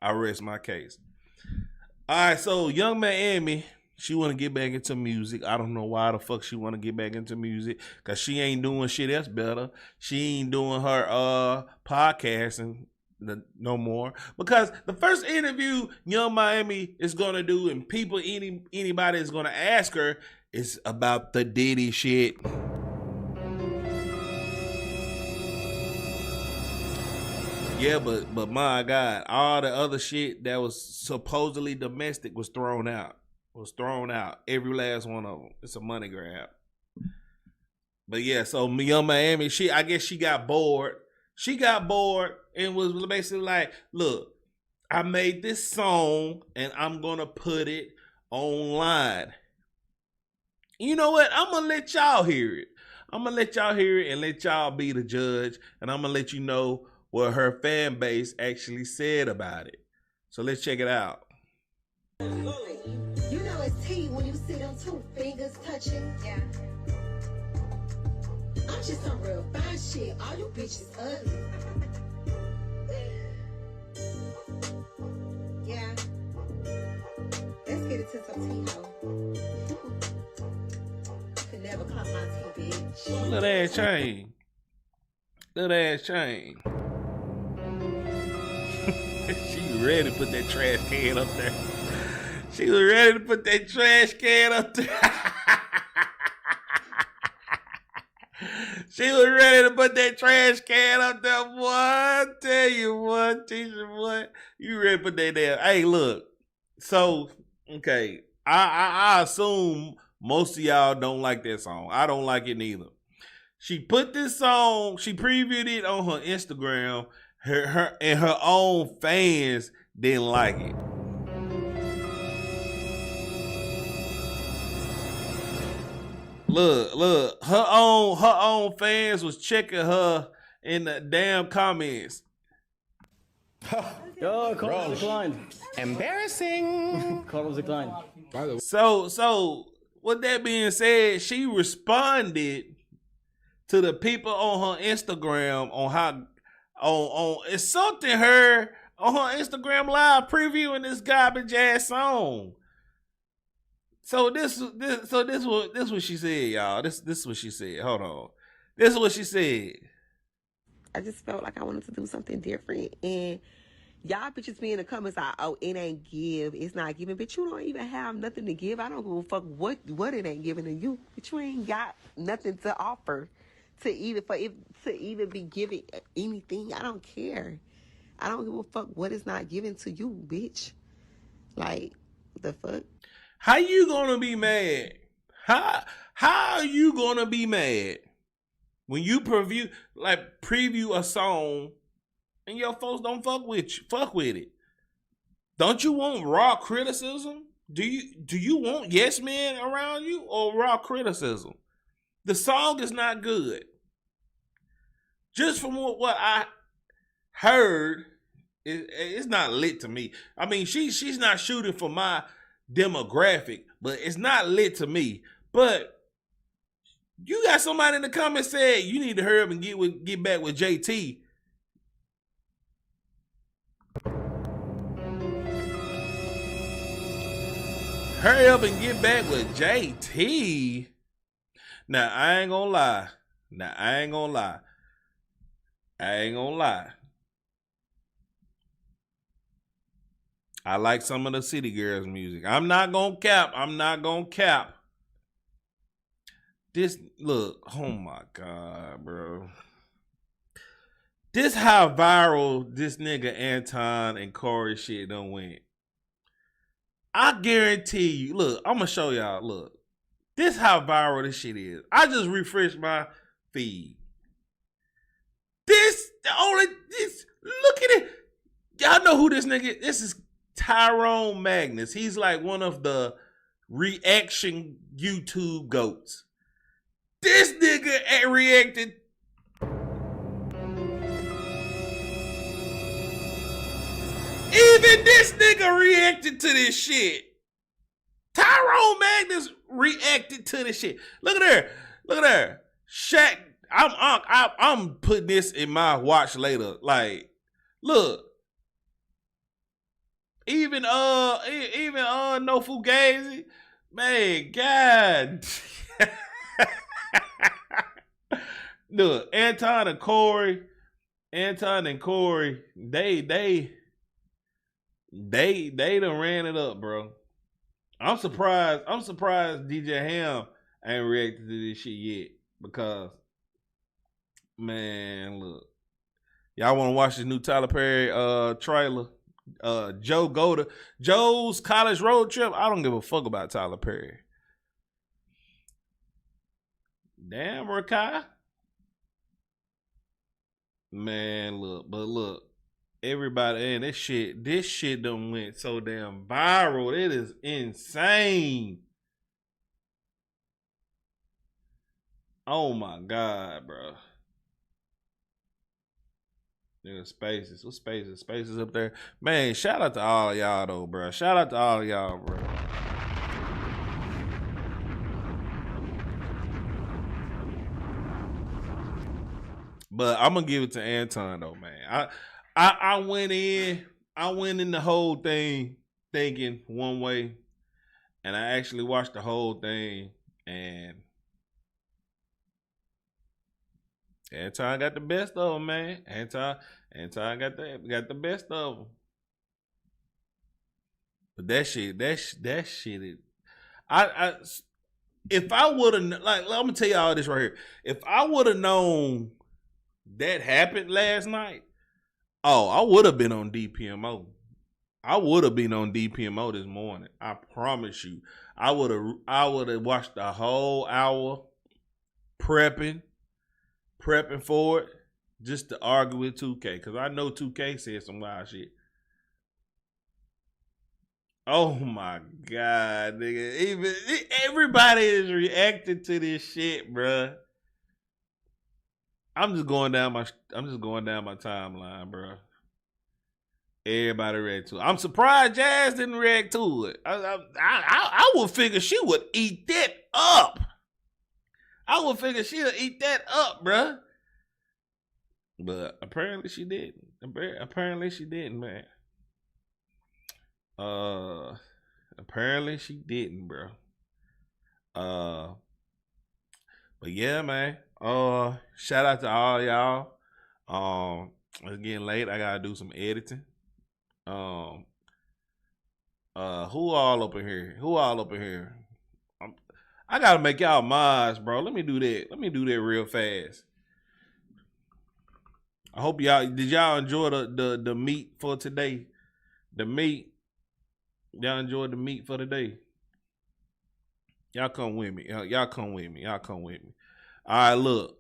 I rest my case. All right, so Young Miami, she want to get back into music. I don't know why the fuck she want to get back into music, because she ain't doing shit else better. She ain't doing her podcasting no more, because the first interview Young Miami is gonna do, and anybody is gonna ask her, is about the Diddy shit. Yeah, but my God, all the other shit that was supposedly domestic was thrown out. Every last one of them. It's a money grab. But yeah, so Young Miami, I guess she got bored. And was basically like, look, I made this song and I'm going to put it online. You know what? I'm going to let y'all hear it. and let y'all be the judge. And I'm going to let you know what her fan base actually said about it. So let's check it out. You know it's T when you see them 2 fingers touching. Yeah. I'm just some real fine shit. All you bitches ugly. Yeah. Let's get it to some tea, ho. Could never clock my tea, bitch. Little ass chain. She was ready to put that trash can up there. Boy. I tell you what, teacher, boy. You ready to put that there. Hey, look. So, okay. I assume most of y'all don't like that song. I don't like it neither. She put this song, she previewed it on her Instagram. Her own fans didn't like it. Look, her own fans was checking her in the damn comments. Oh, call declined. Embarrassing. Call declined. So with that being said, she responded to the people on her Instagram on how on insulting her on her Instagram Live previewing this garbage ass song. So this what she said, y'all. This what she said. Hold on. This is what she said. I just felt like I wanted to do something different, and y'all bitches be in the comments like, oh, it ain't give, it's not giving. Bitch, you don't even have nothing to give. I don't give a fuck what it ain't giving to you. But you ain't got nothing to offer to even be giving anything. I don't care. I don't give a fuck what is not given to you, bitch. Like, the fuck? How you gonna be mad? How are you gonna be mad when you preview a song and your folks don't fuck with it? Don't you want raw criticism? Do you want yes men around you or raw criticism? The song is not good. Just from what I heard, it's not lit to me. I mean, she's not shooting for my demographic, but it's not lit to me. But you got somebody in the comments said you need to hurry up and get back with JT. Hurry up and get back with JT. Now, I ain't gonna lie. I like some of the City Girls music. I'm not gonna cap. This, look, oh my God, bro. This how viral this nigga Anton and Corey shit done went. I guarantee you, look, I'm gonna show y'all, look. This how viral this shit is. I just refreshed my feed. Look at it. Y'all know who this nigga is. This is Tyrone Magnus. He's like one of the reaction YouTube goats. This nigga reacted. Even this nigga reacted to this shit. Tyrone Magnus reacted to this shit. Look at her. Shaq. I'm putting this in my watch later. Like, look. Even No Fugazi, man, God. Look, Anton and Corey, they done ran it up, bro. I'm surprised DJ Ham ain't reacted to this shit yet, because, man, look, y'all want to watch this new Tyler Perry trailer? Joe's college road trip. I don't give a fuck about Tyler Perry. Damn, Rakai. Man, look, everybody, and this shit done went so damn viral. It is insane. Oh my God, bro. Nigga, Spaces. What Spaces? Spaces up there. Man, shout out to all y'all though, bro. Shout out to all y'all, bro. But I'm gonna give it to Anton though, man. I went in the whole thing thinking one way, and I actually watched the whole thing, and Anton got the best of them, man. Anton got the best of them. But that shit. If I would have, like, I'm gonna tell you all this right here. If I would have known that happened last night, I would have been on DPMO. I would have been on DPMO this morning. I promise you. I would have watched the whole hour prepping for it, just to argue with 2K, because I know 2K said some wild shit. Oh my God, nigga! Everybody is reacting to this shit, bruh. I'm just going down my timeline, bruh. Everybody react to it. I'm surprised Jazz didn't react to it. I would figure she would eat that up. I would figure she'll eat that up, bruh. But apparently she didn't. Apparently she didn't, man. Apparently she didn't, bro. But yeah, man. Shout out to all y'all. It's getting late. I gotta do some editing. Who all up in here? I gotta make y'all mods, bro. Let me do that real fast. I hope did y'all enjoy the meat for today? The meat. Y'all enjoyed the meat for today? Y'all come with me. Y'all come with me. All right, look.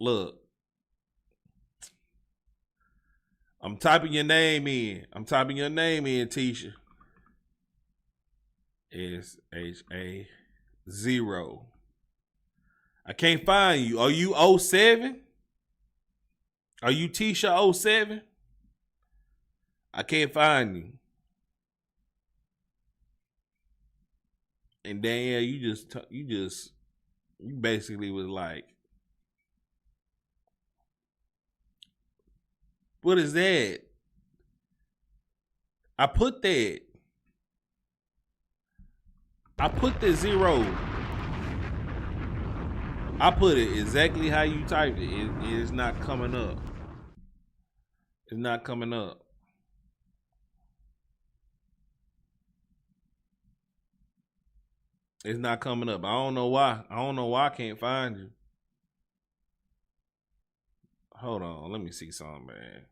I'm typing your name in. Tisha. SHA0. I can't find you. Are you 07? Are you Tisha 07? I can't find you. And Danielle, you basically was like, what is that? I put the 0. I put it exactly how you typed it. It is not coming up. It's not coming up. It's not coming up. I don't know why. I can't find you. Hold on. Let me see something, man.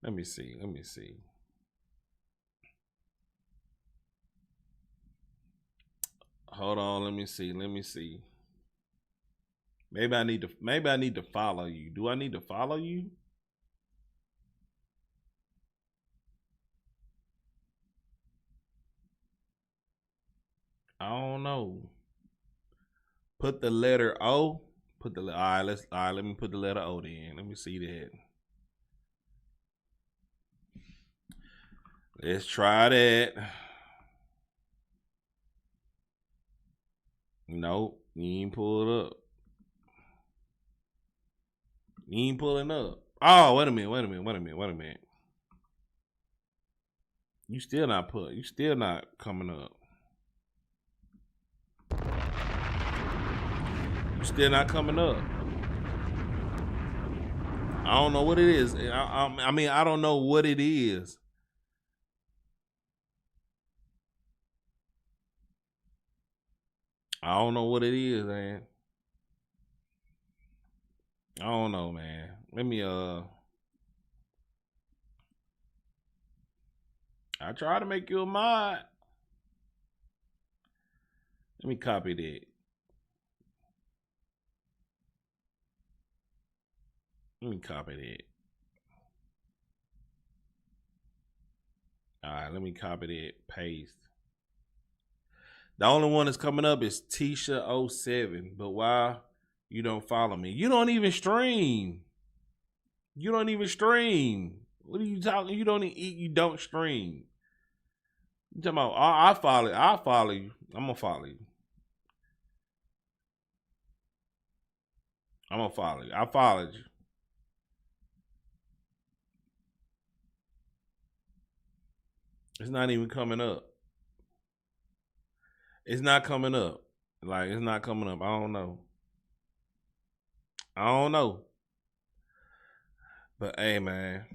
Let me see. Hold on. Let me see. Maybe I need to follow you. Do I need to follow you? I don't know. Put the letter O. All right, let me put the letter O in. Let me see that. Let's try that. Nope, you ain't pull it up. You ain't pulling up. Oh, wait a minute. You still not coming up. You still not coming up. I don't know what it is. I mean, I don't know what it is. I don't know what it is, man. I don't know, man. Let me I try to make you a mod. Let me copy that. All right, let me copy that. Paste. The only one that's coming up is Tisha07. But why you don't follow me? You don't even stream. What are you talking? You don't stream. You talking about? I'll follow you. I'm gonna follow you. I followed you. It's not even coming up. It's not coming up. I don't know. But hey, man.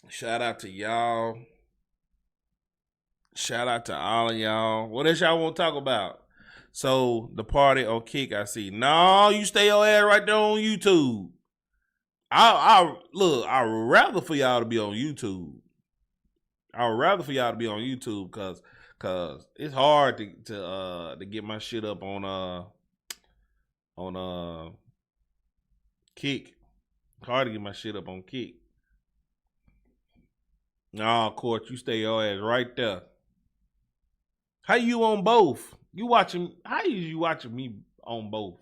Shout out to y'all. Shout out to all of y'all. What else y'all want to talk about? So the party on Kick, I see. No, you stay your ass right there on YouTube. I'd rather for y'all to be on YouTube. Cause it's hard to get my shit up on Kick. It's hard to get my shit up on Kick. No, Court, you stay your ass right there. How you on both? How you watching me on both?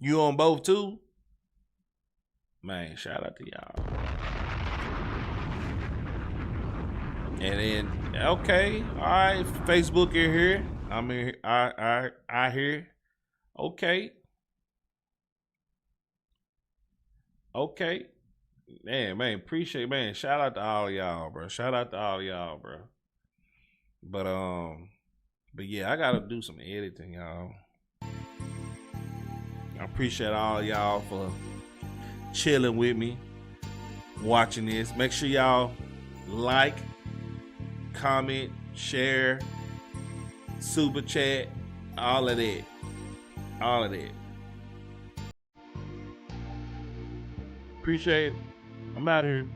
You on both too? Man, shout out to y'all. And then, okay, all right, Facebook in here. I'm here. I here Okay. Okay. Man, appreciate, man. Shout out to all of y'all, bro. Shout out to all of y'all, bro. But yeah, I gotta do some editing, y'all. I appreciate all y'all for chilling with me, watching this. Make sure y'all like, comment, share, super chat, all of that. All of that. Appreciate it. I'm out here.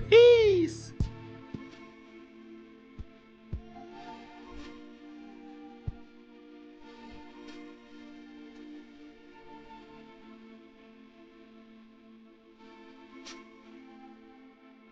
Peace.